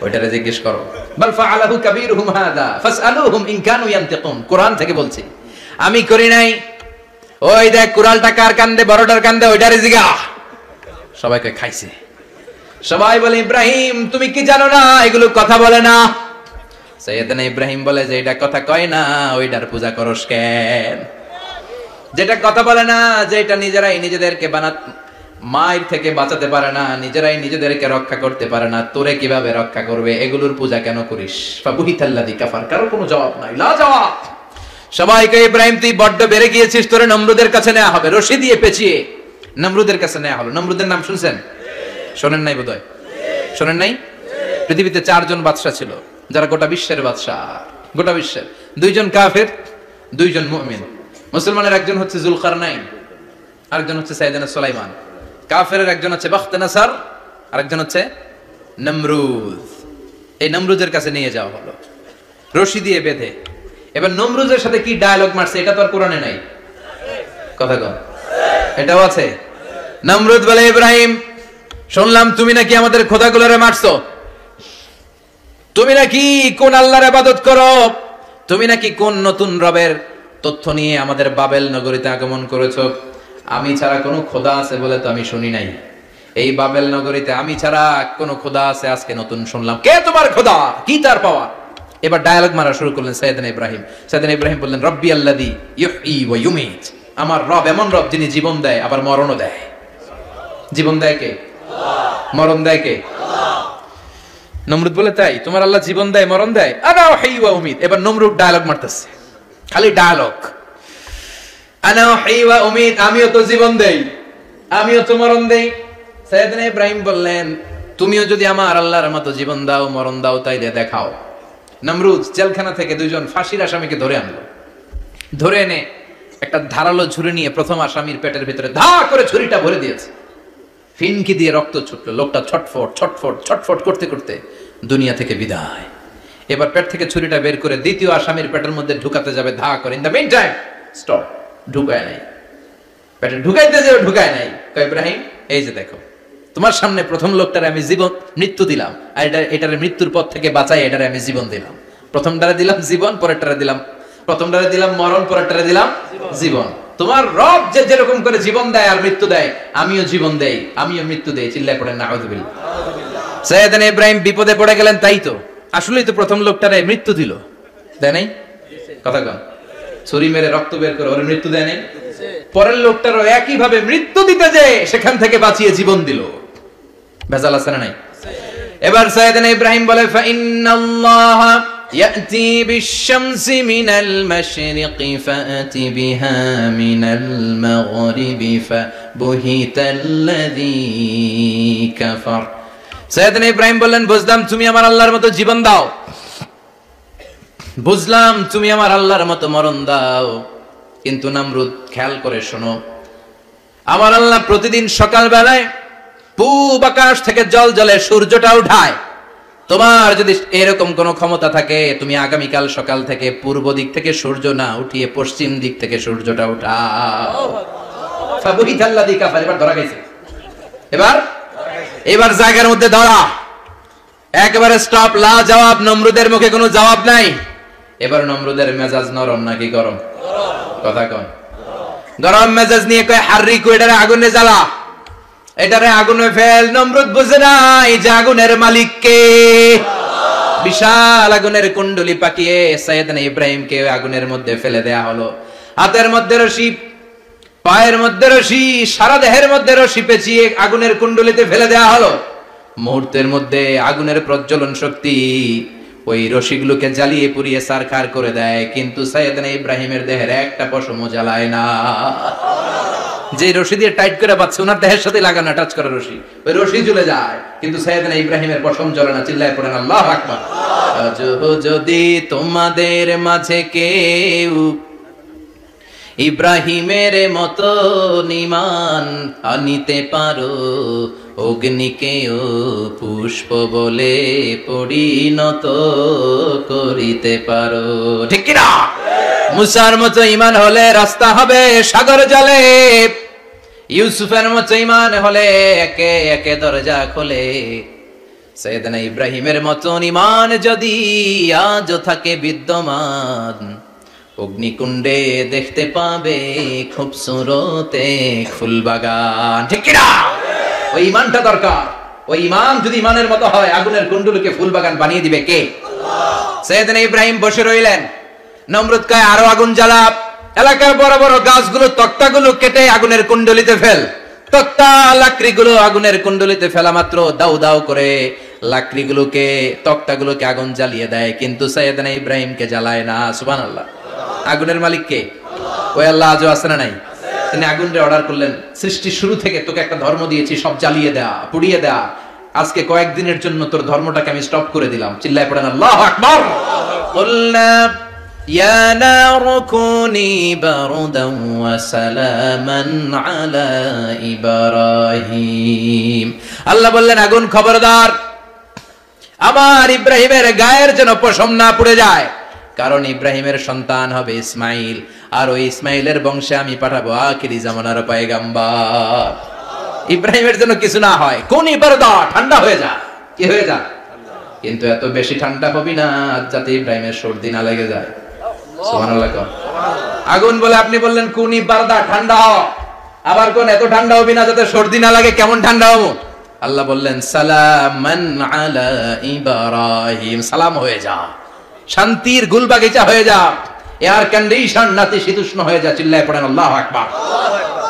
ওইটারে জিজ্ঞেস করো। বাল ফাআলাহু কাবীরুহুম হাযা ফাসআলুহুম ইন কানু ইয়ানতিকুন। কোরআন থেকে বলছি, আমি করি নাই। ওই দেখ কুড়ালটা কার কান্দে, বড়টার কান্দে, ওইটারে জিগা। সবাই কই খাইছে। সবাই বলে, ইব্রাহিম তুমি কি জানো না এগুলো কথা বলে না? সাইয়েদনা ইব্রাহিম বলে যে এটা কথা কয় না, ওইটার পূজা করস কেন? যেটা কথা বলে না, যেটা নিজেরাই নিজেদেরকে মায়ের থেকে বাঁচাতে পারে না, নিজেরাই নিজেদেরকে রক্ষা করতে পারে না, তোরে কিভাবে রক্ষা করবে? এগুলোর পূজা কেন করিস? ফাবুহিতাল্লাযী কাফার, কারো কোনো জবাব নাই, লা জবাব। সবাইকে, ইব্রাহিম তুই বড্ড বেড়ে গিয়েছিস, তোরে নমরুদের কাছে নেওয়া হবে, রশি দিয়ে পেঁচিয়ে নমরুদের কাছে নেওয়া হলো। নমরুদের নাম শুনছেন? শোনেন নাই বোধহয়, শোনেন নাই? পৃথিবীতে 4 জন বাদশা ছিল, যারা গোটা বিশ্বের বাদশা, গোটা বিশ্বের। 2 জন কাফের, 2 জন মুমিন। মুসলমানের একজন হচ্ছে জুলকারনাইন, আরেকজন হচ্ছে সাইয়েদনা সুলাইমান। কাফেরের একজন হচ্ছে বাখতানাসার, আরেকজন হচ্ছে নমরুদ। এই নমরুদের কাছে নিয়ে যাওয়া হলো রশি দিয়ে বেঁধে। এবার নমরুদের সাথে কি ডায়ালগ মারছে এটা তো আর কোরআনে নাই, কথা কন, এটাও আছে। নমরুদ বলে, ইব্রাহিম শুনলাম তুমি নাকি আমাদের খোদাগুলোরে মারছো, তুমি নাকি কোন আল্লাহর ইবাদত করো, তুমি নাকি কোন নতুন রবের তথ্য নিয়ে আমাদের বাবেল নগরীতে আগমন করেছো। আমি ছাড়া কোনো খোদা আছে বলে তো আমি শুনি নাই। এই বাবেল নগরীতে আমি ছাড়া কোনো খোদা আছে আজকে নতুন শুনলাম। কে তোমার খোদা? কি তার পাওয়া? এবার ডায়ালগ মারা শুরু করলেন সাইয়েদনা ইব্রাহিম। সাইয়েদনা ইব্রাহিম বললেন, রব্বি আল্লাযী ইউহয়ী ওয়া ইউমীত, আমার রব এমন রব যিনি জীবন দেয় আবার মরণও দেয়। জীবন দেয় কে? আল্লাহ। মরণ দেয় কে? আল্লাহ। নমরুদ বলে, তাই তোমার আল্লাহ জীবন দেয় মরণ দেয়? আনা উহয়ী ওয়া উমীত। এবার নমরুদ ডায়ালগ মারতেছে, খালি ডায়ালগ। আনা উহয়ী ওয়া উমীত, আমিও তো জীবন দেই, আমিও তো মরণ দেই। সাইয়েদনা ইব্রাহিম বললেন, তুমিও যদি আমার আল্লাহর মতো জীবন দাও মরণ দাও তাইলে দেখাও। নমরুদ জেলখানা থেকে 2 জন ফাঁসির আসামিকে ধরে আনলো। ধরে এনে একটা ধারালো ছুরি নিয়ে প্রথম আসামির পেটের ভিতরে ধা করে ছুরিটা ভরে দিয়েছে। ফিনকি দিয়ে রক্ত ছুটলো। লোকটা ছটফট ছটফট ছটফট করতে করতে দুনিয়া থেকে বিদায়। এবার পেট থেকে ছুরিটা বের করে দ্বিতীয় আসামির পেটের মধ্যে ঢুকাতে যাবে ধা করে। In the meantime stop, ঢুকায় নাই। পেটে ঢুকাইতে যাবে, ঢুকায় নাই। কয়, ইব্রাহিম এই যে দেখো, তোমার সামনে প্রথম লোকটারে আমি জীবন মৃত্যু দিলাম, আর এটারে মৃত্যুর পথ থেকে বাঁচাই এটারে আমি জীবন দিলাম। প্রথমটারে দিলাম জীবন, পরেরটারে দিলাম, প্রথমটারে দিলাম মরণ, পরেরটারে দিলাম জীবন। তোমার রব যে যেরকম করে জীবন দেয় আর মৃত্যু দেয়, আমিও জীবন দেই, আমিও মৃত্যু দেই। চিল্লায় পড়েন নাউযুবিল্লাহ। সাইয়েদনা ইব্রাহিম বিপদে পড়ে গেলেন। তাই তো, আসলেই তো প্রথম লোকটারে মৃত্যু দিল, দেয় নাই? কথা কন, ছুরি মেরে রক্ত বের করে ওরে মৃত্যু দেয় নাই? পরের লোকটারও একই ভাবে মৃত্যু দিতে যে সেখান থেকে বাঁচিয়ে জীবন দিল। ভেজাল আছে না নাই? এবার সাইয়েদনা ইব্রাহিম বলে, ফাইন্নাল্লাহা ইয়াতি বিশ-শামসি মিনাল মাশরিকি ফাআতি বিহা মিনাল মাগরিবি ফাবুহিতাল্লাযী কাফার। সাইয়েদনা ইব্রাহিম বললেন, বুঝলাম তুমি আমার আল্লাহর মতো জীবন দাও, বুঝলাম তুমি আমার আল্লাহর মতো মরণ দাও, কিন্তু নমরুদ খেয়াল করে শোনো, আমার আল্লাহ প্রতিদিন সকাল বেলায় পূব আকাশ থেকে জল জলে সূর্যটা উঠায়। তোমার যদি এরকম কোন ক্ষমতা থাকে, তুমি আগামীকাল সকাল থেকে পূর্ব দিক থেকে সূর্য না উঠিয়ে পশ্চিম দিক থেকে সূর্যটা উঠাও। ফাবুহিতাল্লাযী কাফার। এবার ধরা গেছে, এবার জায়গার মধ্যে ধরা, একেবারে স্টপ, লা জবাব। নমরুদের মুখে কোনো জবাব নাই। এবার নমরুদের মেজাজ নরম নাকি গরম? কথা কন। গরম মেজাজ নিয়ে কয়, হাররিকু, এটারে আগুনে জ্বালা, এটারে আগুনে ফেল। নমরুদ বুঝে নাই যে আগুনের মালিক কে। বিশাল আগুনের কুণ্ডলি পাকিয়ে সাইয়েদনা ইব্রাহিমকে আগুনের মধ্যে ফেলে দেয়া হলো। হাতের মধ্যে রশি, পায়ের মধ্যে রশি, সারা দেহের মধ্যে রশি পেঁচিয়ে আগুনের কুণ্ডলিতে ফেলে দেয়া হলো। মুহূর্তের মধ্যে আগুনের প্রজ্বলন শক্তি ওই রশিগুলোকে জ্বালিয়ে পুড়িয়ে সারখার করে দেয়, কিন্তু সাইয়েদনা ইব্রাহিমের দেহের একটা পশমও জ্বালায় না। যে রশি দিয়ে টাইট করে বাঁধছে ওনার দেহের সাথে লাগানো টাচ করা রশি, ওই রশি জ্বলে যায়, কিন্তু সাইয়েদনা ইব্রাহিমের পশম জ্বলে না। চিল্লায় পড়েন আল্লাহু আকবার। যদি তোমাদের মাঝে কেউ ইব্রাহিমের মতো ঈমান আনিতে পারো, অগ্নিকেও পুষ্প বলে পরিণত করিতে পারো, ঠিক কি না? মুসার মতো ঈমান হলে রাস্তা হবে সাগর জলে, ইউসুফের মতো ঈমান হলে একে একে দরজা খোলে। সাইয়েদনা ইব্রাহিমের মতো ঈমান যদি আজও থাকে বিদ্যমান, অগ্নিকুণ্ডে দেখতে পাবে খুবসুরত এক ফুলবাগান, ঠিক কি না? ওই ঈমানটা দরকার। ওই ঈমান যদি ঈমানের মতো হয়, আগুনের কুণ্ডুলকে ফুলবাগান বানিয়ে দিবে কে? আল্লাহ। সাইয়েদনা ইব্রাহিম বসে রইলেন, নমরুদ কয় আরো আগুন জ্বালা, এলাকার বড় বড় গাছগুলো তক্তাগুলো কেটে আগুনের কুণ্ডলিতে ফেল। তক্তা লাকড়িগুলো আগুনের কুণ্ডলিতে ফেলা মাত্র দাউ দাউ করে লাকড়িগুলোকে তক্তাগুলোকে আগুন জ্বালিয়ে দেয়, কিন্তু সাইয়েদনা ইব্রাহিমকে জ্বালায় না। সুবহানাল্লাহ। আগুনের মালিক কে? ওই আল্লাহ আজও আছে না নাই? তিনি আগুনরে অর্ডার করলেন, সৃষ্টির শুরু থেকে তোকে একটা ধর্ম দিয়েছি, সব জ্বালিয়ে দেয়া, পুড়িয়ে দেয়া, আজকে কয়েকদিনের জন্য তোর ধর্মটাকে আমি স্টপ করে দিলাম। চিল্লায় পড়েন আল্লাহু আকবার। কুলনা ইয়া নারু কুনি বারদান ওয়া সালামান আলা ইব্রাহিম। আল্লাহ বললেন আগুন খবরদার, আমার ইব্রাহিমের গায়ের যেন পশম না পুড়ে যায়, কারণ ইব্রাহিমের সন্তান হবে ইসমাইল, আর ওই ইসমাইলের বংশে আমি পাঠাবো আখিরি জামানার পয়গম্বর। ইব্রাহিমের জন্য কিছু না হয়, কোন ইবারদা ঠান্ডা হয়ে যা, কি হয়ে যা, কিন্তু এত বেশি ঠান্ডা হবি না যাতে ইব্রাহিমের সর্দি না লেগে যায়। সুবহানাল্লাহ। আগুন বলে আপনি বললেন কোন ইবারদা ঠান্ডা হ, আবার কোন এত ঠান্ডা হবি না যাতে সর্দি না লাগে, কেমন ঠান্ডা হবো? আল্লাহ বললেন সালামান আলা ইব্রাহিম, সালাম হয়ে যা, শান্তির গুলবাগিচা হয়ে যা, এয়ার কন্ডিশন নাতি শীতুষ্ণ হয়ে যা। চিল্লায় পড়েন আল্লাহু আকবার।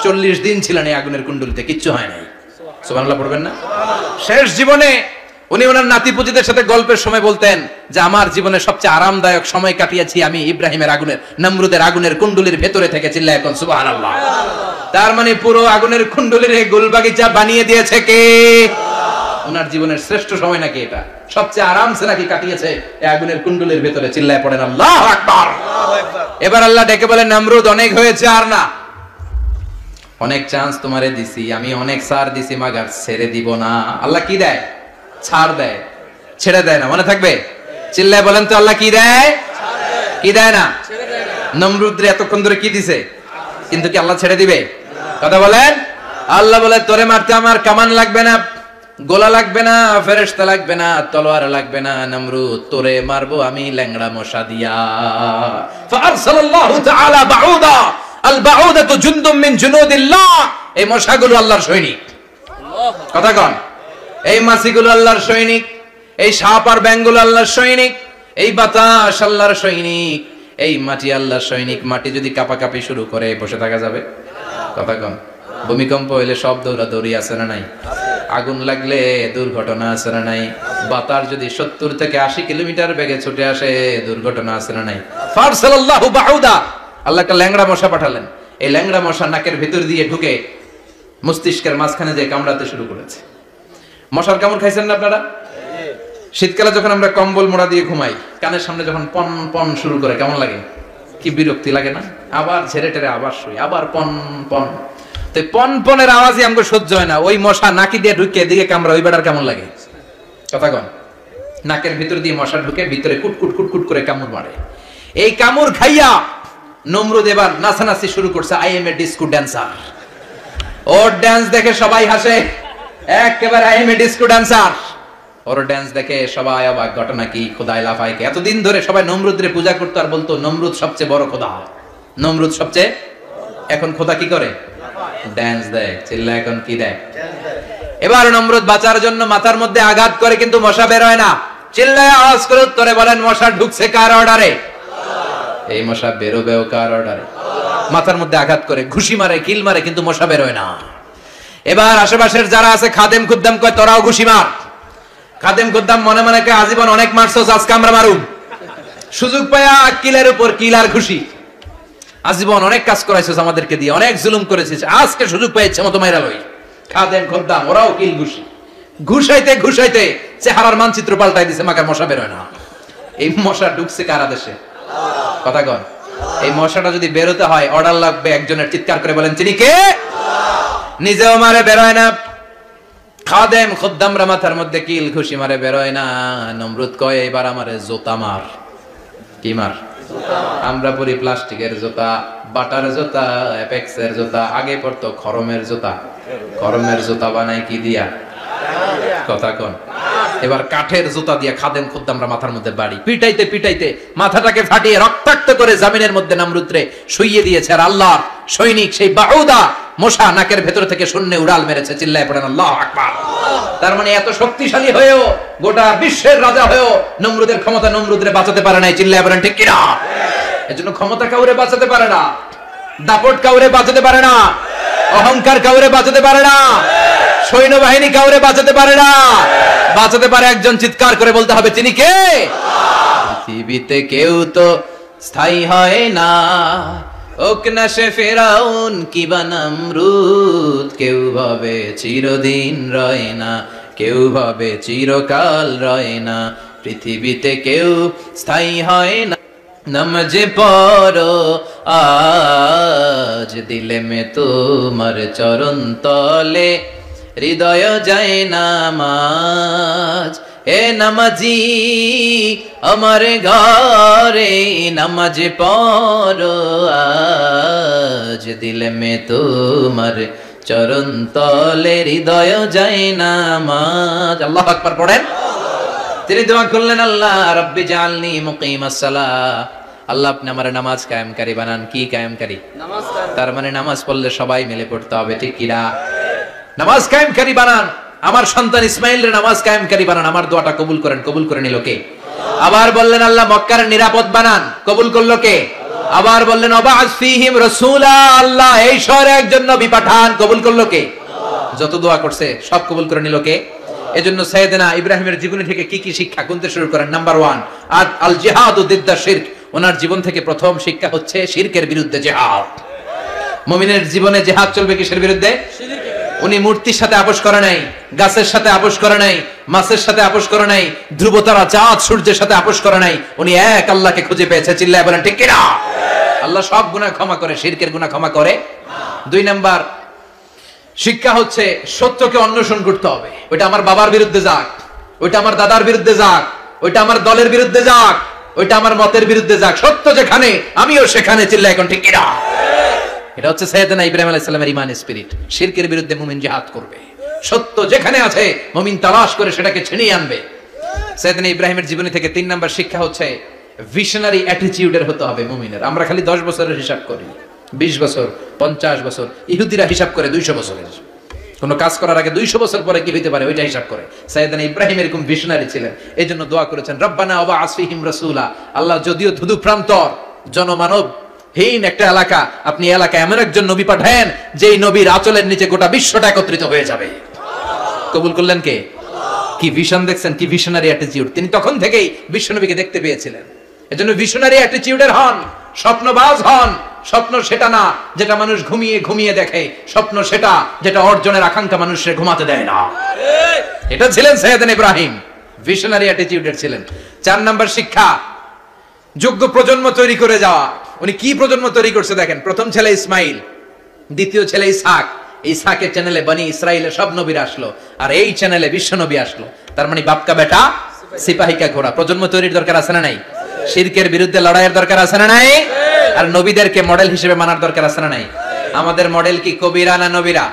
40 দিন ছিলেন এই আগুনের কুণ্ডলিতে, কিচ্ছু হয় নাই। সুবহানাল্লাহ পড়বেন না? শেষ জীবনে উনি ওনার নাতিপুতিদের সাথে গল্পের সময় বলতেন যে আমার জীবনে সবচেয়ে আরামদায়ক সময় কাটিয়েছি আমি ইব্রাহিমের আগুনের, নমরুদের আগুনের কুণ্ডলির ভেতরে থেকে। চিল্লায় এখন সুবহানাল্লাহ। তার মানে পুরো আগুনের কুণ্ডলির এই গুলবাগিচা বানিয়ে দিয়েছে কে? ওনার জীবনের শ্রেষ্ঠ সময় নাকি এটা, সবচেয়ে আরামসে নাকি কাটিয়েছে এই আগুনের কুণ্ডলির ভেতরে। চিল্লায় পড়েন আল্লাহু আকবার। এবার আল্লাহ ডেকে বলেন নমরুদ অনেক হয়েছে, আর না, অনেক চান্স তোমারে দিছি আমি, অনেক ছাড় দিছি, মাগার ছেড়ে দিব না। আল্লাহ কি দেয়? ছাড় দেয়, ছেড়ে দেয় না। মনে থাকবে? চিল্লায় বলেন তো আল্লাহ কি দেয়? কি দেয় না? নমরুদরে এতক্ষণ ধরে কি দিছে, কিন্তু কি আল্লাহ ছেড়ে দিবে? কথা বলেন। আল্লাহ বলে তোরে মারতে আমার কামান লাগবে না, গোলা লাগবে না, ফেরেশতা লাগবে না, তলোয়ার লাগবে না, নমরুদ তোরে মারবো আমি ল্যাংড়া মশা দিয়া। ফাআরসালাল্লাহু তাআলা বাউদা, আল বাউদাতু জুনদুম মিন জুনুদিল্লাহ। এই মশাগুলো আল্লাহর সৈনিক। কথা কন। এই মাছিগুলো আল্লাহর সৈনিক, এই সাপ আর ব্যাঙগুলো আল্লাহর সৈনিক, এই বাতাস আল্লাহর সৈনিক, এই মাটি আল্লাহর সৈনিক। মাটি যদি কাঁপাকাঁপি শুরু করে বসে থাকা যাবে? কথা কন। ভূমিকম্প হইলে সব দৌড়াদৌড়ি আছে না নাই? আগুন লাগলে দুর্ঘটনা আছে না নাই? বাতাস যদি 70 থেকে 80 কিলোমিটার বেগে ছুটে আসে দুর্ঘটনা আছে না নাই? ফারসালাল্লাহু বাউদা, আল্লাহ একটা ল্যাংড়া মশা পাঠালেন। এই ল্যাংড়া মশা নাকের ভিতর দিয়ে ঢুকে মস্তিষ্কের মাঝখানে দিয়ে কামড়াতে শুরু করেছে। মশার কামড় খাইছেন না আপনারা? শীতকালে যখন আমরা কম্বল মোড়া দিয়ে ঘুমাই, কানের সামনে যখন পন পন শুরু করে কেমন লাগে? কি বিরক্তি লাগে না? আবার ঝেড়ে টেরে আবার শুই, আবার পন পন। তো পন পনের আওয়াজই আমাকে সহ্য হয় না। ওই মশা নাকি দিয়ে ঢুকে দিকে কামড়া, ওই বেটার কেমন লাগে? কথা কন। নাকের ভিতর দিয়ে মশা ঢুকে ভিতরে কুটকুট কুটকুট করে কামড় মারে। এই কামড় খাইয়া নমরুদ এবার নাচানাচি শুরু করছে। I M A disco dancer. Or dance দেখে সবাই হাসে, একেবারে I M A disco dancer. Or dance দেখে সবাই অবাক। ঘটনা কি? খোদায় লাফায়। এতদিন ধরে সবাই নমরুদরে পূজা করতো আর বলতো নমরুদ সবচেয়ে বড় খোদা, নমরুদ সবচেয়ে। এখন খোদা কি করে? ড্যান্স দেয়। চিল্লা এখন কি দেয়? এবার নমরুদ বাঁচার জন্য মাথার মধ্যে আঘাত করে, কিন্তু মশা বের হয় না। চিল্লায় আওয়াজ করে উত্তরে বলেন মশা ঢুকছে কার অর্ডারে? এই মশা বেরোবেও কার অর্ডারে? মাথার মধ্যে আঘাত করে ঘুষি মারে, কিল মারে, কিন্তু মশা বের হয় না। এবার আশেপাশের যারা আছে খাদেম খুদ্দাম কয় তোরাও ঘুষি মার। খাদেম গোদ্দাম মনে মনে কে আজীবন অনেক মারছস, আজকে আমরা মারুম। সুযোগ পায়া কিলের উপর কিলার খুশি, আজীবন অনেক কাজ করাইছিস আমাদেরকে দিয়ে, অনেক জুলুম করেছিস, আজকে সুযোগ পেয়েছে মতো মাইরা লই। খাদেম গোদ্দাম ওরাও কিল খুশি, ঘুষাইতে ঘুষাইতে চেহারার মানচিত্র পাল্টাই দিছে, মাকার মশা বেরোয় না। এই মশা ঢুকছে কারা দেশে? কথা কন। এই মশাটা যদি বেরোতে হয় অর্ডার লাগবে একজনের, চিৎকার করে বলেন তিনি কে? নিজেও মারে বেরোয় না, খাদেম খোদ্দামরা মাথার মধ্যে কিল খুশি মারে বেরোয় না। নমরুদ কয় এবার আমারে জোতা মার। কি মার? আমরা পরি প্লাস্টিকের জুতা, বাটার জুতা, অ্যাপেক্সের জুতা, আগে পড়তো খরমের জুতা। খরমের জুতা বানায় কি দিয়া? কথা কোন। এবার কাঠের জুতা দিয়া খাদেম খোদ্দামরা মাথার মধ্যে বাড়ি পিটাইতে পিটাইতে মাথাটাকে ফাটিয়ে রক্তাক্ত করে জামিনের মধ্যে নমরুদরে শুইয়ে দিয়েছে। আর আল্লাহর সৈনিক সেই বাউদা মশা নাকের ভেতর থেকে শূন্যে উড়াল মেরেছে। চিল্লায় পড়েন আল্লাহু আকবার। তার মানে এত শক্তিশালী হয়েও, গোটা বিশ্বের রাজা হয়েও নমরুদের ক্ষমতা নমরুদরে বাঁচাতে পারে নাই। চিল্লায় পড়েন ঠিক কিনা? এজন্য ক্ষমতা কাউরে বাঁচাতে পারে না, দাপট কাউরে বাঁচাতে পারে না, অহংকার কাউরে বাঁচাতে পারে না, সৈন্যবাহিনী কাউরে বাঁচাতে পারে না। বাঁচাতে পারে একজন, চিৎকার করে বলতে হবে তিনি কে? পৃথিবীতে কেউ তো স্থায়ী হয় না, ওক না সে ফেরাউন কিবা নমরুদ, কেউ ভাবে চিরদিন রয় না, কেউ ভাবে চিরকাল রয় না। পৃথিবীতে কেউ স্থায়ী হয় না, নামাজে পড়ো আজ দিলে মে তোমার চরণ তলে, হৃদয় যায় নামাজ। এ নামাজি আমার ঘরে নামাজে পড়ো আজ দিলে মে তোমার চরণ তলে, হৃদয় যায় নামাজ। আল্লাহু আকবার পড়েন। তিনি দোয়া করলেন, আল্লাহ রাব্বি জাআলনি মুকিমাস সালাহ, আল্লাহ আপনি আমার নামাজ কায়েমকারী বানান। কি কায়েমকারী? নামাজ। তার মানে নামাজ পড়লে সবাই মিলে পড়তে হবে, ঠিক কিনা? নামাজ কায়েমকারী বানান, আমার সন্তান ইসমাইলের নামাজ কায়েমকারী বানান। আমার দোয়াটা কবুল করেন। কবুল করে নিল কে? আবার বললেন আল্লাহ মক্কার নিরাপদ বানান। কবুল করলো কে? আবার বললেন ওয়াবা'আস ফীহিম রাসূলা, আল্লাহ এই শহরে একজন নবী পাঠান। কবুল করলো কে? যত দোয়া করছে সব কবুল করে নিল কে? এজন্য সাইয়েদনা ইব্রাহিমের জীবনী থেকে কি কি শিক্ষা গুনতে শুরু করেন? নাম্বার 1, আল জিহাদু দিদ্দা শিরক। ওনার জীবন থেকে প্রথম শিক্ষা হচ্ছে শিরকের বিরুদ্ধে জিহাদ। মুমিনের জীবনে জিহাদ চলবে কিসের বিরুদ্ধে? উনি মূর্তির সাথে আপোষ করে নাই, গাছের সাথে আপোষ করে নাই, মাছের সাথে আপোষ করে নাই, ধ্রুবতারা চাঁদ সূর্যের সাথে আপোষ করে নাই। উনি এক আল্লাহকে খুঁজে পেয়েছে। চিল্লায় বলেন ঠিক কিনা? আল্লাহ সব গুনাহ ক্ষমা করে, শিরকের গুনাহ ক্ষমা করে। 2 নাম্বার শিক্ষা হচ্ছে সত্যকে অন্বেষণ করতে হবে। ওইটা আমার বাবার বিরুদ্ধে যাক, ওইটা আমার দাদার বিরুদ্ধে যাক, ওইটা আমার দলের বিরুদ্ধে যাক, ওইটা আমার মতের বিরুদ্ধে যাক, সত্য যেখানে আমিও সেখানে। চিল্লায় এখন ঠিক কিনা? এটা হচ্ছে সাইয়েদনা ইব্রাহিম আলাইহিস সালামের ঈমান স্পিরিট। শিরকের বিরুদ্ধে মুমিন জিহাদ করবে, সত্য যেখানে আছে মুমিন তালাশ করে সেটাকে ছিনিয়ে আনবে। সাইয়েদনা ইব্রাহিমের জীবনী থেকে 3 নাম্বার শিক্ষা হচ্ছে ভিশনারি অ্যাটিটিউডের হতে হবে মুমিনের। আমরা খালি 10 বছরের হিসাব করি, 20 বছর, 50 বছর। ইহুদিরা হিসাব করে 200 বছরের। কোন কাজ করার আগে 200 বছর পরে কি হইতে পারে ওইটা হিসাব করে। সাইয়েদনা ইব্রাহিম এরকম ভিশনারি ছিলেন, এইজন্য দোয়া করেছেন রব্বানা ওয়াবা'আস ফীহিম রাসূলা। আল্লাহ যদিও ধুধু প্রান্তর জনমানব হীন একটা এলাকা, আপনি এলাকায় এমন একজন নবী পাঠায়েন যেই নবীর আঁচলের নিচে গোটা বিশ্বটা একত্রিত হয়ে যাবে। কবুল করলেন কে? কি ভিশন দেখছেন, কি ভিশনারি অ্যাটিটিউড। তিনি তখন থেকেই বিশ্বনবীকে দেখতে পেয়েছিলেন। এজন্য ভিশনারি অ্যাটিটিউডের হন, স্বপ্নবাজ হন। স্বপ্ন সেটা না যেটা মানুষ ঘুমিয়ে ঘুমিয়ে দেখে, স্বপ্ন সেটা যেটা অর্জনের আকাঙ্ক্ষা মানুষের ঘুমাতে দেয় না। এটা ছিলেন সাইয়েদনা ইব্রাহিম, ভিশনারি অ্যাটিটিউডের ছিলেন। 4 নাম্বার শিক্ষা, যোগ্য প্রজন্ম তৈরি করে যাওয়া। উনি কি প্রজন্ম তৈরি করছে দেখেন। প্রথম ছেলে ইসমাইল, দ্বিতীয় ছেলে ইসহাক। ইসহাকের চ্যানেলে বনি ইসরাইলের সব নবীরা আসলো, আর এই চ্যানেলে বিশ্ব নবী আসলো। তার মানে বাপকা বেটা সিপাহিকা ঘোড়া। প্রজন্ম তৈরির দরকার আছে না নাই? শিরকের বিরুদ্ধে লড়াইয়ের দরকার আছে না নাই? আর নবীদেরকে মডেল হিসেবে মানার দরকার আছে না নাই? আমাদের মডেল কি কবিরা না নবীরা?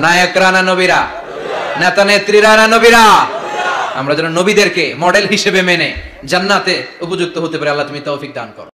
নায়করা না নবীরা? নেতা নেত্রীরা না নবীরা? আমরা যেন নবীদেরকে মডেল হিসেবে মেনে জান্নাতে উপযুক্ত হতে পারি। আল্লাহ তুমি তৌফিক দান করো।